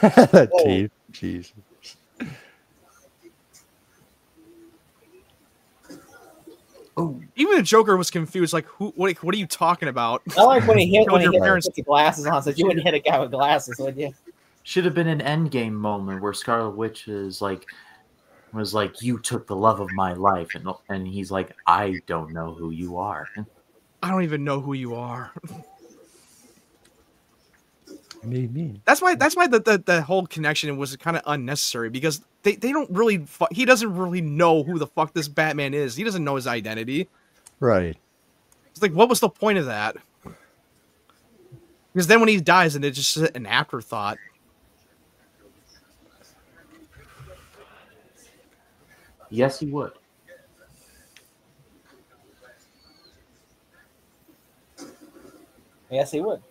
That teeth. Jeez. oh, Even the Joker was confused. Like, what are you talking about? I like when he hit Killed your parents. the glasses on. Says you wouldn't hit a guy with glasses, would you? should have been an Endgame moment where Scarlet Witch was like, you took the love of my life, and he's like, I don't know who you are. I don't even know who you are. Me. That's why the whole connection was kind of unnecessary because they don't really he doesn't really know who the fuck this Batman is. He doesn't know his identity. Right. It's like, what was the point of that? Because then when he dies, and it's just an afterthought. Yes, he would. Yes, he would.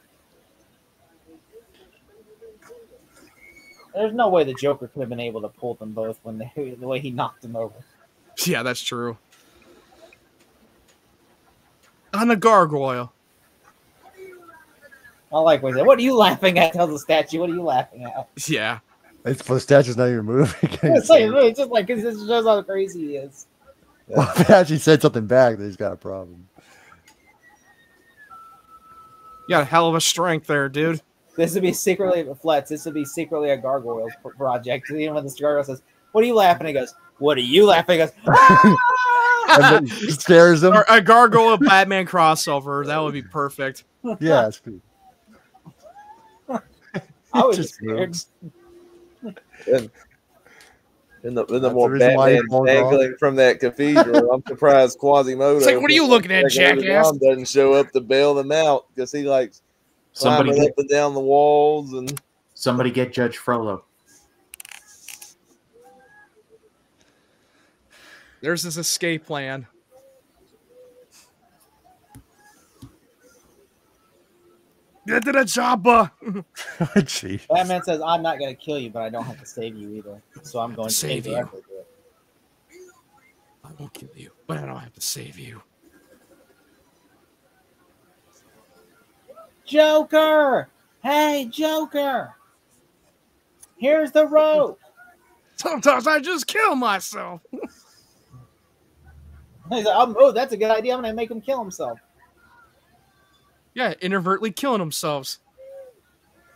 There's no way the Joker could have been able to pull them both when the way he knocked them over. Yeah, that's true. On the gargoyle. I like when he said, "What are you laughing at?" Tells the statue, "What are you laughing at?" Yeah. It's for the statue's not even moving. It's just like, 'cause this shows how crazy he is. Well, if he actually said something back, then he's got a problem. You got a hell of a strength there, dude. This would be secretly Fletch. This would be secretly a gargoyle project. Even when this gargoyle says, "What are you laughing?" He goes, "What are you laughing?" He goes, And then he scares him. Or a gargoyle Batman crossover. That would be perfect. Yeah, it's good. I was Just scared. moves. In the the more reason why he Batman falls dangling from that cathedral, I'm surprised Quasimodo. It's like, what are you looking at, jackass? Doesn't show up to bail them out because he likes Somebody climbing get, up and down the walls and somebody get Judge Frollo. There's his escape plan. Get to the chopper. Jeez. Batman says, "I'm not going to kill you, but I don't have to save you either. So I'm going to Save take the you. effort to do it." I won't kill you, but I don't have to save you. Joker! Hey, Joker! Here's the rope. Sometimes I just kill myself. He's like, "Oh, that's a good idea. I'm going to make him kill himself." Yeah, inadvertently killing themselves.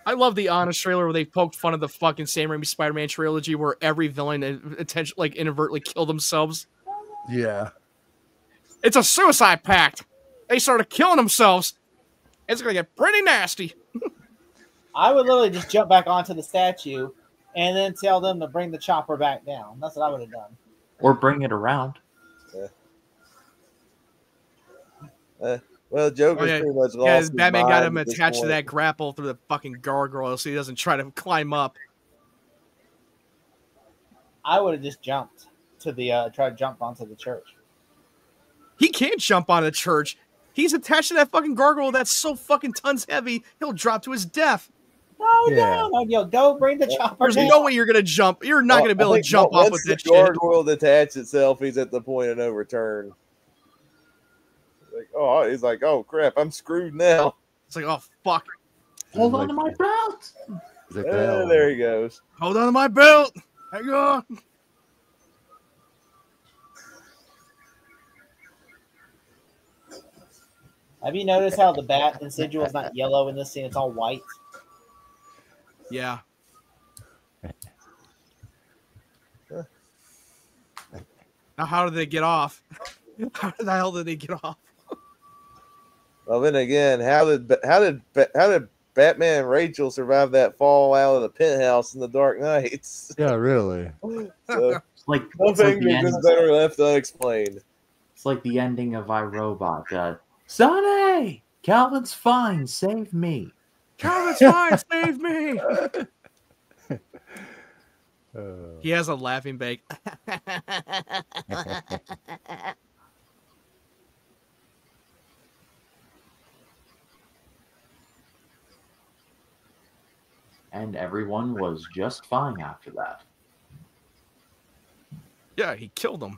I love the Honest trailer where they poked fun of the fucking Sam Raimi Spider-Man trilogy where every villain inadvertently killed themselves. Yeah. It's a suicide pact. They started killing themselves. It's gonna get pretty nasty. I would literally just jump back onto the statue and then tell them to bring the chopper back down. That's what I would have done. Or bring it around. Well, Joker's pretty much lost his Batman got mind him at this attached to point. that grapple through the fucking gargoyle so he doesn't try to climb up. I would have just jumped to the try to jump onto the church. He can't jump on a church. He's attached to that fucking gargoyle that's so fucking tons heavy, he'll drop to his death. No, yo, go bring the chopper. There's down. no way you're gonna jump. You're not gonna be able to jump off with that shit. Once the gargoyle detached itself, he's at the point of no return. He's like, oh crap, I'm screwed now. It's like, oh fuck. Hold on to my belt. There he goes. Hold on to my belt. Hang on. Have you noticed how the bat insignia is not yellow in this scene? It's all white. Yeah. Now, how did they get off? How the hell did they get off? Well, then again, how did Batman and Rachel survive that fall out of the penthouse in the Dark Knights? Yeah, really. So, Like some things are just better left unexplained. It's like the ending of iRobot. Sonny, Calvin's fine. Save me. Calvin's fine. Save me. He has a laughing bake. And everyone was just fine after that. Yeah, he killed him.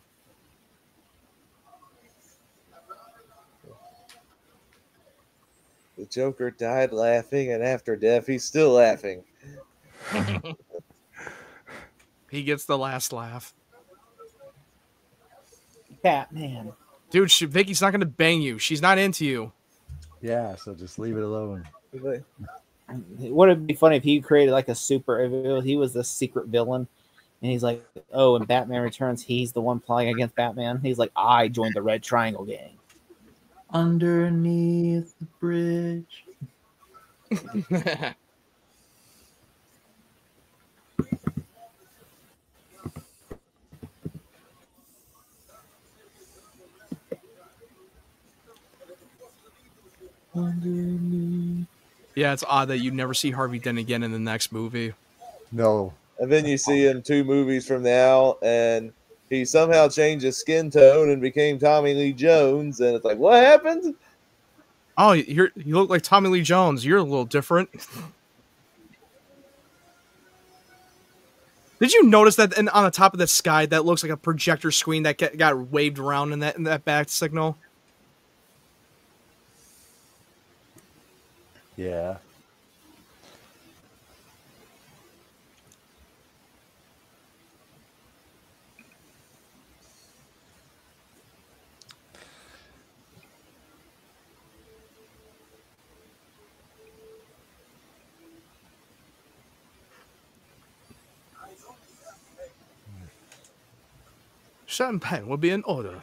The Joker died laughing, and after death, he's still laughing. He gets the last laugh. Batman. Dude, Vicky's not going to bang you. She's not into you. Yeah, so just leave it alone. Would it be funny if he created like a if he was the secret villain and he's like, oh, when Batman returns, he's the one plotting against Batman. He's like, I joined the Red Triangle gang. Underneath the bridge. Underneath. Yeah, it's odd that you never see Harvey Dent again in the next movie. No. And then you see him 2 movies from now, and he somehow changed his skin tone and became Tommy Lee Jones. And it's like, what happened? Oh, you look like Tommy Lee Jones. You're a little different. Did you notice that on the top of the sky that looks like a projector screen that got waved around in that back signal? Yeah. Champagne will be in order.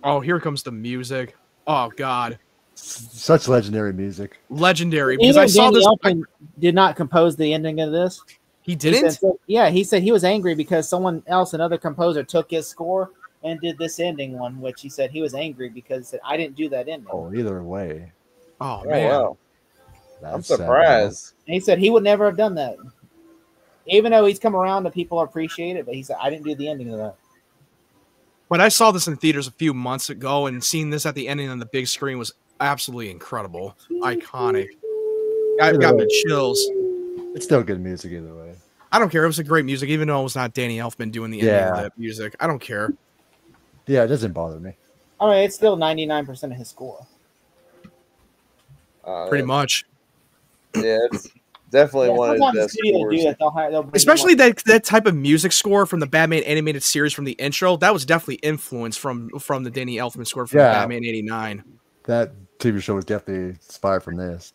Oh, here comes the music. Oh, God. Such legendary music. Legendary. Because I saw this. Did not compose the ending of this. He didn't? He said he was angry because someone else, another composer, took his score and did this ending one, which he said he was angry because he said, I didn't do that ending. Oh, either way. Oh, man. Wow. That's I'm surprised. And he said he would never have done that. Even though he's come around and people appreciate it, but he said, I didn't do the ending of that. When I saw this in theaters a few months ago and seeing this at the ending on the big screen was absolutely incredible. Iconic. I've got the chills. It's still good music either way. I don't care. It was a great music, even though it was not Danny Elfman doing the ending of that music. I don't care. Yeah, it doesn't bother me. I mean, it's still 99% of his score. Pretty much. Yeah, it's definitely one of the best scores. Especially that type of music score from the Batman animated series from the intro. That was definitely influenced from the Danny Elfman score from Batman '89. That TV show was definitely inspired from this.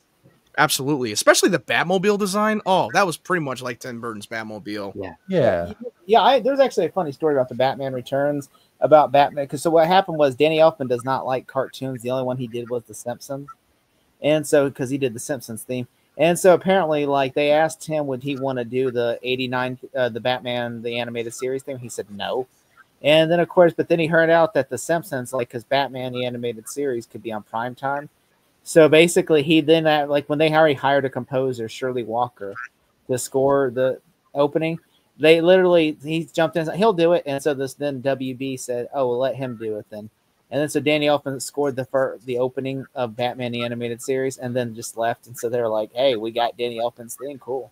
Absolutely. Especially the Batmobile design. Oh, that was pretty much like Tim Burton's Batmobile. Yeah. Yeah. Yeah, there's actually a funny story about the Batman Returns about Batman. Because so what happened was Danny Elfman does not like cartoons. The only one he did was The Simpsons, and so because he did the Simpsons theme, and so apparently like they asked him would he want to do the '89 the Batman the animated series thing. He said no, and then of course, but then he heard out that the Simpsons like because Batman the animated series could be on prime time. So basically, he then like when they already hired a composer, Shirley Walker, to score the opening. They literally he jumped in, he'll do it, and so this then WB said, "Oh, we'll let him do it then." And then so Danny Elfman scored the opening of Batman the animated series, and then just left. And so they were like, "Hey, we got Danny Elfman's thing, cool."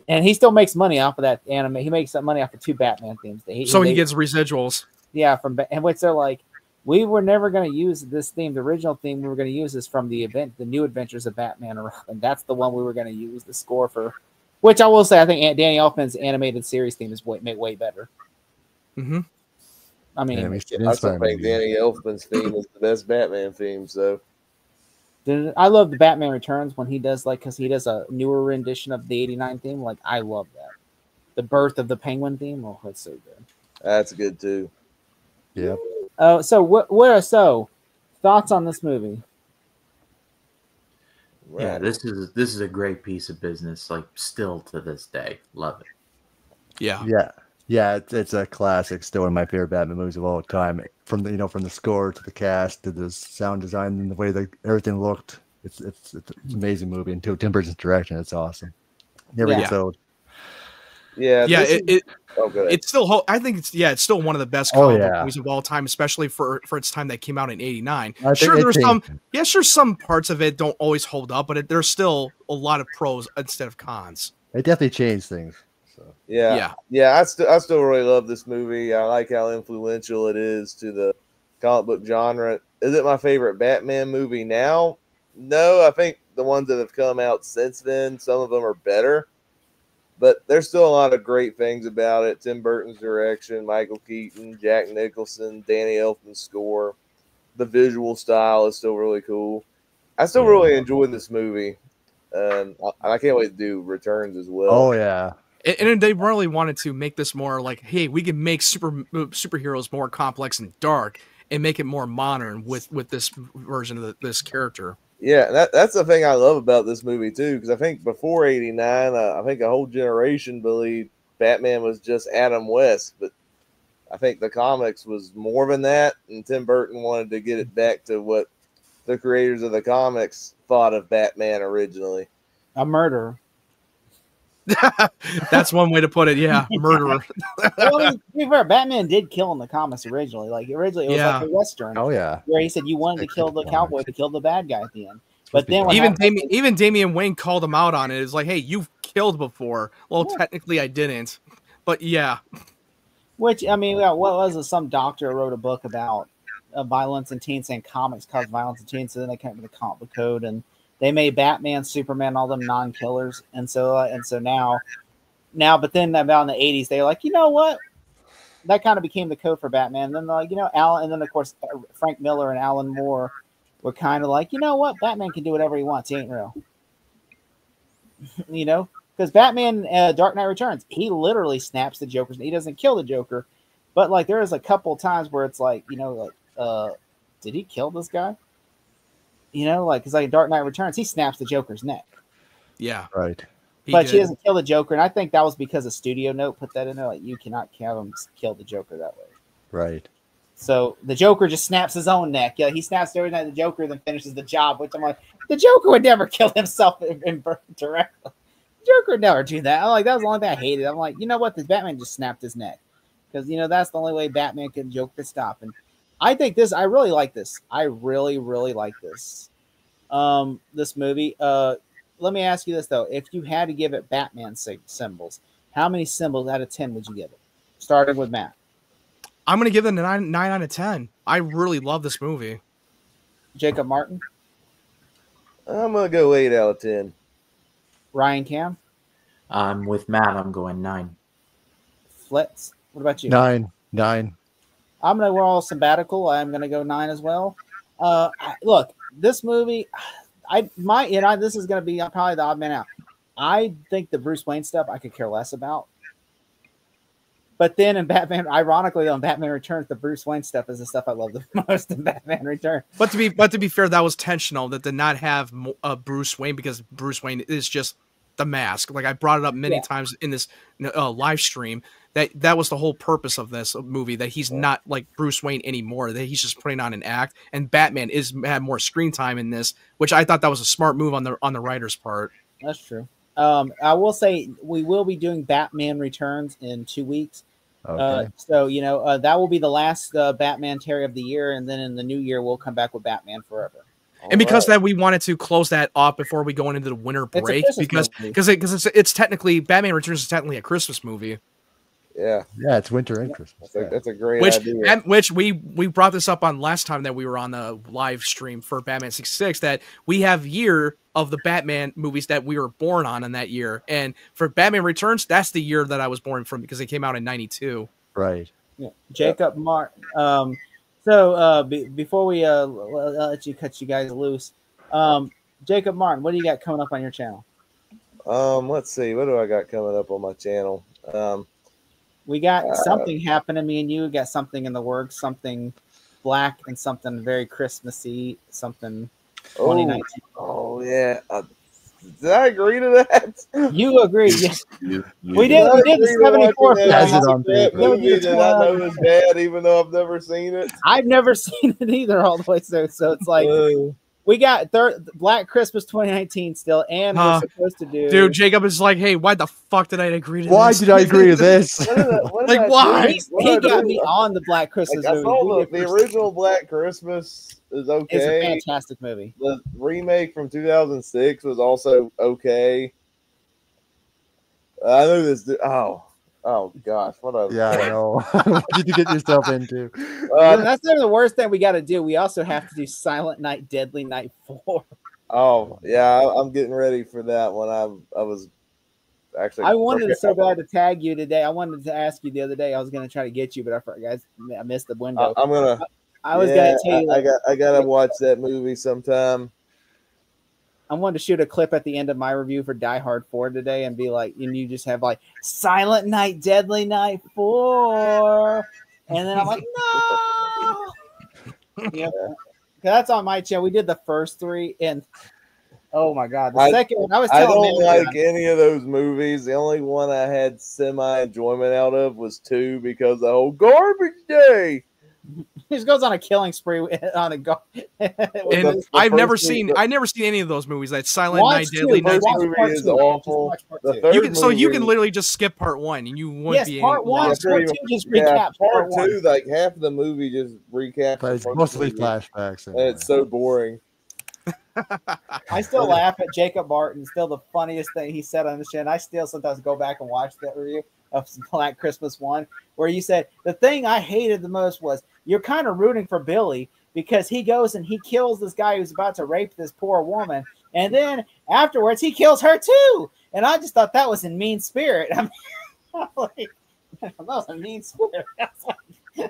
And he still makes money off of that anime. He makes some money off of 2 Batman themes. He gets residuals. Yeah, and which they're like, we were never going to use this theme. The original theme we were going to use is from the New Adventures of Batman, and that's the one we were going to use the score for. Which I will say, I think Danny Elfman's animated series theme is way better. Mm-hmm. I mean, I still think Danny Elfman's theme is the best Batman theme. So I love the Batman Returns when he does because he does a newer rendition of the '89 theme. Like I love that. The birth of the Penguin theme. Oh, that's so good. That's good too. Yep. So thoughts on this movie? Right. Yeah, this is a great piece of business. Like still to this day, love it. Yeah. It's a classic. Still one of my favorite Batman movies of all time. From the score to the cast to the sound design and the way that everything looked. It's an amazing movie. And Tim Burton's direction, it's awesome. Never gets old. Yeah. It's still. I think it's still one of the best comic book movies of all time, especially for its time that came out in '89. Sure, there's some parts of it don't always hold up, but there's still a lot of pros instead of cons. It definitely changed things. So. Yeah. I still really love this movie. I like how influential it is to the comic book genre. Is it my favorite Batman movie now? No, I think the ones that have come out since then, some of them are better. But there's still a lot of great things about it. Tim Burton's direction, Michael Keaton, Jack Nicholson, Danny Elfman's score. The visual style is still really cool. I still really enjoy this movie. I can't wait to do Returns as well. Oh, yeah. And they really wanted to make this more like, hey, we can make superheroes more complex and dark and make it more modern with this version of this character. Yeah, that's the thing I love about this movie, too, because I think before '89, I think a whole generation believed Batman was just Adam West, but I think the comics was more than that, and Tim Burton wanted to get it back to what the creators of the comics thought of Batman originally. A murderer. That's one way to put it, yeah, murderer. Well, I mean, to be fair, Batman did kill in the comics originally. Like originally, it was like a Western. Oh yeah, where he said you wanted to kill the cowboy to kill the bad guy at the end. But then even Damian Wayne called him out on it. It's like, hey, you've killed before. Well, technically, I didn't, but yeah. Which I mean, what was it? Some doctor wrote a book about violence in teens, saying comics cause violence in teens. So then they came up with the comic book code and they made Batman, Superman, all them non-killers, and so now, but then about in the '80s, they're like, you know what? That kind of became the code for Batman. And then they're like, Alan, and then of course Frank Miller and Alan Moore were kind of like, you know what? Batman can do whatever he wants. He ain't real, because Batman, Dark Knight Returns, he literally snaps the Joker. He doesn't kill the Joker, but like there is a couple times where it's like, did he kill this guy? Because like Dark Knight Returns, he snaps the Joker's neck. Yeah. Right. He doesn't kill the Joker. And I think that was because a studio note put that in there. Like, you cannot have him kill the Joker that way. Right. So the Joker just snaps his own neck. Yeah, he snaps every night the Joker, then finishes the job, which I'm like, the Joker would never kill himself directly. The Joker would never do that. I'm like, that was the only thing I hated. I'm like, you know what? This Batman just snapped his neck. Because, that's the only way Batman can Joker could stop. And I think I really like this. I really, really like this. This movie. Let me ask you this though: if you had to give it Batman symbols, how many symbols out of 10 would you give it? Starting with Matt. I'm gonna give it a 9 out of 10. I really love this movie. Jacob Martin. I'm gonna go 8 out of 10. Ryan Cam. I'm with Matt. I'm going 9. Flitz. What about you? 9. We're all sabbatical. I'm gonna go 9 as well. Look, this movie, this is gonna be probably the odd man out. I think the Bruce Wayne stuff I could care less about. But then in Batman, ironically, on Batman Returns, the Bruce Wayne stuff is the stuff I love the most in Batman Returns. But to be fair, that was intentional. That did not have Bruce Wayne, because Bruce Wayne is just the mask. Like I brought it up many times in this live stream. That was the whole purpose of this movie. That he's not like Bruce Wayne anymore. That he's just putting on an act. And Batman had more screen time in this, which I thought that was a smart move on the writer's part. That's true. I will say we will be doing Batman Returns in 2 weeks. Okay. So that will be the last Batmantary of the year, and then in the new year we'll come back with Batman Forever. And because that we wanted to close that off before we go into the winter break, because it's technically Batman Returns is technically a Christmas movie. Yeah, it's winter and Christmas. That's a great idea. Which we brought this up on last time that we were on the live stream for Batman 66, that we have year of the Batman movies that we were born on that year. And for Batman Returns, that's the year that I was born from, because it came out in 92. Right. Yeah. Jacob Martin. So before we let you cut you guys loose, Jacob Martin, what do you got coming up on your channel? Let's see. What do I got coming up on my channel? We got something happening. Me and you got something in the works, something black and something very Christmassy, something 2019. Oh yeah. Did I agree to that? You agreed. Yes. We did the 74 movie that I know is bad, even though I've never seen it. I've never seen it either all the way through. So it's like we got Black Christmas 2019 still, and we're supposed to do. Dude, Jacob is like, hey, why the fuck did I agree to this? Why did I agree to this? Like, why? He got me on the Black Christmas movie. I saw the original Black Christmas is okay. It's a fantastic movie. The remake from 2006 was also okay. I know this. Oh gosh, what a I know. What did you get yourself into? That's not the worst thing we got to do. We also have to do Silent Night, Deadly Night 4. Oh yeah, I'm getting ready for that one. I was actually. I wanted so bad to tag you today. I wanted to ask you the other day. I was going to try to get you, but I forgot. I missed the window. I'm gonna. I was going to tell you. I gotta watch that movie sometime. I wanted to shoot a clip at the end of my review for Die Hard 4 today and be like, and you just have like Silent Night, Deadly Night 4. And then I'm like, no. Yeah. That's on my channel. We did the first 3, and oh my God. The second one, I don't like any of those movies. The only one I had semi-enjoyment out of was 2 because the whole garbage day. He just goes on a killing spree on a go. And I've never seen any of those movies. That Silent Night, Deadly Night. The first movie is awful. You can literally just skip part 1 and you won't be. Part 1, part 2 just recaps. Part 2, like half of the movie just recaps. But it's mostly flashbacks, and it's so boring. I still laugh at Jacob Martin. Still the funniest thing he said on the show. And I still sometimes go back and watch that review of Black Christmas 1, where you said the thing I hated the most was you're kind of rooting for Billy because he goes and he kills this guy who's about to rape this poor woman, and then afterwards he kills her too. And I just thought that was in mean spirit. I mean, like, that was a mean spirit.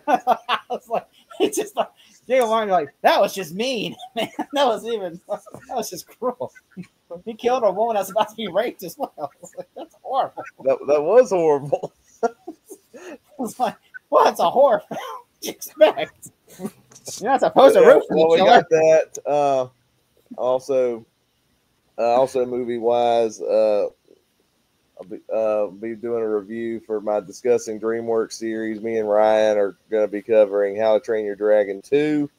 I was like, it's just like Jacob Martin, like, that was just mean, man. That was just cruel. He killed a woman that's about to be raped as well. I was like, that's horrible. That was horrible. I was like, well, it's a horror film. What do you expect? You're not supposed to root for we got that. Also movie wise, I'll be doing a review for my Discussing DreamWorks series. Me and Ryan are going to be covering How to Train Your Dragon 2.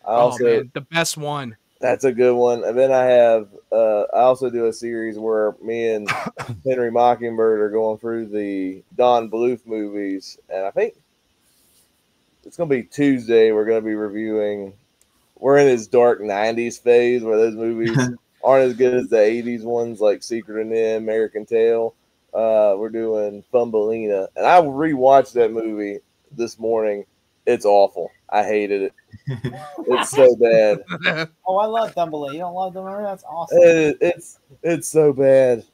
Man, the best one. That's a good one. And then I also do a series where me and Henry Mockingbird are going through the Don Bluth movies. And I think it's going to be Tuesday. We're going to be reviewing. We're in his dark 90s phase where those movies aren't as good as the 80s ones like Secret and Them, American Tail. We're doing Thumbelina. And I rewatched that movie this morning. It's awful. I hated it. It's so bad. Oh, I love Thumbelina. You don't love Thumbelina? That's awesome. It's so bad.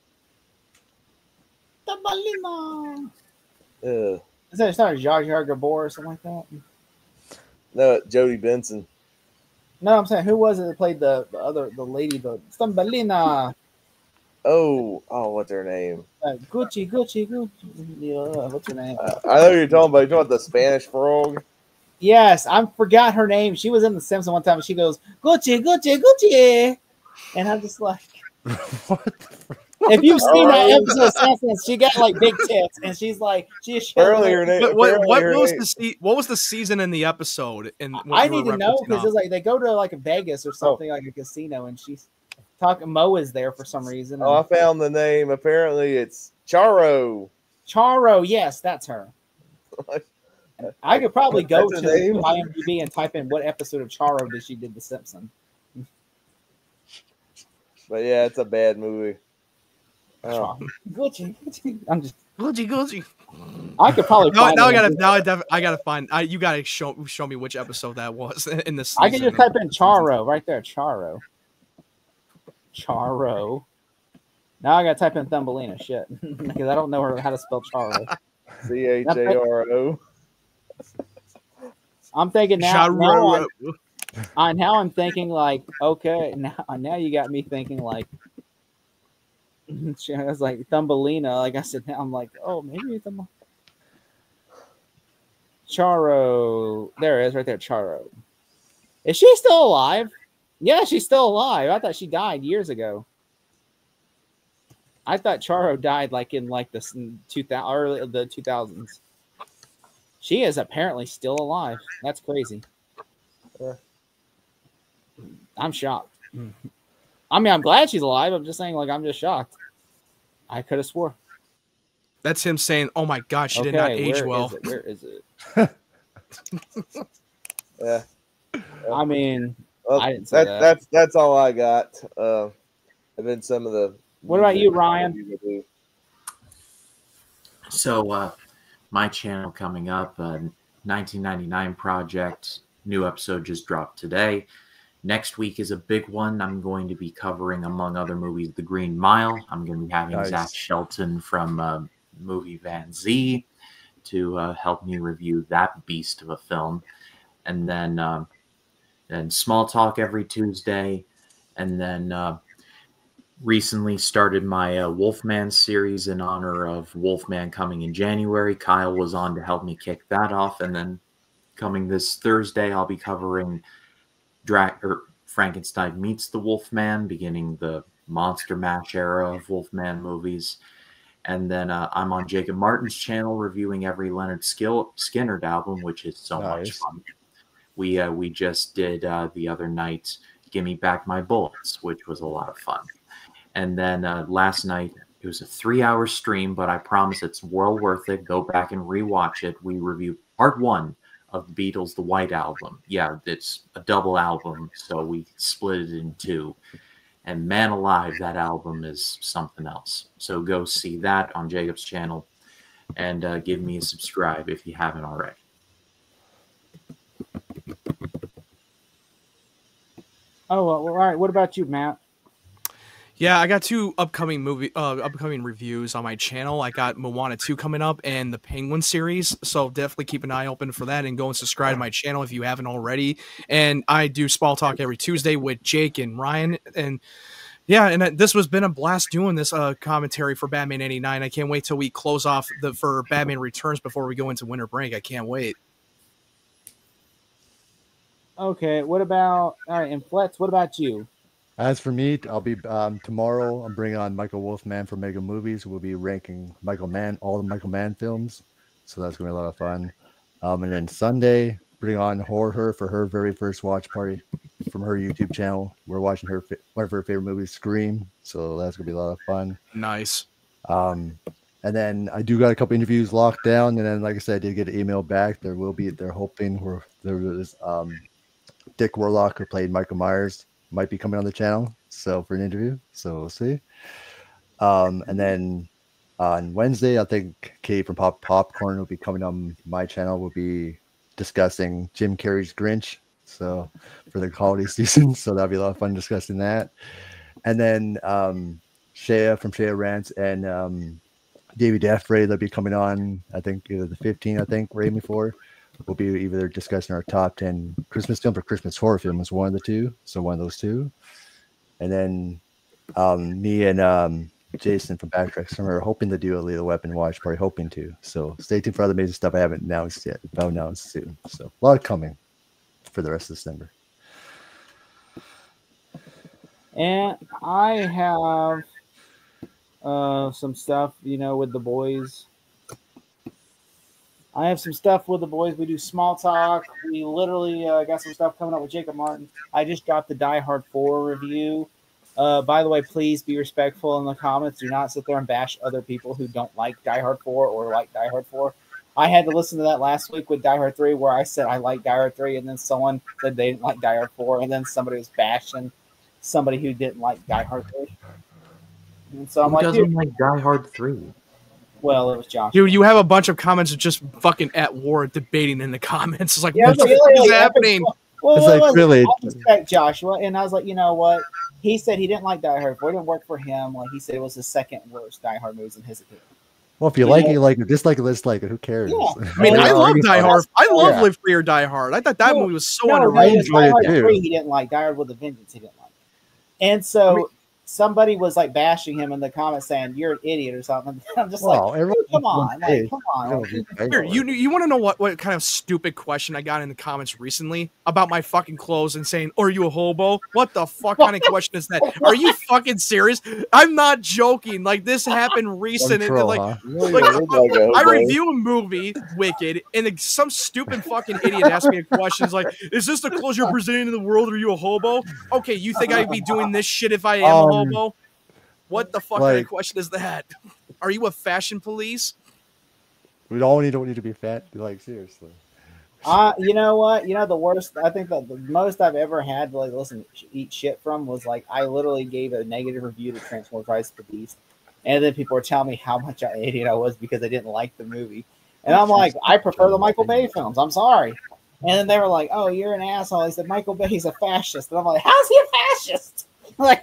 Thumbelina. Yeah. Is that not Jar Jar Gabor or something like that? No, Jodie Benson. No, I'm saying who was it that played the lady, the Thumbelina? what's her name? Gucci. Yeah, what's her name? I know you're talking about. You're talking about the Spanish frog. Yes, I forgot her name. She was in The Simpsons one time, and she goes Gucci, and I'm just like, What? if you've seen that Oh. episode of Simpsons, she got like big tits, and she's like, she shows Apparently her name. What apparently was her name- what was the season in the episode? And I need to know because it's like they go to like a Vegas or something like a casino, and she's talking. Mo is there for some reason. Oh, I found the name. Apparently it's Charo. Charo, yes, that's her. I could probably go That's to her name? IMDb and type in what episode of Charo did she did The Simpsons. But yeah, it's a bad movie. Oh. Gucci. I'm just. Gucci. I could probably No, find now it. I gotta find. You gotta show me which episode that was in this. I can just type in Charo right there. Charo. Now I gotta type in Thumbelina. Shit, because I don't know how to spell Charo. Charo. I'm thinking now. Charo. Now I'm thinking like, okay, now you got me thinking like. I was like Thumbelina. Like I said, now I'm like, oh, maybe it's Charo. There it is, right there. Charo. Is she still alive? Yeah, she's still alive. I thought she died years ago. I thought Charo died like in like the 2000s. She is apparently still alive. That's crazy. I'm shocked. I mean, I'm glad she's alive. I'm just saying, like, I'm just shocked. I could have swore. That's him saying, "Oh my God, she did not age well." Where is it? Yeah. I mean, Well, I didn't say that. That's all I got. And then some of the. What about you, Ryan? So, my channel coming up, 1999 Project, new episode just dropped today. Next week is a big one. I'm going to be covering, among other movies, The Green Mile. I'm going to be having Zach Shelton from movie Van Z to help me review that beast of a film. And then Small Talk every Tuesday. And then recently started my Wolfman series in honor of Wolfman coming in January. Kyle was on to help me kick that off. And then coming this Thursday, I'll be covering Frankenstein Meets the Wolfman, beginning the Monster Mash era of Wolfman movies. And then I'm on Jacob Martin's channel reviewing every Leonard Skinner album, which is so much fun. We just did the other night Gimme Back My Bullets, which was a lot of fun. And then last night, it was a 3-hour stream, but I promise it's well worth it. Go back and rewatch it. We reviewed part 1 of the Beatles' The White Album. Yeah, it's a double album, so we split it in 2. And man alive, that album is something else. So go see that on Jacob's channel and give me a subscribe if you haven't already. Oh, well, all right. What about you, Matt? Yeah, I got 2 upcoming reviews on my channel. I got Moana 2 coming up and the Penguin series, so definitely keep an eye open for that and go and subscribe to my channel if you haven't already. And I do Small Talk every Tuesday with Jake and Ryan, and yeah, and this has been a blast doing this commentary for Batman 89. I can't wait till we close off for Batman Returns before we go into winter break. I can't wait. Okay, what about and Fletch? What about you? As for me, I'll be tomorrow. I'm bringing on Michael Wolfman from Mega Movies. We'll be ranking all the Michael Mann films, so that's gonna be a lot of fun. And then Sunday, bring on Her for her very first watch party from her YouTube channel. We're watching one of her favorite movies, Scream, so that's gonna be a lot of fun. Nice. And then I do got a couple interviews locked down, and then like I said, I did get an email back. They're hoping there is Dick Warlock, who played Michael Myers, might be coming on the channel, so for an interview. So we'll see. And then on Wednesday, I think Kate from Popcorn will be coming on my channel. We'll be discussing Jim Carrey's Grinch, so for the holiday season. So that'll be a lot of fun discussing that. And then Shea from Shea Rants and David Defray, they'll be coming on. I think either the 15th. I think we're aiming for. We'll be either discussing our top 10 Christmas films or Christmas horror films, one of the two. So one of those two. And then me and Jason from Backtracks, and we're hoping to do a Lethal Weapon watch party, hoping to. So stay tuned for other major stuff I haven't announced yet. I'll announce soon. So a lot coming for the rest of December. And I have some stuff, with the boys. I have some stuff with the boys. We do small talk. We literally got some stuff coming up with Jacob Martin. I just dropped the Die Hard 4 review. By the way, please be respectful in the comments. Do not sit there and bash other people who don't like Die Hard 4 or like Die Hard 4. I had to listen to that last week with Die Hard 3 where I said I like Die Hard 3, and then someone said they didn't like Die Hard 4, and then somebody was bashing somebody who didn't like Die Hard 3. And so I'm Who like, doesn't dude, like Die Hard 3? well, it was Josh. Dude, you have a bunch of comments just fucking at war debating in the comments. It's like, Yeah, what the really, fuck is like, happening? Well, It's what like, was it? really- I respect Joshua, and I was like, you know what? He said he didn't like Die Hard 4. It didn't work for him. Like he said, it was the second worst Die Hard movies in his opinion. Well, if you like it, you like it. Dislike it, dislike it. Who cares? Yeah. I mean, I love Die Hard. I love Yeah. Live Free or Die Hard. I thought that No, movie was so No, underrated. it was enjoyed Die it Hard too. 3 he didn't like. Die Hard with a Vengeance he didn't like. And so somebody was like bashing him in the comments saying, you're an idiot or something. I'm just Well, like, everyone- dude, come on. Like, come on. Everyone- Here, you want to know what kind of stupid question I got in the comments recently about my fucking clothes and saying, "Are you a hobo?" What the fuck kind of question is that? Are you fucking serious? I'm not joking. Like this happened recent. Troll, Like, huh? like I review a movie, Wicked, and some stupid fucking idiot asked me a question. It's like, "Is this the clothes you're presenting to the world? Are you a hobo?" Okay, you think I'd be doing this shit if I am a hobo? What the fuck kind of question is that? Are you a fashion police? We all don't need to be fat. Like seriously. You know what? The worst. I think that the most I've ever had to eat shit from was like I literally gave a negative review to Transformers: Rise of the Beast, and then people were telling me how much an idiot I was because I didn't like the movie, and I'm like, I prefer the Michael Bay films. I'm sorry, and then they were like, "Oh, you're an asshole." He said Michael Bay's a fascist, and I'm like, "How's he a fascist?" Like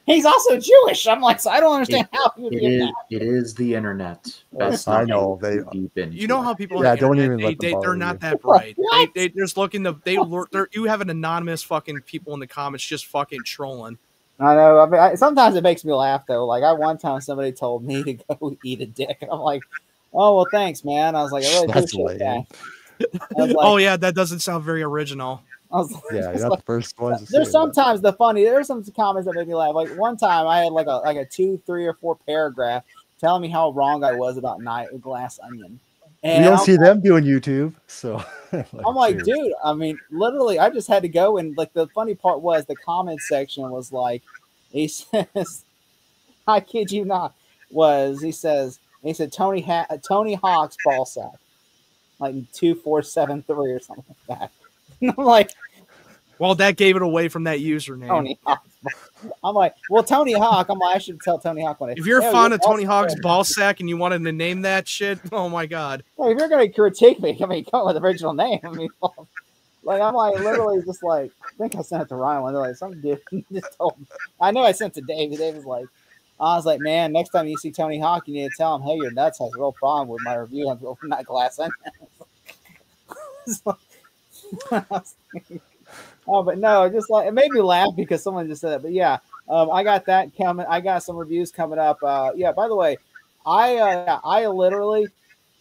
he's also Jewish. I'm like, so I don't understand how he would be a fascist. It is the internet. Best I not know, to they- go deep into You know it. how people Yeah, on the don't internet, even let them they're bother not you. that bright. What? They just looking to you have an anonymous fucking people in the comments just fucking trolling. I know. I mean, sometimes it makes me laugh though. Like one time somebody told me to go eat a dick, and I'm like, "Oh well, thanks, man." I was like, "I really That's appreciate that." lame. I was like, Oh yeah, that doesn't sound very original. I was Yeah, just you're not like, the first ones to say there's that. sometimes there's some comments that make me laugh. Like one time I had like a 2, 3, or 4 paragraph telling me how wrong I was about Glass Onion. And We don't I'm see them doing YouTube, so I'm like, cheers. dude, I mean, literally, I just had to go and like the funny part was the comment section was like, he says, I kid you not, he said Tony Hawk's ball sack, like 2473 or something like that. And I'm like, Well, that gave it away from that username. Tony Hawk. I'm like, well, Tony Hawk. I'm like, I should tell Tony Hawk when If you're fond of Tony Hawk's ball sack and you wanted to name that shit, oh my god. Like, if you're gonna critique me, I mean, come up with the original name. I mean, like I'm like literally just like I think I sent it to Ryan one day. Like some dude just told me. I know I sent it to Dave. Dave was like, I was like, man, next time you see Tony Hawk, you need to tell him, hey, your nuts has a real problem with my review on that Glass Onion. Oh, but no, just like it made me laugh because someone just said it. But yeah, I got that coming. I got some reviews coming up. Yeah, by the way, I literally,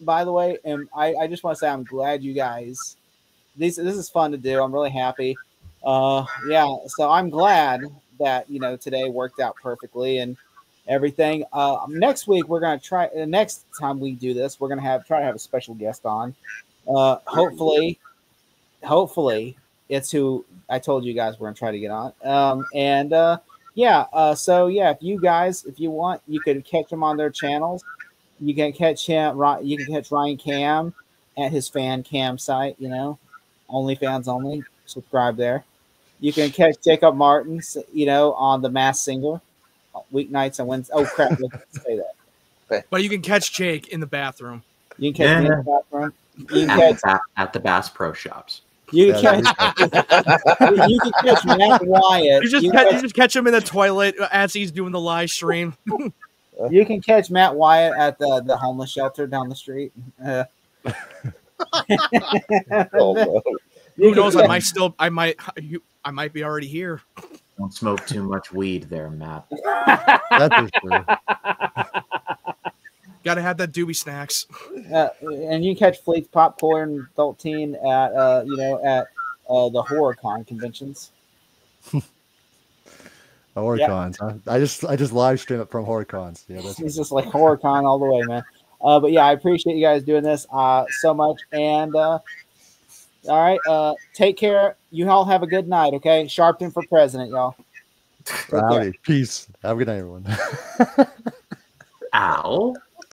by the way, and I just want to say I'm glad you guys. This is fun to do. I'm really happy. Yeah, so I'm glad that today worked out perfectly and everything. Next week we're gonna try. Next time we do this, we're gonna try to have a special guest on. Hopefully, it's who I told you guys we're gonna try to get on. So yeah, if you want, you could catch them on their channels. You can catch him. You can catch Ryan Cam at his fan cam site. OnlyFans only. Subscribe there. You can catch Jacob Martin, on the Masked Singer weeknights and Wednesdays. Oh crap! Let's say that. But you can catch Jake in the bathroom. You can catch me in the bathroom. You can catch at the Bass Pro Shops. You can catch Matt Wyatt. You just catch him in the toilet as he's doing the live stream. You can catch Matt Wyatt at the homeless shelter down the street. Who knows? I might be already here. Don't smoke too much weed there, Matt. That's for sure. Got to have that doobie snacks. And you can catch Fleet's Popcorn Adult Teen at at the HorrorCon conventions. HorrorCons. Huh? I just live stream it from HorrorCons. Yeah, that's It's just like HorrorCon all the way, man. But yeah, I appreciate you guys doing this so much. And all right, take care. You all have a good night. Okay, Sharpton for president, y'all. Rowdy. Peace. Have a good night, everyone. Ow.